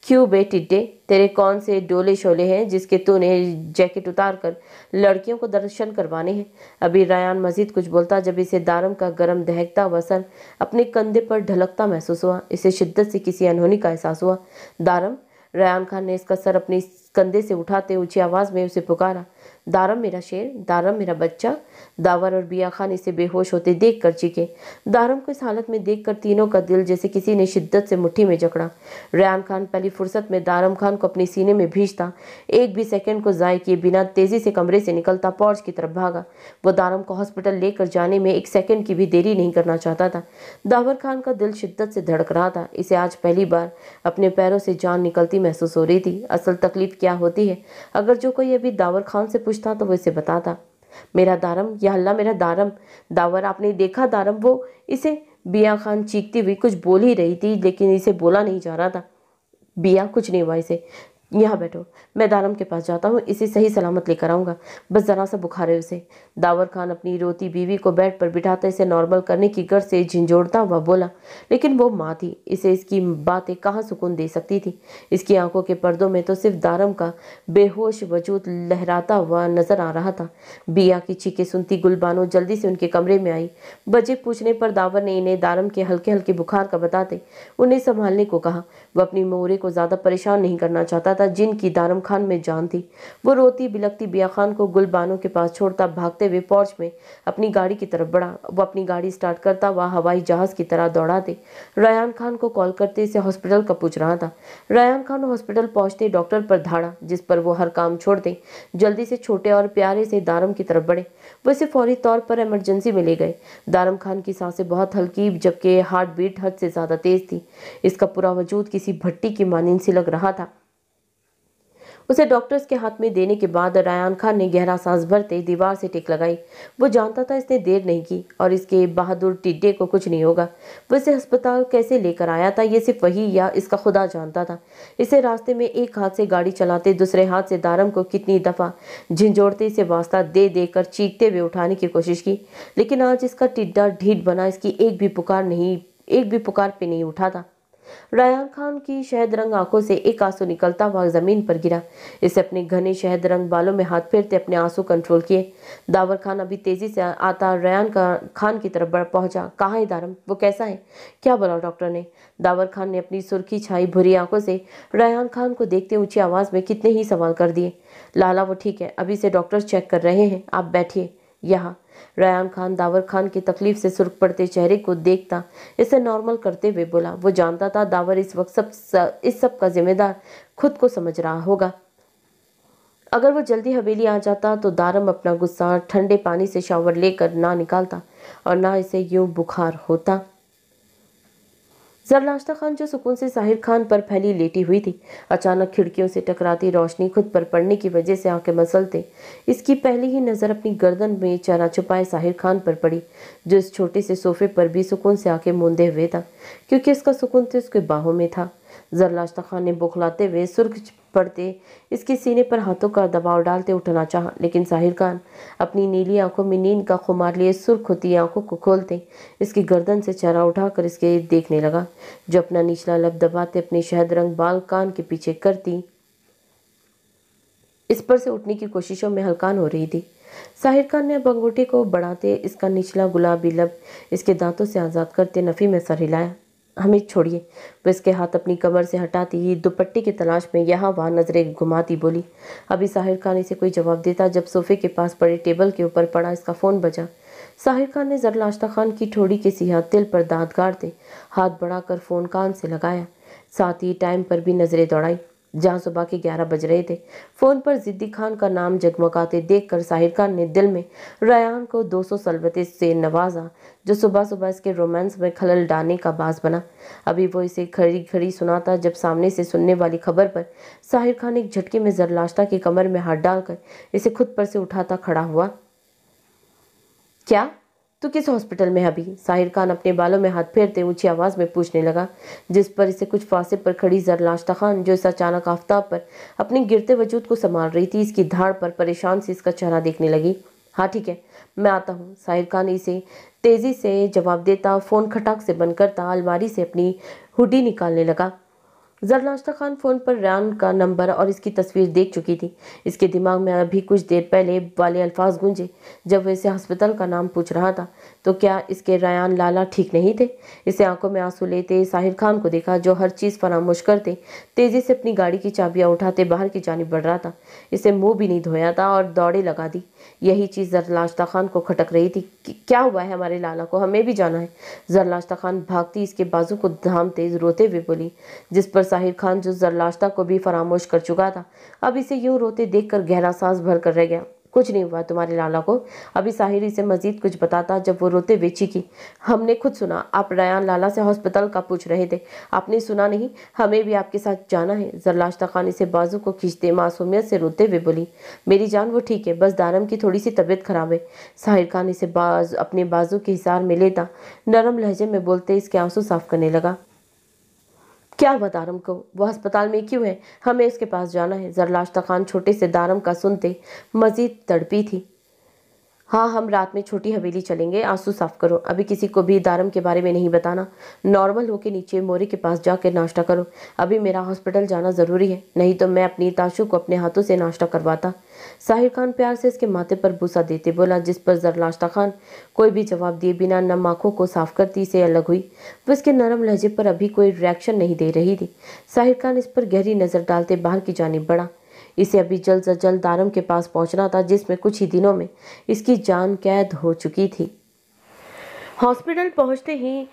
क्यों बे टिड्डे, तेरे कौन से डोले शोले हैं जिसके तूने जैकेट उतार कर लड़कियों को दर्शन करवाने हैं? अभी रायान मजीद कुछ बोलता जब इसे दारम का गरम दहकता हुआ सर अपने कंधे पर ढलकता महसूस हुआ। इसे शिद्दत से किसी अनहोनी का एहसास हुआ। दारम। रायान खान ने इसका सर अपने कंधे से उठाते ऊंची आवाज में उसे पुकारा। दारम मेरा शेर, दारम मेरा बच्चा। दावर और बिया खान इसे बेहोश होते देख कर चीखे। दारम को इस हालत में देखकर तीनों का दिल जैसे किसी ने शिद्दत से मुट्ठी में जकड़ा। रायान खान पहली फुर्सत में दारम खान को अपने सीने में भींचता एक भी सेकंड को जाय किए बिना तेजी से कमरे से निकलता पोर्च की तरफ भागा। वो दारम को हॉस्पिटल लेकर जाने में एक सेकंड की भी देरी नहीं करना चाहता था। दावर खान का दिल शिद्दत से धड़क रहा था। इसे आज पहली बार अपने पैरों से जान निकलती महसूस हो रही थी। असल तकलीफ क्या होती है अगर जो कोई अभी दावर खान से पूछता तो वो इसे बताता। मेरा दारम, या अल्लाह मेरा दारम। दावर, आपने देखा दारम, वो इसे बिया खान चीखती हुई कुछ बोल ही रही थी, लेकिन इसे बोला नहीं जा रहा था। बिया, कुछ नहीं हुआ इसे, यहाँ बैठो, मैं दारम के पास जाता हूँ, इसे सही सलामत लेकर आऊंगा, बस जरा सा बुखार है उसे। दावर खान अपनी रोती बीवी को बेड पर बिठाते इसे नॉर्मल करने की गर्ज से झिंझोड़ता हुआ बोला, लेकिन वो माँ थी, इसे इसकी बातें कहाँ सुकून दे सकती थी। इसकी आंखों के पर्दों में तो सिर्फ दारम का बेहोश वजूद लहराता हुआ नजर आ रहा था। बिया की चीखें सुनती गुलबानो जल्दी से उनके कमरे में आई। वजह पूछने पर दावर ने इन्हें दारम के हल्के हल्के बुखार का बताते उन्हें संभालने को कहा। वो अपनी मोहरे को ज्यादा परेशान नहीं करना चाहता था, जिनकी दारम खान में जान थी। वो रोती बिलखती बिया खान को गुलबानो के पास छोड़ता भागते हुए पोर्च में अपनी गाड़ी की तरफ बढ़ा। वो अपनी गाड़ी स्टार्ट करता हुआ हवाई जहाज की तरह दौड़ाते रयान खान को कॉल करते इसे हॉस्पिटल का पूछ रहा था। रयान खान हॉस्पिटल पहुंचते डॉक्टर पर धाड़ा, जिस पर वो हर काम छोड़ते जल्दी से छोटे और प्यारे से दारम की तरफ बढ़े। वो इसे फौरी तौर पर इमरजेंसी में ले गए। दारम खान की सांसें बहुत हल्की, जबकि हार्ट बीट हद से ज्यादा तेज थी। इसका पूरा वजूद किसी भट्टी की मानिंद सी लग रहा था। उसे डॉक्टर्स के हाथ में देने के बाद रयान खान ने गहरा सांस भरते दीवार से टेक लगाई। वो जानता था इसने देर नहीं की और इसके बहादुर टिड्डे को कुछ नहीं होगा। वो इसे अस्पताल कैसे लेकर आया था ये सिर्फ वही या इसका खुदा जानता था। इसे रास्ते में एक हाथ से गाड़ी चलाते दूसरे हाथ से दारम को कितनी दफा झिंझोड़ते इसे वास्ता दे देकर चीखते हुए उठाने की कोशिश की, लेकिन आज इसका टिड्डा ढीठ बना इसकी एक भी पुकार पे नहीं उठा था। रयान खान की शहद रंग आंखों से एक आंसू निकलता हुआ जमीन पर गिरा। इसे अपने घने शहद रंग बालों में हाथ फेरते अपने आंसू कंट्रोल किए। दावर खान अभी तेजी से आता रयान खान की तरफ बढ़ पहुंचा। कहाँ है दारम, वो कैसा है, क्या बोला डॉक्टर ने? दावर खान ने अपनी सुर्खी छाई भूरी आंखों से रयान खान को देखते ऊंची आवाज में कितने ही सवाल कर दिए। लाला, वो ठीक है, अभी से डॉक्टर चेक कर रहे हैं, आप बैठिए यहाँ। रयान खान दावर खान की तकलीफ से सुर्ख पड़ते चेहरे को देखता इसे नॉर्मल करते हुए बोला। वो जानता था दावर इस वक्त इस सब का जिम्मेदार खुद को समझ रहा होगा। अगर वो जल्दी हवेली आ जाता तो दारम अपना गुस्सा ठंडे पानी से शावर लेकर ना निकालता और ना इसे यूं बुखार होता। जरलाश्ता खान जो सुकून से साहिर खान पर फैली लेटी हुई थी, अचानक खिड़कियों से टकराती रोशनी खुद पर पड़ने की वजह से आंखें मसलते इसकी पहली ही नजर अपनी गर्दन में चेहरा छुपाए साहिर खान पर पड़ी, जो इस छोटे से सोफे पर भी सुकून से आंखें मूंदे हुए था, क्योंकि इसका सुकून तो उसके बाहों में था। जरलाश्ता खान ने बौखलाते हुए सुर्ख पड़ते इसके सीने पर हाथों का दबाव डालते उठना चाहा, लेकिन साहिर खान अपनी नीली आंखों में नींद का खुमार लिए सुर्ख होती आंखों को खोलते इसकी गर्दन से चेहरा उठाकर इसके देखने लगा, जो अपना निचला लब दबाते अपने शहद रंग बाल कान के पीछे करती इस पर से उठने की कोशिशों में हलकान हो रही थी। साहिर खान ने अब अंगूठे को बढ़ाते इसका निचला गुलाबी लब इसके दांतों से आजाद करते नफी में सर हिलाया। हमें छोड़िए। वो इसके हाथ अपनी कमर से हटाती ही दुपट्टे की तलाश में यहाँ वहाँ नजरें घुमाती बोली। अभी साहिर खान इसे कोई जवाब देता जब सोफे के पास पड़े टेबल के ऊपर पड़ा इसका फोन बजा। साहिर खान ने जरलाश्ता खान की ठोड़ी के सियाह तिल पर दांत गाड़ते हाथ बढ़ाकर फोन कान से लगाया, साथ ही टाइम पर भी नजरें दौड़ाई जहाँ सुबह के 11 बज रहे थे। फोन पर जिद्दी खान का नाम जगमगाते देखकर साहिर खान ने दिल में रयान को 200 सलवते से नवाजा, जो सुबह सुबह इसके रोमांस में खलल डालने का बाज बना। अभी वो इसे खड़ी खड़ी सुनाता जब सामने से सुनने वाली खबर पर साहिर खान एक झटके में जरलाश्ता की कमर में हाथ डालकर इसे खुद पर से उठाता खड़ा हुआ। क्या तू किस हॉस्पिटल में है अभी? साहिर खान अपने बालों में हाथ फेरते ऊंची आवाज में पूछने लगा, जिस पर इसे कुछ फासले पर खड़ी जरलाश्ता खान, जो इस अचानक आफताब पर अपने गिरते वजूद को संभाल रही थी, इसकी धाड़ पर परेशान से इसका चेहरा देखने लगी। हाँ ठीक है, मैं आता हूँ। साहिर खान इसे तेजी से जवाब देता फोन खटाक से बंद करता अलमारी से अपनी हुडी निकालने लगा। जरलाश्ता खान फोन पर रयान का नंबर और इसकी तस्वीर देख चुकी थी। इसके दिमाग में अभी कुछ देर पहले वाले अल्फाज गूंजे जब वह इसे अस्पताल का नाम पूछ रहा था। तो क्या इसके रयान लाला ठीक नहीं थे? इसे आंखों में आंसू लेते साहिर खान को देखा, जो हर चीज़ फरामोश करते तेजी से अपनी गाड़ी की चाबियां उठाते बाहर की जानिब बढ़ रहा था। इसे मुंह भी नहीं धोया था और दौड़े लगा दी। यही चीज़ जरलाश्ता खान को खटक रही थी। क्या हुआ है हमारे लाला को, हमें भी जाना है। जरलाश्ता खान भागती इसके बाजू को थामते रोते हुए बोली, जिस पर साहिर खान, जो जरलाश्ता को भी फरामोश कर चुका था, अब इसे यूं रोते देखकर गहरा सांस भर कर रह गया। कुछ नहीं हुआ तुम्हारे लाला को। अभी साहिर इसे मजीद कुछ बताता जब वो रोते हुए चीखी, हमने खुद सुना, आप रयान लाला से हॉस्पिटल का पूछ रहे थे, आपने सुना नहीं? हमें भी आपके साथ जाना है। जरलाश्ता खान इसे बाजू को खींचते मासूमियत से रोते हुए बोली, मेरी जान वो ठीक है, बस दारम की थोड़ी सी तबीयत खराब है। साहिर खान इसे अपने बाजू के हिसार में लेता नरम लहजे में बोलते इसके आंसू साफ करने लगा। क्या हुआ दारम को? वो अस्पताल में क्यों है? हमें उसके पास जाना है। जरलाश्ता खान छोटे से दारम का सुनते मजीद तड़पी थी। हाँ, हम रात में छोटी हवेली चलेंगे, आंसू साफ करो। अभी किसी को भी दारम के बारे में नहीं बताना। नॉर्मल होके नीचे मोरे के पास जाकर नाश्ता करो। अभी मेरा हॉस्पिटल जाना ज़रूरी है, नहीं तो मैं अपनी ताशु को अपने हाथों से नाश्ता करवाता। साहिर खान प्यार से इसके माथे पर बूसा देते बोला, जिस पर जरलाश्ता खान कोई भी जवाब दिए बिना नम आँखों को साफ करती से अलग हुई। वो इसके नरम लहजे पर अभी कोई रिएक्शन नहीं दे रही थी। साहिर खान इस पर गहरी नज़र डालते बाहर की जानिब बढ़ा। इसे अभी जल्द से जल्द दारम के पास पहुंचना था, जिसमें कुछ ही दिनों में इसकी जान कैद हो चुकी थी। हॉस्पिटल पहुंचते ही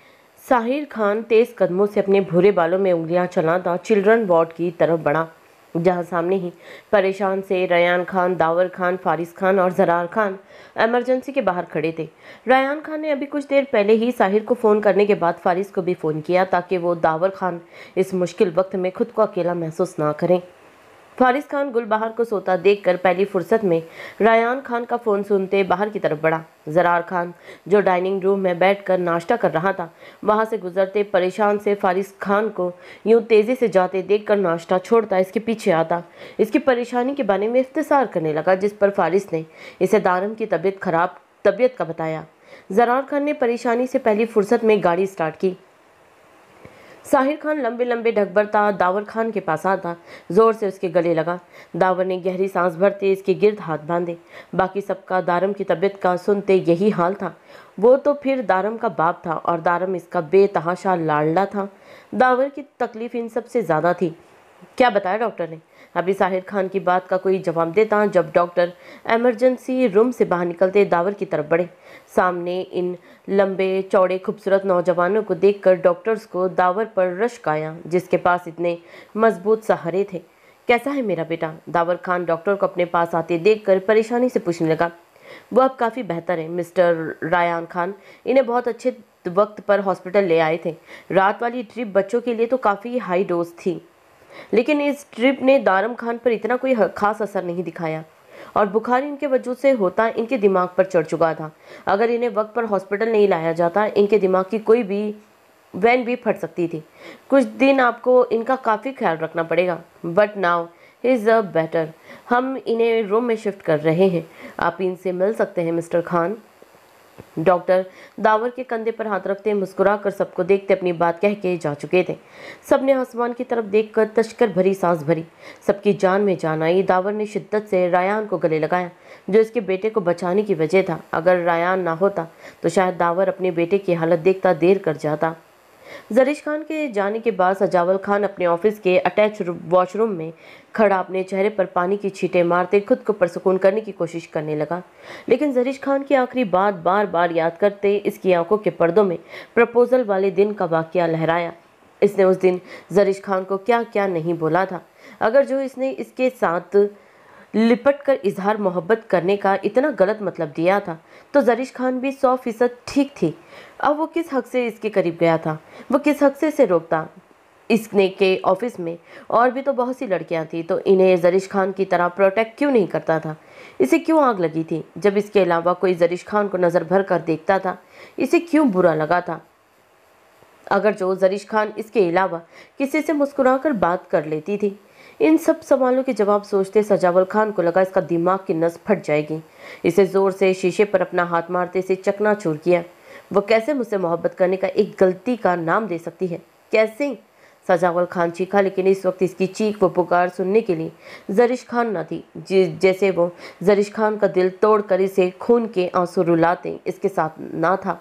साहिर खान तेज कदमों से अपने भूरे बालों में उंगलियां चलाता चिल्ड्रन वार्ड की तरफ बढ़ा, जहां सामने ही परेशान से रयान खान, दावर खान, फारिस खान और जरार खान इमरजेंसी के बाहर खड़े थे। रयान खान ने अभी कुछ देर पहले ही साहिर को फ़ोन करने के बाद फारिस को भी फ़ोन किया ताकि वो दावर खान इस मुश्किल वक्त में खुद को अकेला महसूस ना करें। फारिस खान गुलबहार को सोता देखकर पहली फुर्सत में रयान खान का फ़ोन सुनते बाहर की तरफ बढ़ा। जरार खान, जो डाइनिंग रूम में बैठकर नाश्ता कर रहा था, वहां से गुजरते परेशान से फारिस खान को यूं तेज़ी से जाते देखकर नाश्ता छोड़ता इसके पीछे आता इसकी परेशानी के बारे में इफ्तिसार करने लगा, जिस पर फारिस ने इसे दारम की तबीयत का बताया। जरार खान ने परेशानी से पहली फुर्सत में गाड़ी स्टार्ट की। साहिर खान लंबे लंबे ढक भरता दावर खान के पास आता जोर से उसके गले लगा। दावर ने गहरी सांस भरते इसके गिर्द हाथ बांधे। बाकी सबका दारम की तबीयत का सुनते यही हाल था। वो तो फिर दारम का बाप था और दारम इसका बेतहाशा लाडला था। दावर की तकलीफ इन सबसे ज़्यादा थी। क्या बताया डॉक्टर ने? अभी साहिर खान की बात का कोई जवाब देता जब डॉक्टर इमरजेंसी रूम से बाहर निकलते दावर की तरफ बढ़े। सामने इन लंबे चौड़े खूबसूरत नौजवानों को देखकर डॉक्टर्स को दावर पर रश्क आया, जिसके पास इतने मजबूत सहारे थे। कैसा है मेरा बेटा? दावर खान डॉक्टर को अपने पास आते देखकर परेशानी से पूछने लगा। वो अब काफ़ी बेहतर है मिस्टर रयान खान, इन्हें बहुत अच्छे वक्त पर हॉस्पिटल ले आए थे। रात वाली ट्रिप बच्चों के लिए तो काफ़ी हाई डोज थी, लेकिन इस ट्रिप ने दारम खान पर इतना कोई खास असर नहीं दिखाया और बुखार इनके वजूद से होता इनके दिमाग पर चढ़ चुका था। अगर इन्हें वक्त पर हॉस्पिटल नहीं लाया जाता, इनके दिमाग की कोई भी वैन भी फट सकती थी। कुछ दिन आपको इनका काफ़ी ख्याल रखना पड़ेगा, but now is a better. हम इन्हें रूम में शिफ्ट कर रहे हैं, आप इनसे मिल सकते हैं मिस्टर खान। डॉक्टर दावर के कंधे पर हाथ रखते मुस्कुराकर सबको देखते अपनी बात कह के जा चुके थे। सबने आसमान की तरफ देखकर तश्कर भरी सांस भरी। सबकी जान में जान आई। दावर ने शिद्दत से रायान को गले लगाया, जो इसके बेटे को बचाने की वजह था। अगर रायान ना होता तो शायद दावर अपने बेटे की हालत देखता देर कर जाता। जरीश खान के जाने के बाद सजावल खान अपने ऑफिस के अटैच वॉशरूम में खड़ा अपने चेहरे पर पानी की छींटें मारते खुद को परसकून करने की कोशिश करने लगा, लेकिन जरीश खान की आखिरी बात बार बार याद करते इसकी आंखों के पर्दों में प्रपोजल वाले दिन का वाकया लहराया। इसने उस दिन जरीश खान को क्या क्या नहीं बोला था। अगर जो इसने इसके साथ लिपट कर इजहार मोहब्बत करने का इतना गलत मतलब दिया था, तो जरीश खान भी 100% ठीक थी। अब वो किस हक से इसके करीब गया था? वो किस हक से इसे रोकता? इसने के ऑफिस में और भी तो बहुत सी लड़कियां थी, तो इन्हें जरीश खान की तरह प्रोटेक्ट क्यों नहीं करता था? इसे क्यों आग लगी थी? जब इसके अलावा कोई जरीश खान को नज़र भर कर देखता था, इसे क्यों बुरा लगा था? अगर जो जरीश खान इसके अलावा किसी से मुस्कुराकर बात कर लेती थी? इन सब सवालों के जवाब सोचते सजावल खान को लगा इसका दिमाग की नस फट जाएगी। इसे जोर से शीशे पर अपना हाथ मारते इसे चकनाचूर किया। वो कैसे मुझसे मोहब्बत करने का एक गलती का नाम दे सकती है? कैसे? सजावल खान चीखा, लेकिन इस वक्त इसकी चीख व पुकार सुनने के लिए जरीश खान न थी। जैसे वो जरीश खान का दिल तोड़कर इसे खून के आंसू रुलाते इसके साथ ना था।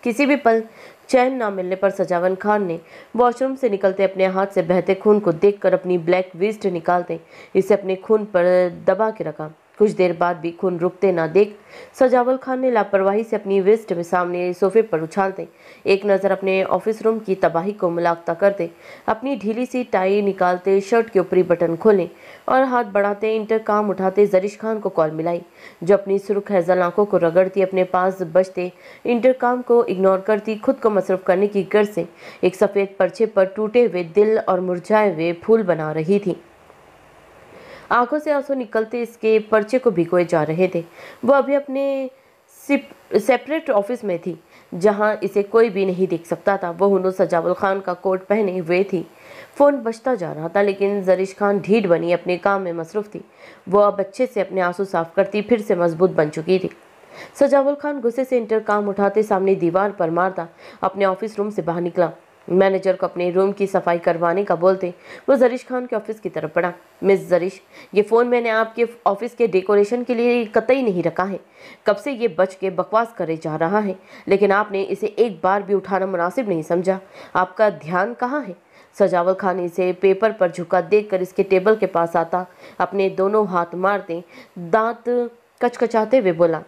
किसी भी पल चैन ना मिलने पर सजावन खान ने वॉशरूम से निकलते अपने हाथ से बहते खून को देखकर अपनी ब्लैक वेस्ट निकालते इसे अपने खून पर दबा के रखा। कुछ देर बाद भी खून रुकते ना देख सजावल खान ने लापरवाही से अपनी वेस्ट में सामने सोफे पर उछालते एक नज़र अपने ऑफिस रूम की तबाही को मुलाक्ता करते, अपनी ढीली सी टाई निकालते, शर्ट के ऊपरी बटन खोले और हाथ बढ़ाते इंटरकॉम उठाते जरीश खान को कॉल मिलाई, जो अपनी सुर्ख हैजल आंखों को रगड़ती अपने पास बजते इंटरकॉम को इग्नोर करती खुद को मसरूफ करने की गर्ज से एक सफ़ेद पर्चे पर टूटे हुए दिल और मुरझाए हुए फूल बना रही थी। आंखों से आंसू निकलते इसके पर्चे को भिगोए जा रहे थे। वो अभी अपने सेपरेट ऑफिस में थी जहां इसे कोई भी नहीं देख सकता था। वो हुनूर सजावल खान का कोट पहने हुए थी। फ़ोन बजता जा रहा था लेकिन जरीश खान ढीठ बनी अपने काम में मसरूफ़ थी। वो अब अच्छे से अपने आंसू साफ करती फिर से मजबूत बन चुकी थी। सजावल खान गुस्से से इंटरकॉम उठाते सामने दीवार पर मारता अपने ऑफिस रूम से बाहर निकला। मैनेजर को अपने रूम की सफाई करवाने का बोलते वो जरीश खान के ऑफिस की तरफ बढ़ा। मिस जरीश, ये फ़ोन मैंने आपके ऑफिस के डेकोरेशन के लिए कतई नहीं रखा है। कब से ये बच के बकवास करे जा रहा है, लेकिन आपने इसे एक बार भी उठाना मुनासिब नहीं समझा। आपका ध्यान कहाँ है? सजावल खान इसे पेपर पर झुका देखकर इसके टेबल के पास आता अपने दोनों हाथ मारते दांत कचकचाते हुए बोला।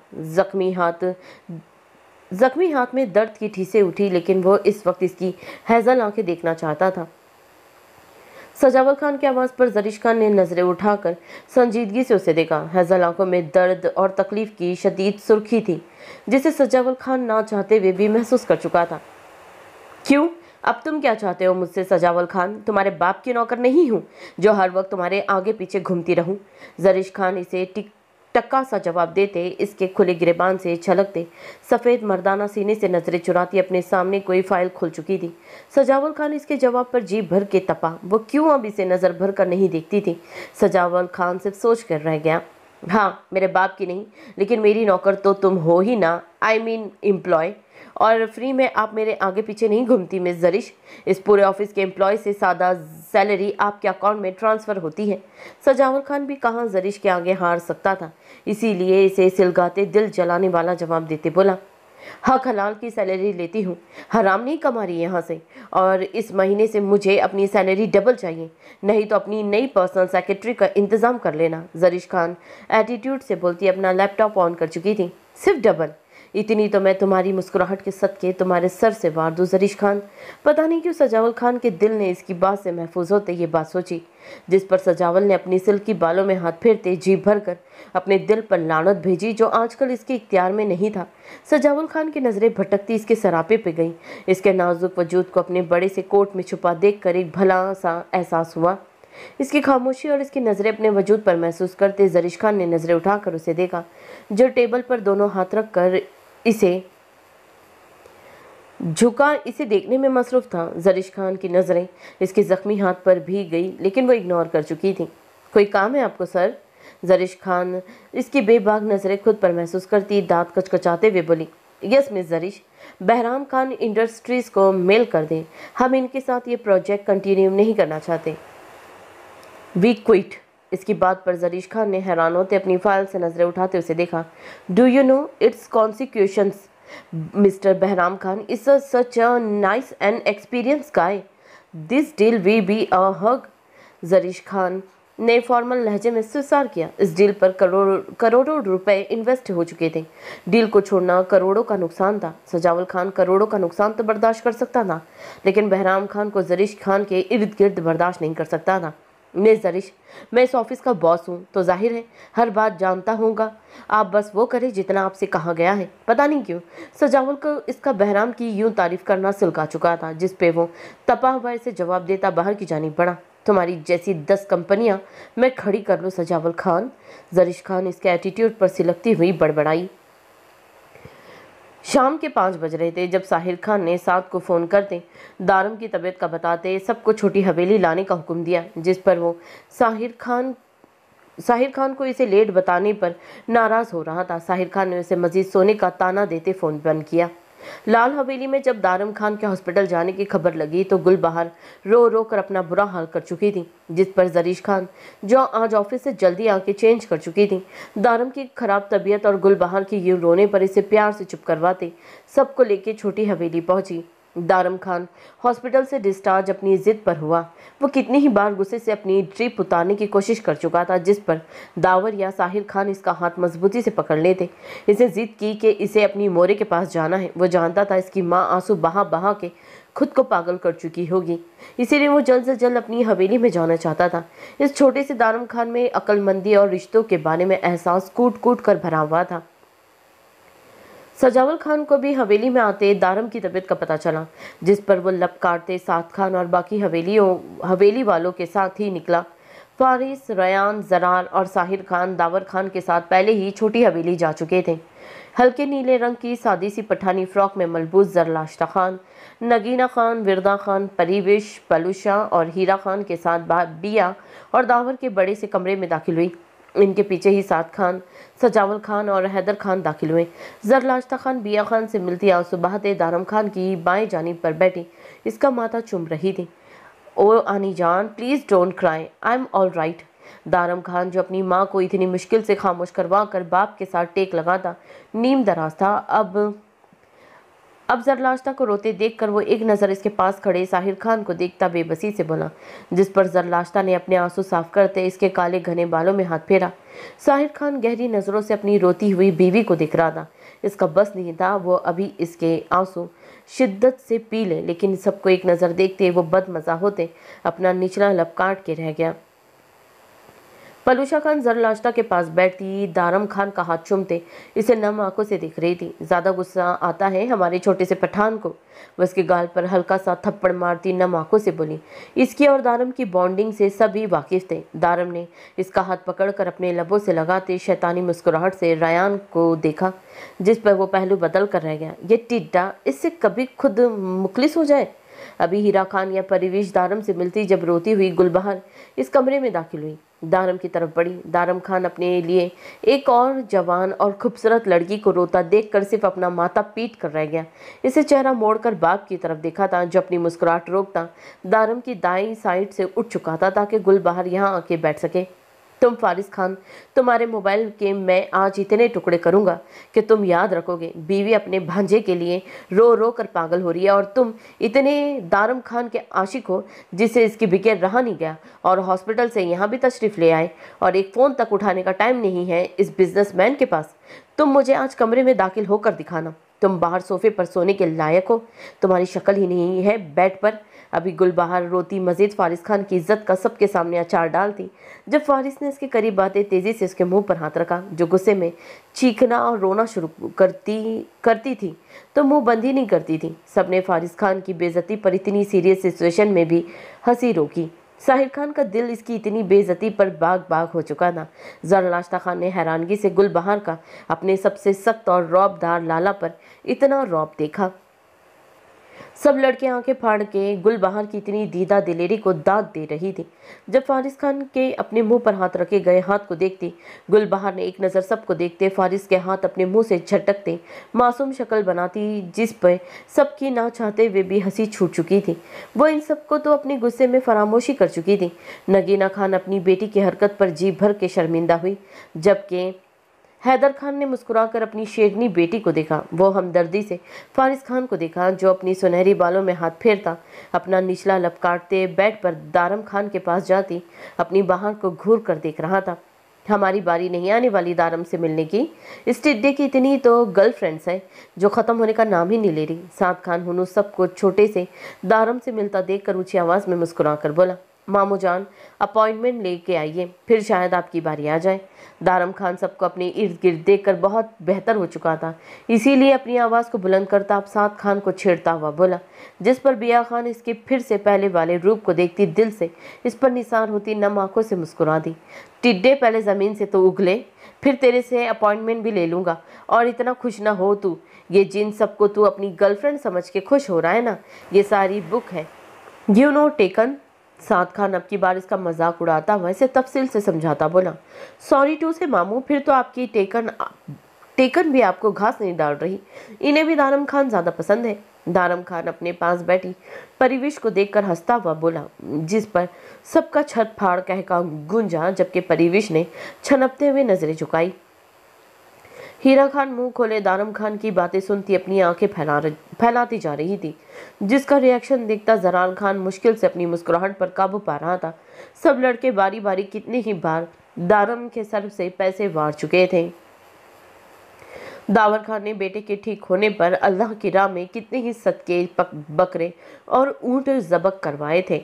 जख्मी हाथ में दर्द की ठीसे उठी लेकिन वो इस वक्त इसकी हैजल आंखें देखना चाहता था। सजावल खान की आवाज़ पर जरीश खान ने नजरें उठाकर संजीदगी से उसे देखा। हैजल आंखों में दर्द और तकलीफ की शदीद सुर्खी थी जिसे सजावल खान ना चाहते हुए भी महसूस कर चुका था। क्यों? अब तुम क्या चाहते हो मुझसे सजावल खान? तुम्हारे बाप की नौकर नहीं हूँ जो हर वक्त तुम्हारे आगे पीछे घूमती रहूं। जरीश खान इसे टक्का सा जवाब देते इसके खुले गिरेबान से छलकते सफ़ेद मर्दाना सीने से नजरें चुराती अपने सामने कोई फाइल खुल चुकी थी। सजावल खान इसके जवाब पर जी भर के तपा। वो क्यों अब इसे नज़र भर कर नहीं देखती थी? सजावल खान सिर्फ सोच कर रह गया। हाँ, मेरे बाप की नहीं लेकिन मेरी नौकर तो तुम हो ही ना, आई मीन एम्प्लॉय। और फ्री में आप मेरे आगे पीछे नहीं घूमती मिस जरीश। इस पूरे ऑफिस के एम्प्लॉय से सादा सैलरी आपके अकाउंट में ट्रांसफ़र होती है। सजावल खान भी कहाँ जरीश के आगे हार सकता था, इसीलिए इसे सिलगाते दिल जलाने वाला जवाब देते बोला, हक हलाल की सैलरी लेती हूँ, हराम नहीं कमा रही यहाँ से। और इस महीने से मुझे अपनी सैलरी डबल चाहिए, नहीं तो अपनी नई पर्सनल सेक्रेटरी का इंतज़ाम कर लेना। जरीश खान एटीट्यूड से बोलती अपना लैपटॉप ऑन कर चुकी थी। सिर्फ डबल? इतनी तो मैं तुम्हारी मुस्कुराहट के सदके तुम्हारे सर से वार दूं जरीश खान। पता नहीं क्यों सजावल खान के दिल ने इसकी बात से महफूज होते ये बात सोची, जिस पर सजावल ने अपनी सिल्की बालों में हाथ फेरते जी भर कर अपने दिल पर लानत भेजी जो आजकल इसके इख्तियार में नहीं था। सजावल खान की नज़रें भटकती इसके सरापे पे गईं। इसके नाजुक वजूद को अपने बड़े से कोट में छुपा देखकर एक भला सा एहसास हुआ। इसकी खामोशी और इसकी नज़रें अपने वजूद पर महसूस करते जरीश खान ने नज़रें उठाकर उसे देखा, जो टेबल पर दोनों हाथ रख कर इसे झुका इसे देखने में मसरूफ था। जरीश खान की नज़रें इसके जख्मी हाथ पर भी गई लेकिन वो इग्नोर कर चुकी थी। कोई काम है आपको सर? जरीश खान इसकी बेबाक नज़रें खुद पर महसूस करती दांत कचकचाते हुए बोली, yes miss Zarish, Bahram Khan industries को मेल कर दें, हम इनके साथ ये प्रोजेक्ट कंटिन्यू नहीं करना चाहते। We quit. इसकी बात पर जरीश खान ने हैरान होते अपनी फाइल से नजरें उठाते उसे देखा। Do you know it's consequences? Mister Bahram Khan is such a nice and experience guy. This deal we be a hug. Zarish Khan ने फॉर्मल लहजे में स्वीकार किया। इस डील पर करोड़ों रुपए इन्वेस्ट हो चुके थे। डील को छोड़ना करोड़ों का नुकसान था। सजावल खान करोड़ों का नुकसान तो बर्दाश्त कर सकता था लेकिन बहराम खान को जरीश खान के इर्द गिर्द बर्दाश्त नहीं कर सकता था। मिस जरीश, मैं इस ऑफिस का बॉस हूँ तो जाहिर है हर बात जानता होगा। आप बस वो करें जितना आपसे कहा गया है। पता नहीं क्यों सजावल को इसका बहराम की यूं तारीफ करना सिलका चुका था, जिस पे वो तपा हुआ इसे जवाब देता बाहर की जानिब बढ़ा। तुम्हारी जैसी 10 कंपनियां मैं खड़ी कर लूँ सजावल खान। जरीश खान इसके एटीट्यूड पर सिलकती हुई बड़बड़ाई। शाम के 5 बज रहे थे जब साहिर खान ने साथ को फ़ोन करते दारम की तबीयत का बताते सबको छोटी हवेली लाने का हुक्म दिया, जिस पर वो साहिर खान को इसे लेट बताने पर नाराज़ हो रहा था। साहिर खान ने उसे मज़ीद सोने का ताना देते फ़ोन बंद किया। लाल हवेली में जब दारम खान के हॉस्पिटल जाने की खबर लगी तो गुलबहार रो रो कर अपना बुरा हाल कर चुकी थी, जिस पर जरीश खान जो आज ऑफिस से जल्दी आके चेंज कर चुकी थी, दारम की खराब तबीयत और गुलबहार की यूं रोने पर इसे प्यार से चुप करवाते सबको लेके छोटी हवेली पहुंची। दारम खान हॉस्पिटल से डिस्चार्ज अपनी जिद पर हुआ। वो कितनी ही बार गुस्से से अपनी ड्रिप उतारने की कोशिश कर चुका था, जिस पर दावर या साहिर खान इसका हाथ मजबूती से पकड़ लेते। इसे जिद की कि इसे अपनी मोरे के पास जाना है। वो जानता था इसकी माँ आंसू बहा बहा के खुद को पागल कर चुकी होगी, इसीलिए वो जल्द से जल्द अपनी हवेली में जाना चाहता था। इस छोटे से दारम खान में अक्लमंदी और रिश्तों के बारे में एहसास कूट कूट कर भरा हुआ था। सजावल खान को भी हवेली में आते दारम की तबीयत का पता चला, जिस पर वो लब काटते साद खान और बाकी हवेली वालों के साथ ही निकला। फारिस, रयान, जरार और साहिर खान दावर खान के साथ पहले ही छोटी हवेली जा चुके थे। हल्के नीले रंग की सादी सी पठानी फ्रॉक में मलबूस जरलाश्ता खान, नगीना खान, विरदा खान, परिविश, पलूशा और हीरा खान के साथ बिया और दावर के बड़े से कमरे में दाखिल हुई। इनके पीछे ही साद खान, सजावल खान और हैदर खान दाखिल हुए। जरलाश्ता खान बिया खान से मिलती आंसू बहाते दारम खान की बाएं जानिब पर बैठी इसका माथा चूम रही थी। ओ आनी जान, please don't cry, I am all right. Daram Khan, जो अपनी माँ को इतनी मुश्किल से खामोश करवा कर बाप के साथ टेक लगाता नीम दराज था, अब जरलाश्ता को रोते देखकर वो एक नज़र इसके पास खड़े साहिर खान को देखता बेबसी से बोला, जिस पर जरलाश्ता ने अपने आंसू साफ करते इसके काले घने बालों में हाथ फेरा। साहिर खान गहरी नज़रों से अपनी रोती हुई बीवी को दिख रहा था। इसका बस नहीं था वो अभी इसके आंसू शिद्दत से पी ले, लेकिन सबको एक नज़र देखते वो बदमज़ा होते अपना निचला लब काट के रह गया। पलूशा खान जरलाश्ता के पास बैठती दारम खान का हाथ चूमते इसे नम आंखों से देख रही थी। ज़्यादा गुस्सा आता है हमारे छोटे से पठान को। वह उसके गाल पर हल्का सा थप्पड़ मारती नम आंखों से बोली। इसकी और दारम की बॉन्डिंग से सभी वाकिफ थे। दारम ने इसका हाथ पकड़कर अपने लबों से लगाते शैतानी मुस्कुराहट से रयान को देखा, जिस पर वो पहलू बदल कर रह गया। ये टिड्डा, इससे कभी खुद मुखलिस हो जाए। अभी हीरा खान या परिवेश दारम से मिलती जब रोती हुई गुलबहार इस कमरे में दाखिल हुई, दारम की तरफ बढ़ी। दारम खान अपने लिए एक और जवान और खूबसूरत लड़की को रोता देखकर सिर्फ अपना माथा पीट कर रह गया। इसे चेहरा मोड़कर बाप की तरफ देखा था, जो अपनी मुस्कुराहट रोकता दारम की दाईं साइड से उठ चुका था ताकि गुलबहार यहाँ आके बैठ सके। तुम फारिस खान, तुम्हारे मोबाइल के मैं आज इतने टुकड़े करूंगा कि तुम याद रखोगे। बीवी अपने भांजे के लिए रो रो कर पागल हो रही है और तुम इतने दारम खान के आशिक हो जिसे इसकी बिगैर रहा नहीं गया और हॉस्पिटल से यहाँ भी तशरीफ़ ले आए और एक फ़ोन तक उठाने का टाइम नहीं है इस बिजनेसमैन के पास। तुम मुझे आज कमरे में दाखिल होकर दिखाना। तुम बाहर सोफे पर सोने के लायक हो, तुम्हारी शक्ल ही नहीं है बेड पर। अभी गुलबहार रोती मजीद फारिस खान की इज्जत का सबके सामने अचार डालती। जब फारिस ने इसके करीब आते तेजी से उसके मुंह पर हाथ रखा, जो गुस्से में चीखना और रोना शुरू करती थी तो मुंह बंद ही नहीं करती थी। सबने फारिस खान की बेइज्जती पर इतनी सीरियस सिचुएशन में भी हंसी रोकी। साहिर खान का दिल इसकी इतनी बेइज्जती पर बाग बाग हो चुका था। जरलाश्ता खान ने हैरानगी से गुलबहार का अपने सबसे सख्त और रौबदार लाला पर इतना रौब देखा। सब लड़के आंखें फाड़ के गुलबहार की इतनी दीदा दिलेरी को दाद दे रही थी। जब फारिस खान के अपने मुंह पर हाथ रखे गए हाथ को देखती गुलबहार ने एक नज़र सबको देखते फारिस के हाथ अपने मुंह से झटकते मासूम शक्ल बनाती, जिस पर सबकी ना चाहते हुए भी हंसी छूट चुकी थी। वो इन सबको तो अपने गुस्से में फरामोशी कर चुकी थी। नगीना खान अपनी बेटी की हरकत पर जी भर के शर्मिंदा हुई, जबकि हैदर खान ने मुस्कुराकर अपनी शेरनी बेटी को देखा। वो हमदर्दी से फारिस खान को देखा, जो अपनी सुनहरी बालों में हाथ फेरता अपना निचला लब काटते बेड पर दारम खान के पास जाती अपनी बाहर को घूर कर देख रहा था। हमारी बारी नहीं आने वाली दारम से मिलने की? इस टिड्डे की इतनी तो गर्लफ्रेंड्स है जो ख़त्म होने का नाम ही नहीं ले रही। साद खान हुनू सबको छोटे से दारम से मिलता देखकर ऊंची आवाज़ में मुस्कुरा कर बोला, मामू जान अपॉइंटमेंट लेके आइए, फिर शायद आपकी बारी आ जाए। दारम खान सबको अपने इर्द गिर्द देखकर बहुत बेहतर हो चुका था, इसीलिए अपनी आवाज़ को बुलंद करता अब साद खान को छेड़ता हुआ बोला, जिस पर बिया खान इसके फिर से पहले वाले रूप को देखती दिल से इस पर निसार होती नम आंखों से मुस्कुरा दी। टिड्डे, पहले ज़मीन से तो उगले, फिर तेरे से अपॉइंटमेंट भी ले लूँगा। और इतना खुश ना हो तू, ये जिन सबको तू अपनी गर्लफ्रेंड समझ के खुश हो रहा है ना, ये सारी बुक है, यू नो टेकन। साद खान अब की बार इसका मजाक उड़ाता हुआ इसे तफसील से समझाता बोला, सॉरी टू से मामू, फिर तो आपकी टेकन भी आपको घास नहीं डाल रही। इन्हें भी दारम खान ज़्यादा पसंद है। दारम खान अपने पास बैठी परिवेश को देखकर हंसता हुआ बोला, जिस पर सबका छत फाड़ कह का गूंजा, जबकि परिवेश ने छनपते हुए नजरें झुकाई। हीरा खान मुंह खोले दारम खान की बातें सुनती अपनी आंखें फैलाती जा रही थी, जिसका रिएक्शन देखता जरान खान मुश्किल से अपनी मुस्कुराहट पर काबू पा रहा था। सब लड़के बारी बारी कितनी ही बार दारम के सर से पैसे वार चुके थे। दावर खान ने बेटे के ठीक होने पर अल्लाह की राह में कितने ही सदके बकरे और ऊंट ज़बह करवाए थे।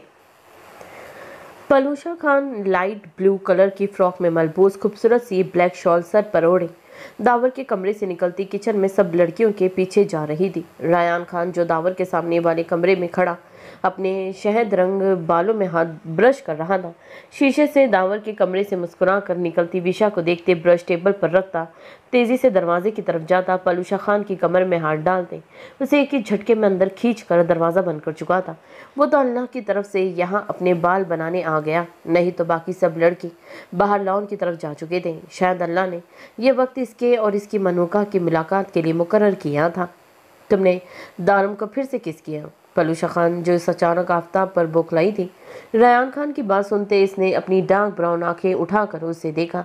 पलूशा खान लाइट ब्लू कलर की फ्रॉक में मलबूस खूबसूरत सी ब्लैक शॉल सर पर ओढ़े दावर के कमरे से निकलती किचन में सब लड़कियों के पीछे जा रही थी। रायान खान जो दावर के सामने वाले कमरे में खड़ा अपने शहद रंग बालों में हाथ ब्रश कर रहा था, शीशे से दावर के कमरे से मुस्कुरा कर निकलती विशा को देखते ब्रश टेबल पर रखता तेजी से दरवाजे की तरफ जाता पलूशा खान की कमर में हाथ डालते उसे एक ही झटके में अंदर खींच कर दरवाज़ा बंद कर चुका था। वो तो अल्लाह की तरफ से यहाँ अपने बाल बनाने आ गया, नहीं तो बाकी सब लड़के बाहर लॉन की तरफ जा चुके थे। शायद अल्लाह ने यह वक्त इसके और इसकी मनूका की मुलाकात के लिए मुकर्रर किया था। तुमने दारम को फिर से किस किया? पलूशा खान जो इस अचानक आफताब पर बौखलाई थी। रायान खान की बात सुनते इसने अपनी डार्क ब्राउन आंखें उठाकर उसे देखा।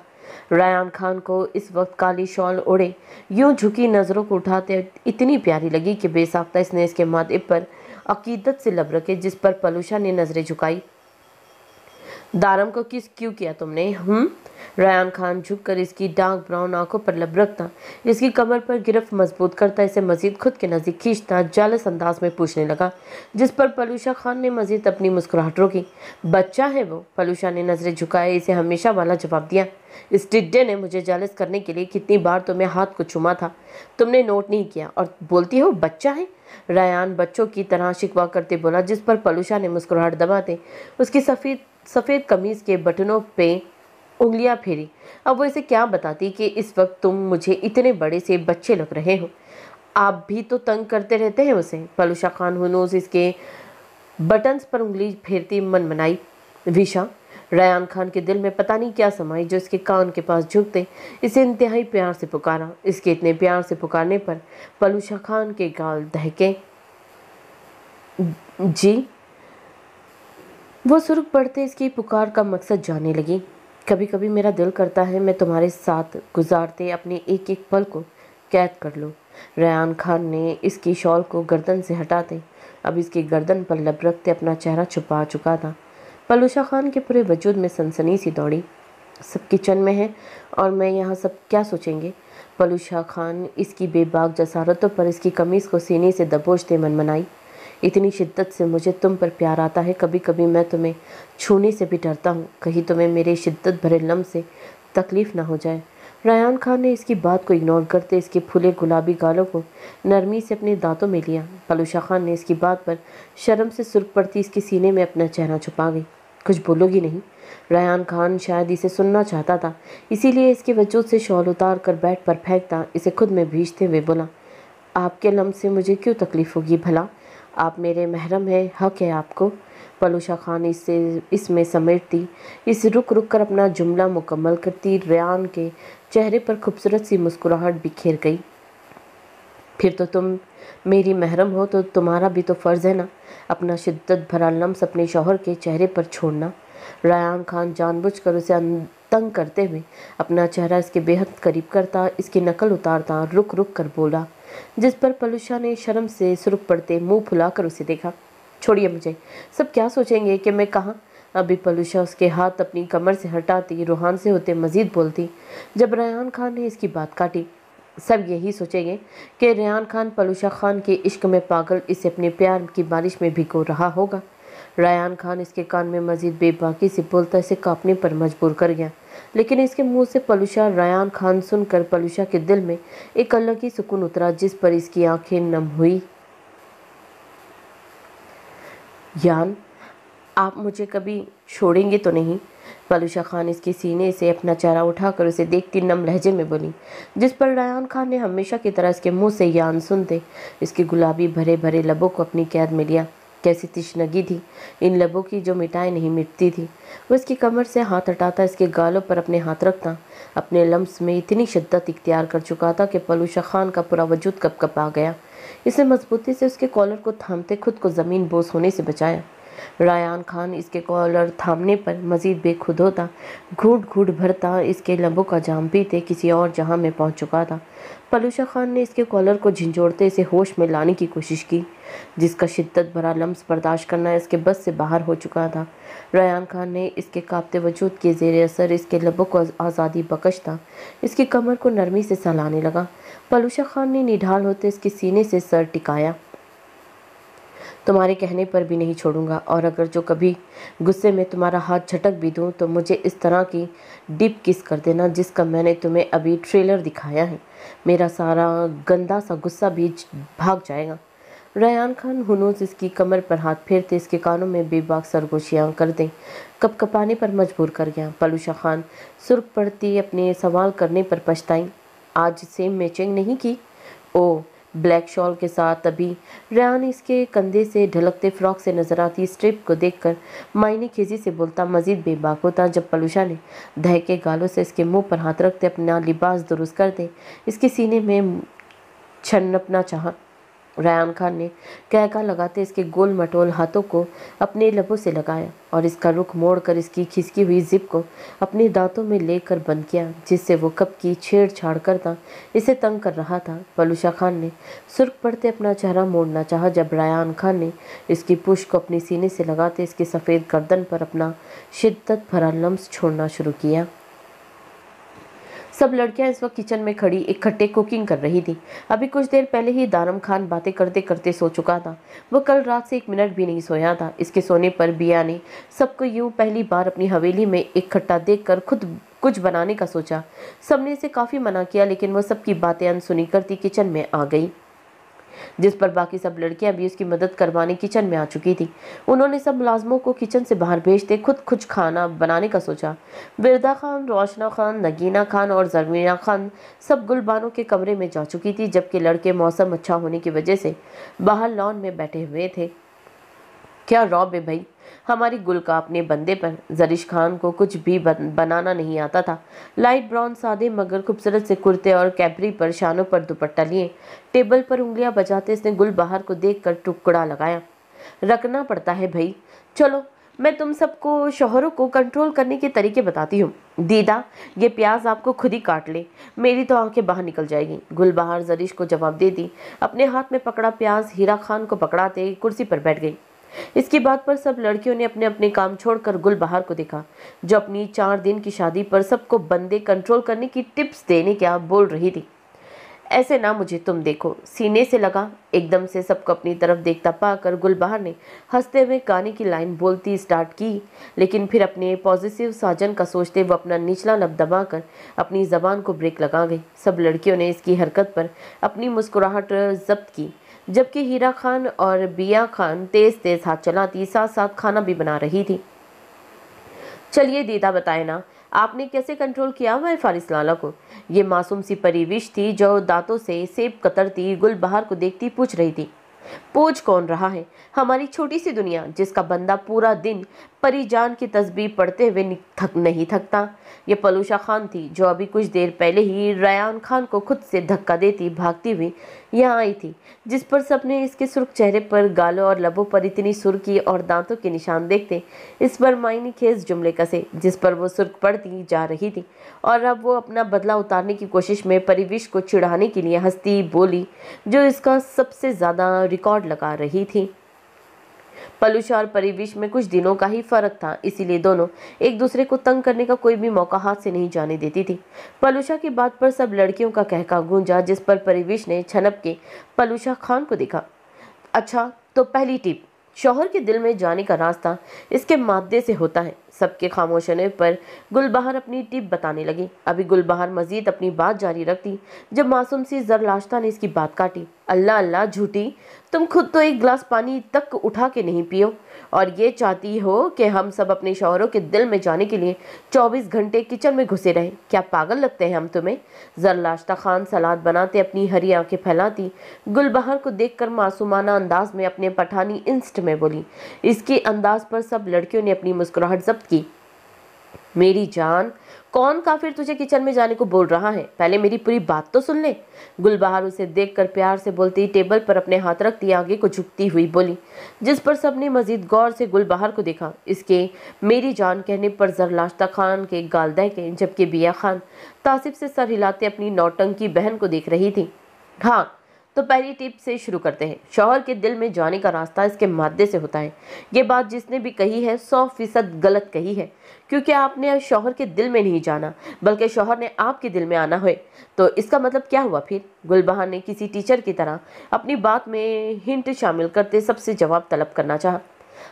रायान खान को इस वक्त काली शॉल ओढ़े यूं झुकी नज़रों को उठाते इतनी प्यारी लगी कि बेसाख्ता इसने इसके माथे पर अकीदत से लब रखे, जिस पर पलूशा ने नजरें झुकाई। दारम को किस क्यों किया तुमने? रायान खान झुककर इसकी डार्क ब्राउन आंखों पर लब रखता, इसकी कमर पर गिरफ्त मजबूत करता, इसे मजीद खुद के नजदीक खींचता जालस अंदाज में पूछने लगा, जिस पर पलूशा खान ने मजीद अपनी मुस्कुराहट रोकी। बच्चा है वो? पलूशा ने नजरें झुकाए इसे हमेशा वाला जवाब दिया। इस टिड्डे ने मुझे जालस करने के लिए कितनी बार तुम्हें हाथ को चुमा था, तुमने नोट नहीं किया और बोलती हो बच्चा है? रायान बच्चों की तरह शिकवा करते बोला, जिस पर पलूशा ने मुस्कुराहट दबाते उसकी सफ़ेद कमीज के बटनों पे उंगलियां फेरी। अब वो इसे क्या बताती कि इस वक्त तुम मुझे इतने बड़े से बच्चे लग रहे हो। आप भी तो तंग करते रहते हैं उसे। पलूशा खान हुनूस इसके बटन्स पर उंगली फेरती मनमनाई। विशा, रायान खान के दिल में पता नहीं क्या समाई जो इसके कान के पास झुकते इसे इंतहाई प्यार से पुकारा। इसके इतने प्यार से पुकारने पर पलूशा खान के गाल दहके। जी। वो सुर्ख पड़ते इसकी पुकार का मकसद जानने लगी। कभी कभी मेरा दिल करता है मैं तुम्हारे साथ गुजारते अपने एक एक पल को कैद कर लूँ। रायान खान ने इसकी शॉल को गर्दन से हटाते अब इसकी गर्दन पर लब रखते अपना चेहरा छुपा चुका था। पलूशा खान के पूरे वजूद में सनसनी सी दौड़ी। सब किचन में है और मैं यहाँ सब क्या सोचेंगे? पलूशा खान इसकी बेबाक जसारतों पर इसकी कमीज़ को सीने से दबोचते मनमनाई। इतनी शिद्दत से मुझे तुम पर प्यार आता है, कभी कभी मैं तुम्हें छूने से भी डरता हूँ, कहीं तुम्हें मेरे शिद्दत भरे लम्स से तकलीफ़ ना हो जाए। रायान खान ने इसकी बात को इग्नोर करते इसके फूले गुलाबी गालों को नरमी से अपने दांतों में लिया। पलूशा खान ने इसकी बात पर शर्म से सुर्ख पड़ती इसके सीने में अपना चेहरा छुपा गई। कुछ बोलोगी नहीं? रायान खान शायद इसे सुनना चाहता था, इसीलिए इसके वजूद से शॉल उतार कर बेड पर फेंकता इसे खुद में भींचते हुए बोला, आपके लम्स से मुझे क्यों तकलीफ़ होगी भला? आप मेरे महरम हैं, हक है आपको। पलूशा खान इसमें समेटती इस रुक कर अपना जुमला मुकम्मल करती रायान के चेहरे पर खूबसूरत सी मुस्कुराहट बिखेर गई। फिर तो तुम मेरी महरम हो तो तुम्हारा भी तो फ़र्ज़ है ना अपना शिद्दत भरा लम्स अपने शौहर के चेहरे पर छोड़ना। रायान खान जानबूझकर उसे तंग करते हुए अपना चेहरा इसके बेहद करीब करता इसकी नकल उतारता रुक कर बोला, जिस पर पलूशा ने शर्म से सुर्ख पड़ते मुंह फुलाकर उसे देखा। छोड़िए मुझे, सब क्या सोचेंगे कि मैं कहाँ? अभी पलूशा उसके हाथ अपनी कमर से हटाती रूहान से होते मजीद बोलती, जब रायान खान ने इसकी बात काटी। सब यही सोचेंगे कि रायान खान पलूशा खान के इश्क में पागल इसे अपने प्यार की बारिश में भिगो रहा होगा। रायान खान इसके कान में मजीद बेबाकी से बोलता इसे कांपने पर मजबूर कर गया, लेकिन इसके मुंह से पलूशा रायान खान सुनकर पलूशा के दिल में एक अलग ही सुकून उतरा, जिस पर इसकी आंखें नम हुई। यान, आप मुझे कभी छोड़ेंगे तो नहीं? पलूशा खान इसके सीने से अपना चेहरा उठाकर उसे देखती नम लहजे में बोली, जिस पर रायान खान ने हमेशा की तरह इसके मुंह से यान सुनते इसके गुलाबी भरे भरे लबों को अपनी कैद में लिया। कैसी तिश्नगी थी इन लबों की जो मिटाए नहीं मिटती थी। वो इसकी कमर से हाथ हटाता इसके गालों पर अपने हाथ रखता अपने लम्स में इतनी शिद्दत इख्तियार कर चुका था कि पलूशा खान का पूरा वजूद कप आ गया। इसने मजबूती से उसके कॉलर को थामते खुद को ज़मीन बोस होने से बचाया। रायान खान इसके कॉलर थामने पर मजीद बेखुद होता, घूंट घूंट भरता, इसके लबों का जाम पीते किसी और जहां में पहुंच चुका था। पलूशा खान ने इसके कॉलर को झिंझोड़ते इसे होश में लाने की कोशिश की, जिसका शिद्दत भरा लम्स बर्दाश्त करना इसके बस से बाहर हो चुका था। रायान खान ने इसके कांपते वजूद के ज़ेरे असर इसके लबों को आज़ादी बख्शता इसकी कमर को नरमी से सहलाने लगा। पलूशा खान ने निढाल होते इसके सीने से सर टिकाया। तुम्हारे कहने पर भी नहीं छोड़ूंगा, और अगर जो कभी गुस्से में तुम्हारा हाथ झटक भी दूं तो मुझे इस तरह की डीप किस कर देना जिसका मैंने तुम्हें अभी ट्रेलर दिखाया है। मेरा सारा गंदा सा गुस्सा भी भाग जाएगा। रायान खान हुनूस इसकी कमर पर हाथ फेरते इसके कानों में बेबाक सरगोशियाँ कर दें कपकपाने पर मजबूर कर गया। पलूशा खान सुर्ख पड़ती अपने सवाल करने पर पछताई। आज सेम मैचिंग नहीं की? ओ, ब्लैक शॉल के साथ अभी रेहान इसके कंधे से ढलकते फ्रॉक से नजर आती स्ट्रिप को देखकर मायने खेजी से बोलता मजीद बेबाक होता जब पलूशा ने दहके गालों से इसके मुंह पर हाथ रखते अपना लिबास दुरुस्त करते इसके सीने में छन्नपना चाहा। रायान खान ने कहका लगाते इसके गोल मटोल हाथों को अपने लबों से लगाया और इसका रुख मोड़कर इसकी खिसकी हुई जिप को अपने दांतों में लेकर बंद किया, जिससे वो कब की छेड़छाड़ करता इसे तंग कर रहा था। पलूशा खान ने सुर्ख पड़ते अपना चेहरा मोड़ना चाहा जब रायान खान ने इसकी पुश को अपने सीने से लगाते इसके सफ़ेद गर्दन पर अपना शिद्दत भरा लम्स छोड़ना शुरू किया। सब लड़कियां इस वक्त किचन में खड़ी इकट्ठे कुकिंग कर रही थी। अभी कुछ देर पहले ही दारम खान बातें करते करते सो चुका था। वो कल रात से 1 मिनट भी नहीं सोया था। इसके सोने पर बिया ने सबको यूं पहली बार अपनी हवेली में इकट्ठा देखकर खुद कुछ बनाने का सोचा। सबने इसे काफ़ी मना किया, लेकिन वो सबकी बातें अनसुनी करती किचन में आ गई, जिस पर बाकी सब लड़कियां भी उसकी मदद करवाने किचन में आ चुकी थी। उन्होंने सब मुलाजमों को किचन से बाहर भेजते खुद कुछ खाना बनाने का सोचा। विरदा खान, रोशना खान, नगीना खान और जरमीना खान सब गुलबानों के कमरे में जा चुकी थी, जबकि लड़के मौसम अच्छा होने की वजह से बाहर लॉन में बैठे हुए थे। क्या रौब है भाई हमारी गुल का अपने बंदे पर। जरिश खान को कुछ भी बनाना नहीं आता था। लाइट ब्राउन सादे मगर खूबसूरत से कुर्ते और कैपरी पर शानों पर दुपट्टा लिए टेबल पर उंगलियां बजाते इसने गुल बाहर को देखकर टुकड़ा लगाया। रखना पड़ता है भाई। चलो मैं तुम सबको शोहरों को कंट्रोल करने के तरीके बताती हूँ। दीदा ये प्याज आपको खुद ही काट ले, मेरी तो आंखें बाहर निकल जाएगी। गुल बाहर जरिश को जवाब दे दी। अपने हाथ में पकड़ा प्याज हीरा खान को पकड़ाते कुर्सी पर बैठ गई। इसकी बात पर सब लड़कियों ने अपने अपने काम छोड़कर गुल बाहर को देखा, जो अपनी 4 दिन की शादी पर सबको बंदे कंट्रोल करने की टिप्स देने क्या बोल रही थी। ऐसे ना मुझे तुम देखो, सीने से लगा। एकदम से सबको अपनी तरफ देखता पाकर गुल बाहर ने हंसते हुए गाने की लाइन बोलती स्टार्ट की, लेकिन फिर अपने पॉजिटिव साजन का सोचते वो अपना निचला लब दबाकर अपनी जबान को ब्रेक लगा गई। सब लड़कियों ने इसकी हरकत पर अपनी मुस्कुराहट जब्त की, जबकि हीरा खान और बिया खान तेज तेज हाथ चलाती साथ साथ खाना भी बना रही थी। चलिए दीदा बताए ना, आपने कैसे कंट्रोल किया हुआ है फारिस लाला को? ये मासूम सी परिविश थी जो दांतों से सेब कतरती गुल बाहर को देखती पूछ रही थी। पूछ कौन रहा है? हमारी छोटी सी दुनिया जिसका बंदा पूरा दिन परिजान की तस्बीह पढ़ते हुए नहीं थकता। ये पलूशा खान थी जो अभी कुछ देर पहले ही रायान खान को खुद से धक्का देती भागती हुई यहाँ आई थी, जिस पर सबने इसके सुर्ख चेहरे पर गालों और लबों पर इतनी सुर्खी और दांतों के निशान देखते इस पर मायने खेज जुमले कसे, जिस पर वो सुर्ख पड़ती जा रही थी। और अब वो अपना बदला उतारने की कोशिश में परिविश को चिढ़ाने के लिए हंसती बोली, जो इसका सबसे ज़्यादा रिकॉर्ड लगा रही थी। पलूशा और परिविश में कुछ दिनों का ही फर्क था, इसीलिए दोनों एक दूसरे को तंग करने का कोई भी मौका हाथ से नहीं जाने देती थी। पलूशा की बात पर सब लड़कियों का कहका गूंजा, जिस पर परिविश ने छनप के पलूशा खान को देखा। अच्छा तो पहली टिप, शौहर के दिल में जाने का रास्ता इसके मादे से होता है। सबके खामोश होने पर गुलबहार अपनी टिप बताने लगी। अभी गुलबहार मजीद अपनी बात जारी रखती जब मासूम सी जरलाश्ता ने इसकी बात काटी। अल्लाह अल्लाह झूठी, तुम खुद तो एक गिलास पानी तक उठा के नहीं पियो और ये चाहती हो कि हम सब अपने शौहरों के दिल में जाने के लिए 24 घंटे किचन में घुसे रहें? क्या पागल लगते हैं हम तुम्हें? जरलाश्ता खान सलाद बनाते अपनी हरी आंखें फैलाती गुलबहार को देखकर मासूमाना अंदाज में अपने पठानी इंस्ट में बोली। इसके अंदाज पर सब लड़कियों ने अपनी मुस्कुराहट जब्त की। मेरी जान, कौन काफिर तुझे किचन में जाने को बोल रहा है? पहले मेरी पूरी बात तो सुन ले। गुलबहार उसे देखकर प्यार से बोलती टेबल पर अपने हाथ रखती आगे को झुकती हुई बोली, जिस पर सबने मजीद गौर से गुलबहार को देखा। इसके मेरी जान कहने पर जरलाश्ता खान के गाल दहके, जबकि बिया खान तासिफ से सर हिलाते अपनी नौटंकी बहन को देख रही थी। हाँ, तो पहली टिप से शुरू करते हैं। शौहर के दिल में जाने का रास्ता इसके मादे से होता है। ये बात जिसने भी कही है 100% गलत कही है, क्योंकि आपने शौहर के दिल में नहीं जाना, बल्कि शौहर ने आपके दिल में आना है। तो इसका मतलब क्या हुआ फिर? गुलबहार ने किसी टीचर की तरह अपनी बात में हिंट शामिल करते सबसे जवाब तलब करना चाहा।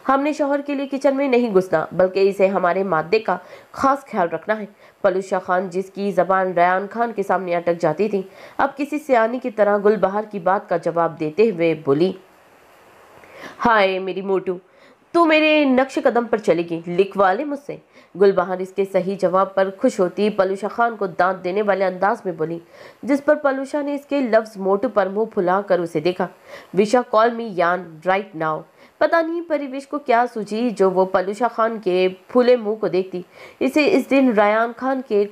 हमने शौहर के लिए किचन में नहीं घुसना, बल्कि इसे हमारे मादे का खास ख्याल रखना है। पलूशा खान, जिसकी जबान रयान खान के सामने अटक जाती थी, अब किसी सियानी की तरह गुलबहार की बात का जवाब देते हुए बोली, हाय मेरी मोटू, तू मेरे नक्श कदम पर चलेगी, लिखवा ले मुझसे। गुलबहार इसके सही जवाब पर खुश होती पलूशा खान को दांत देने वाले अंदाज में बोली, जिस पर पलूशा ने इसके लफ्ज मोटू पर मुंह फुलाकर उसे देखा। विशा कॉल मी यान राइट नाउ। पता नहीं परिवेश को क्या सूझी जो वो पलूशा खान के फूले मुंह को देखती। इसे इस दिन रयान खान के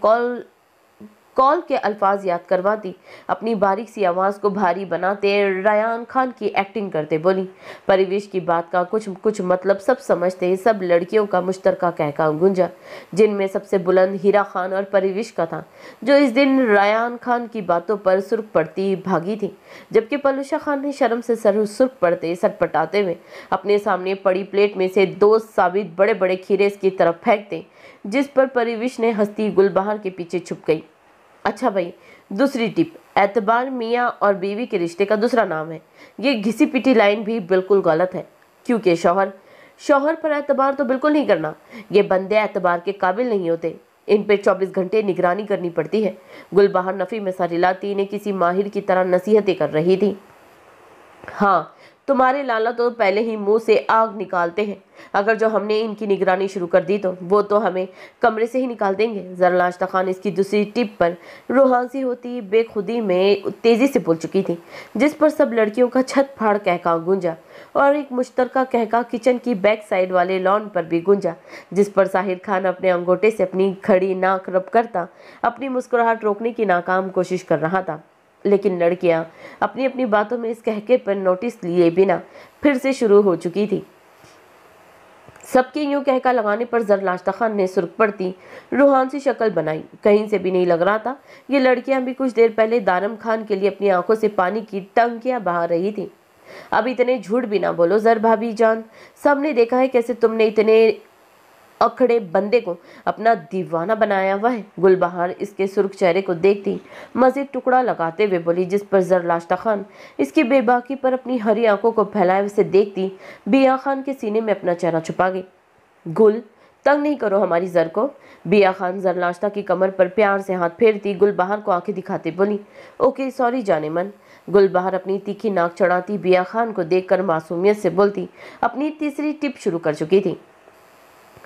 कॉल के अल्फाज याद करवाती, अपनी बारीक सी आवाज़ को भारी बनाते रयान खान की एक्टिंग करते बोली। परिवेश की बात का कुछ मतलब सब समझते सब लड़कियों का मुश्तरका कहका गूंजा, जिनमें सबसे बुलंद हीरा खान और परिवेश का था, जो इस दिन रयान खान की बातों पर सुर्ख पड़ती भागी थी, जबकि पलूशा खान ने शर्म से सुर्ख पड़ते सटपटाते हुए अपने सामने पड़ी प्लेट में से 2 साबित बड़े बड़े खीरे की तरफ फेंकते, जिस पर परिवेश ने हंसती गुलबहार के पीछे छुप गई। अच्छा भाई, दूसरी टिप, एतबार मियाँ और बीवी के रिश्ते का दूसरा नाम है। ये घिसी पिटी लाइन भी बिल्कुल गलत है, क्योंकि शौहर पर एतबार तो बिल्कुल नहीं करना। ये बंदे एतबार के काबिल नहीं होते, इन पे 24 घंटे निगरानी करनी पड़ती है। गुलबहार नफ़ी में सर हिलाती इन्हें किसी माहिर की तरह नसीहतें कर रही थी। हाँ, तुम्हारे लाला तो पहले ही मुंह से आग निकालते हैं। अगर जो हमने इनकी निगरानी शुरू कर दी तो वो तो हमें कमरे से ही निकाल देंगे। जरलाश्ता खान इसकी दूसरी टिप पर रूहांसी होती बेखुदी में तेजी से बोल चुकी थी, जिस पर सब लड़कियों का छत फाड़ कहका गूंजा और एक मुश्तरका कहका किचन की बैक साइड वाले लॉन पर भी गूंजा, जिस पर साहिर खान अपने अंगूठे से अपनी खड़ी नाक रब करता अपनी मुस्कुराहट रोकने की नाकाम कोशिश कर रहा था। लेकिन लड़कियां अपनी अपनी बातों में इस कहके पर नोटिस लिए बिना फिर से शुरू हो चुकी थी। सबके यूं कहका लगाने पर जरलाश्ता खान ने सुर्ख पड़ती रूहान सी शक्ल बनाई। कहीं से भी नहीं लग रहा था ये लड़कियां भी कुछ देर पहले दारम खान के लिए अपनी आंखों से पानी की टंकियां बहा रही थी। अब इतने झूठ भी ना बोलो जर भाभी जान, सबने देखा है कैसे तुमने इतने अखड़े बंदे को अपना दीवाना बनाया हुआ है। गुलबहार इसके सुर्ख चेहरे को देखती मजीद टुकड़ा लगाते हुए बोली, जिस पर जरलाश्ता खान इसकी बेबाकी पर अपनी हरी आंखों को फैलाए हुए देखती बिया खान के सीने में अपना चेहरा छुपा गई। गुल, तंग नहीं करो हमारी जर को। बिया खान जरलाश्ता की कमर पर प्यार से हाथ फेरती गुलबहार को आंखें दिखाते बोली, ओके सॉरी जाने मन। गुलबहार अपनी तीखी नाक चढ़ाती बिया खान को देखकर मासूमियत से बोलती अपनी तीसरी टिप शुरू कर चुकी थी।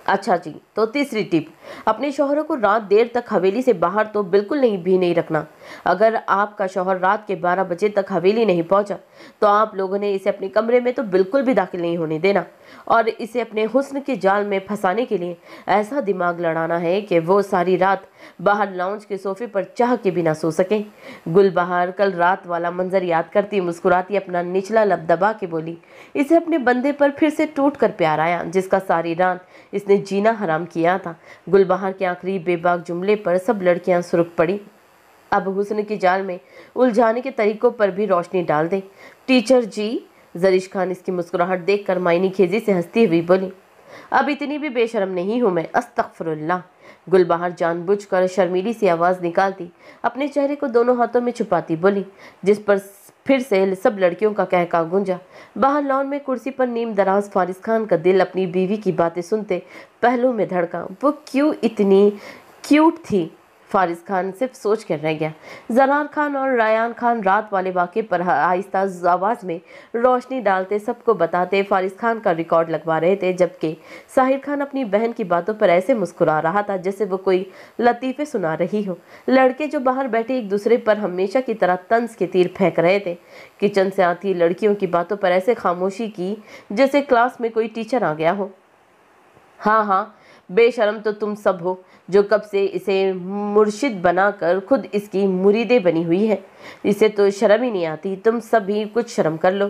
अच्छा जी, तो तीसरी टिप, अपने शौहरों को रात देर तक हवेली से बाहर तो बिल्कुल नहीं रखना। अगर आपका शौहर रात के 12 बजे तक हवेली नहीं पहुंचा तो आप लोगों ने इसे अपने कमरे में तो बिल्कुल भी दाखिल नहीं होने देना और इसे अपने हुस्न के जाल में फंसाने के लिए ऐसा दिमाग लड़ाना है कि वो सारी रात बाहर लाउंज के सोफे पर चाह के भी ना सो सके। गुलबहार कल रात वाला मंजर याद करती मुस्कुराती अपना निचला लब दबा के बोली, इसे अपने बंदे पर फिर से टूट कर प्यार आया जिसका सारी रात इसने जीना हराम किया था। गुलबहार के आखिरी बेबाक जुमले पर सब लड़कियां सुर्ख पड़ी। अब हुस्न के जाल में उलझाने के तरीकों पर भी रोशनी डाल दे। टीचर जी, जरीश खान इसकी मुस्कुराहट देखकर मायनी खेजी से हंसती हुई बोली, अब इतनी भी बेशर्म नहीं हूं मैं, अस्तगफिरुल्लाह। गुलबहार जानबूझकर शर्मीली सी आवाज निकालती अपने चेहरे को दोनों हाथों में छुपाती बोली, जिस पर फिर से सब लड़कियों का कहका गूंजा। बाहर लॉन में कुर्सी पर नीम दराज फारिस खान का दिल अपनी बीवी की बातें सुनते पहलू में धड़का। वो क्यों इतनी क्यूट थी? फारिस खान सिर्फ सोच कर रह गया। जरार खान और रायान खान रात वाले वाक़े पर आहिस्ता आवाज़ में रोशनी डालते सबको बताते फारिस खान का रिकॉर्ड लगवा रहे थे, जबकि साहिर खान अपनी बहन की बातों पर ऐसे मुस्कुरा रहा था जैसे वो कोई लतीफ़े सुना रही हो। लड़के जो बाहर बैठे एक दूसरे पर हमेशा की तरह तंज के तीर फेंक रहे थे। किचन से आती लड़कियों की बातों पर ऐसे खामोशी की जैसे क्लास में कोई टीचर आ गया हो। हाँ, बेशरम तो तुम सब हो जो कब से इसे मुर्शिद बनाकर खुद इसकी मुरीदे बनी हुई है। इसे तो शर्म ही नहीं आती। तुम सब भी कुछ शर्म कर लो।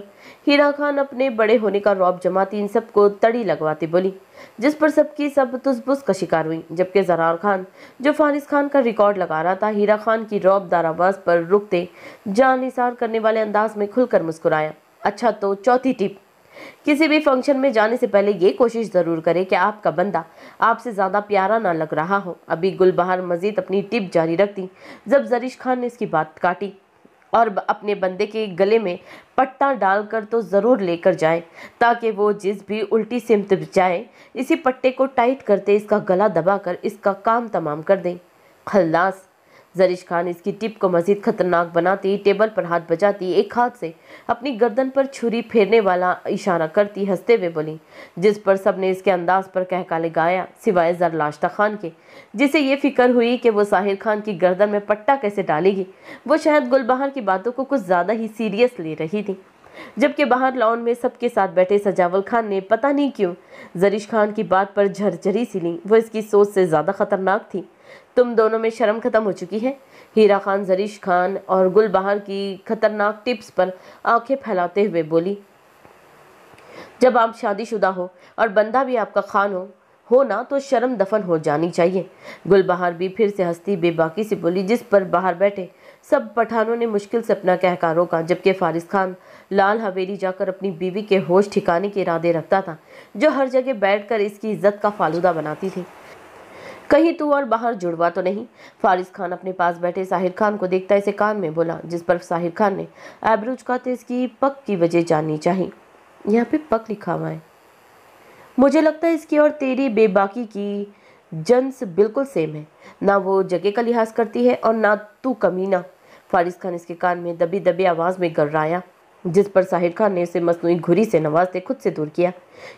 हीरा खान अपने बड़े होने का रौब जमाती इन सबको तड़ी लगवाती बोली, जिस पर सबकी सब तुसबुस का शिकार हुई। जबकि जरार खान जो फारिस खान का रिकॉर्ड लगा रहा था, हीरा खान की रौबदार आवाज पर रुकते जान निसार करने वाले अंदाज में खुलकर मुस्कुराया। अच्छा, तो चौथी टिप, किसी भी फंक्शन में जाने से पहले ये कोशिश जरूर करें कि आपका बंदा आपसे ज्यादा प्यारा ना लग रहा हो। अभी गुलबहार मजीद अपनी टिप जारी रखती जब जरीश खान ने इसकी बात काटी, और अपने बंदे के गले में पट्टा डालकर तो जरूर लेकर जाए ताकि वो जिस भी उल्टी सिमत जाए इसी पट्टे को टाइट करते इसका गला दबाकर इसका काम तमाम कर दें। खल्लास। जरीश खान इसकी टिप को मजीद खतरनाक बनाती टेबल पर हाथ बजाती एक हाथ से अपनी गर्दन पर छुरी फेरने वाला इशारा करती हंसते हुए बोली, जिस पर सबने इसके अंदाज पर कहका लगाया सिवाय जरलाश्ता खान के, जिसे ये फिक्र हुई कि वो साहिर खान की गर्दन में पट्टा कैसे डालेगी। वो शायद गुलबहार की बातों को कुछ ज्यादा ही सीरियस ले रही थी। जबकि बाहर लॉन में सबके साथ बैठे सजावल खान ने पता नहीं क्यों जरीश खान की बात पर झरझरी सी ली। वो इसकी सोच से ज्यादा खतरनाक थी। तुम दोनों में शर्म खत्म हो चुकी है। हीरा खान जरीश खान और गुलबहार की खतरनाक टिप्स पर आंखें फैलाते हुए बोली, जब आप शादीशुदा हो और बंदा भी आपका खान हो ना तो शर्म दफन हो जानी चाहिए। गुलबहार भी फिर से हंसती बेबाकी से बोली, जिस पर बाहर बैठे सब पठानों ने मुश्किल से अपना कहका रोका। जबकि फारिस खान लाल हवेली जाकर अपनी बीवी के होश ठिकाने के इरादे रखता था, जो हर जगह बैठकर इसकी इज्जत का फालूदा बनाती थी। कहीं तू और बाहर जुड़वा तो नहीं? फारिस खान अपने पास बैठे साहिर खान को देखता इसे कान में बोला, जिस पर साहिर खान ने आबरू झुकाते इसकी पक की वजह जाननी चाहिए। यहाँ पे पक लिखा हुआ है। मुझे लगता है इसकी और तेरी बेबाकी की जन्स बिल्कुल सेम है। ना वो जगह का लिहाज करती है और ना तू कमीना। फारिस खान इसके कान में दबी दबी आवाज में गर्राया, जिस पर साहिर खान ने उसे मसनूई घुरी से नवाजते खुद से दूर किया।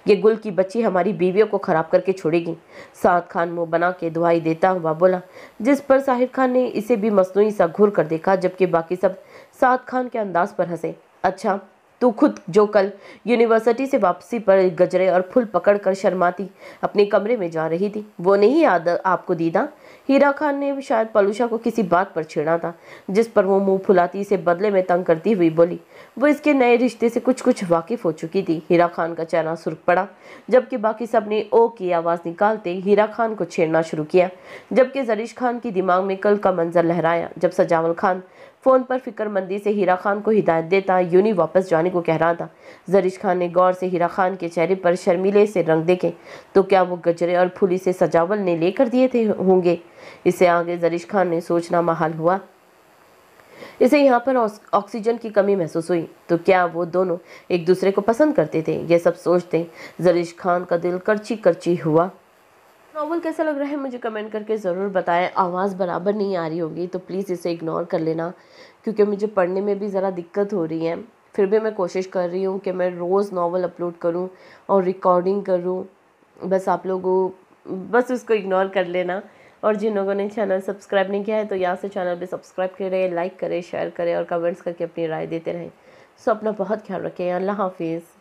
ये गुल की बच्ची हमारी बीवियों को खराब करके छोड़ेगी। साद खान मुंह बना के दुआई देता हुआ बोला, जिस पर साहिर खान ने इसे भी मसनूई सा घूर कर देखा। जबकि बाकी सब साद खान के अंदाज पर हंसे। अच्छा, तू खुद जो कल यूनिवर्सिटी से वापसी पर गजरे और फूल पकड़कर शर्माती अपने कमरे में जा रही थी, वो नहीं याद आपको दीदा? हीरा खान ने शायद पलूषा को किसी बात पर छेड़ा था, जिस पर वो मुंह फुलाती इसे बदले में तंग करती हुई बोली। वो इसके नए रिश्ते से कुछ कुछ वाकिफ हो चुकी थी। हीरा खान का चेहरा सुर्ख पड़ा, जबकि बाकी सब ने ओ की आवाज़ निकालते हीरा खान को छेड़ना शुरू किया। जबकि जरीश खान की दिमाग में कल का मंजर लहराया जब सजावल खान फ़ोन पर फिक्रमंदी से हीरा खान को हिदायत देता यूनी वापस जाने को कह रहा था। जरीश खान ने गौर से हीरा खान के चेहरे पर शर्मीले से रंग देखे तो क्या वो गजरे और फूली से सजावल ने लेकर दिए थे होंगे। इससे आगे जरीश खान ने सोचना महाल हुआ। इसे यहाँ पर ऑक्सीजन की कमी महसूस हुई तो क्या वो दोनों एक दूसरे को पसंद करते थे? ये सब सोचते जरीश खान का दिल करची करची हुआ। नॉवल कैसा लग रहा है मुझे कमेंट करके ज़रूर बताएं। आवाज़ बराबर नहीं आ रही होगी तो प्लीज़ इसे इग्नोर कर लेना, क्योंकि मुझे पढ़ने में भी ज़रा दिक्कत हो रही है। फिर भी मैं कोशिश कर रही हूँ कि मैं रोज़ नॉवल अपलोड करूँ और रिकॉर्डिंग करूँ। बस आप लोगों बस उसको इग्नोर कर लेना। और जिन लोगों ने चैनल सब्सक्राइब नहीं किया है तो यहाँ से चैनल पे सब्सक्राइब करें, लाइक करें, शेयर करें और कमेंट्स करके अपनी राय देते रहें। सो अपना बहुत ख्याल रखें। अल्लाह हाफिज़।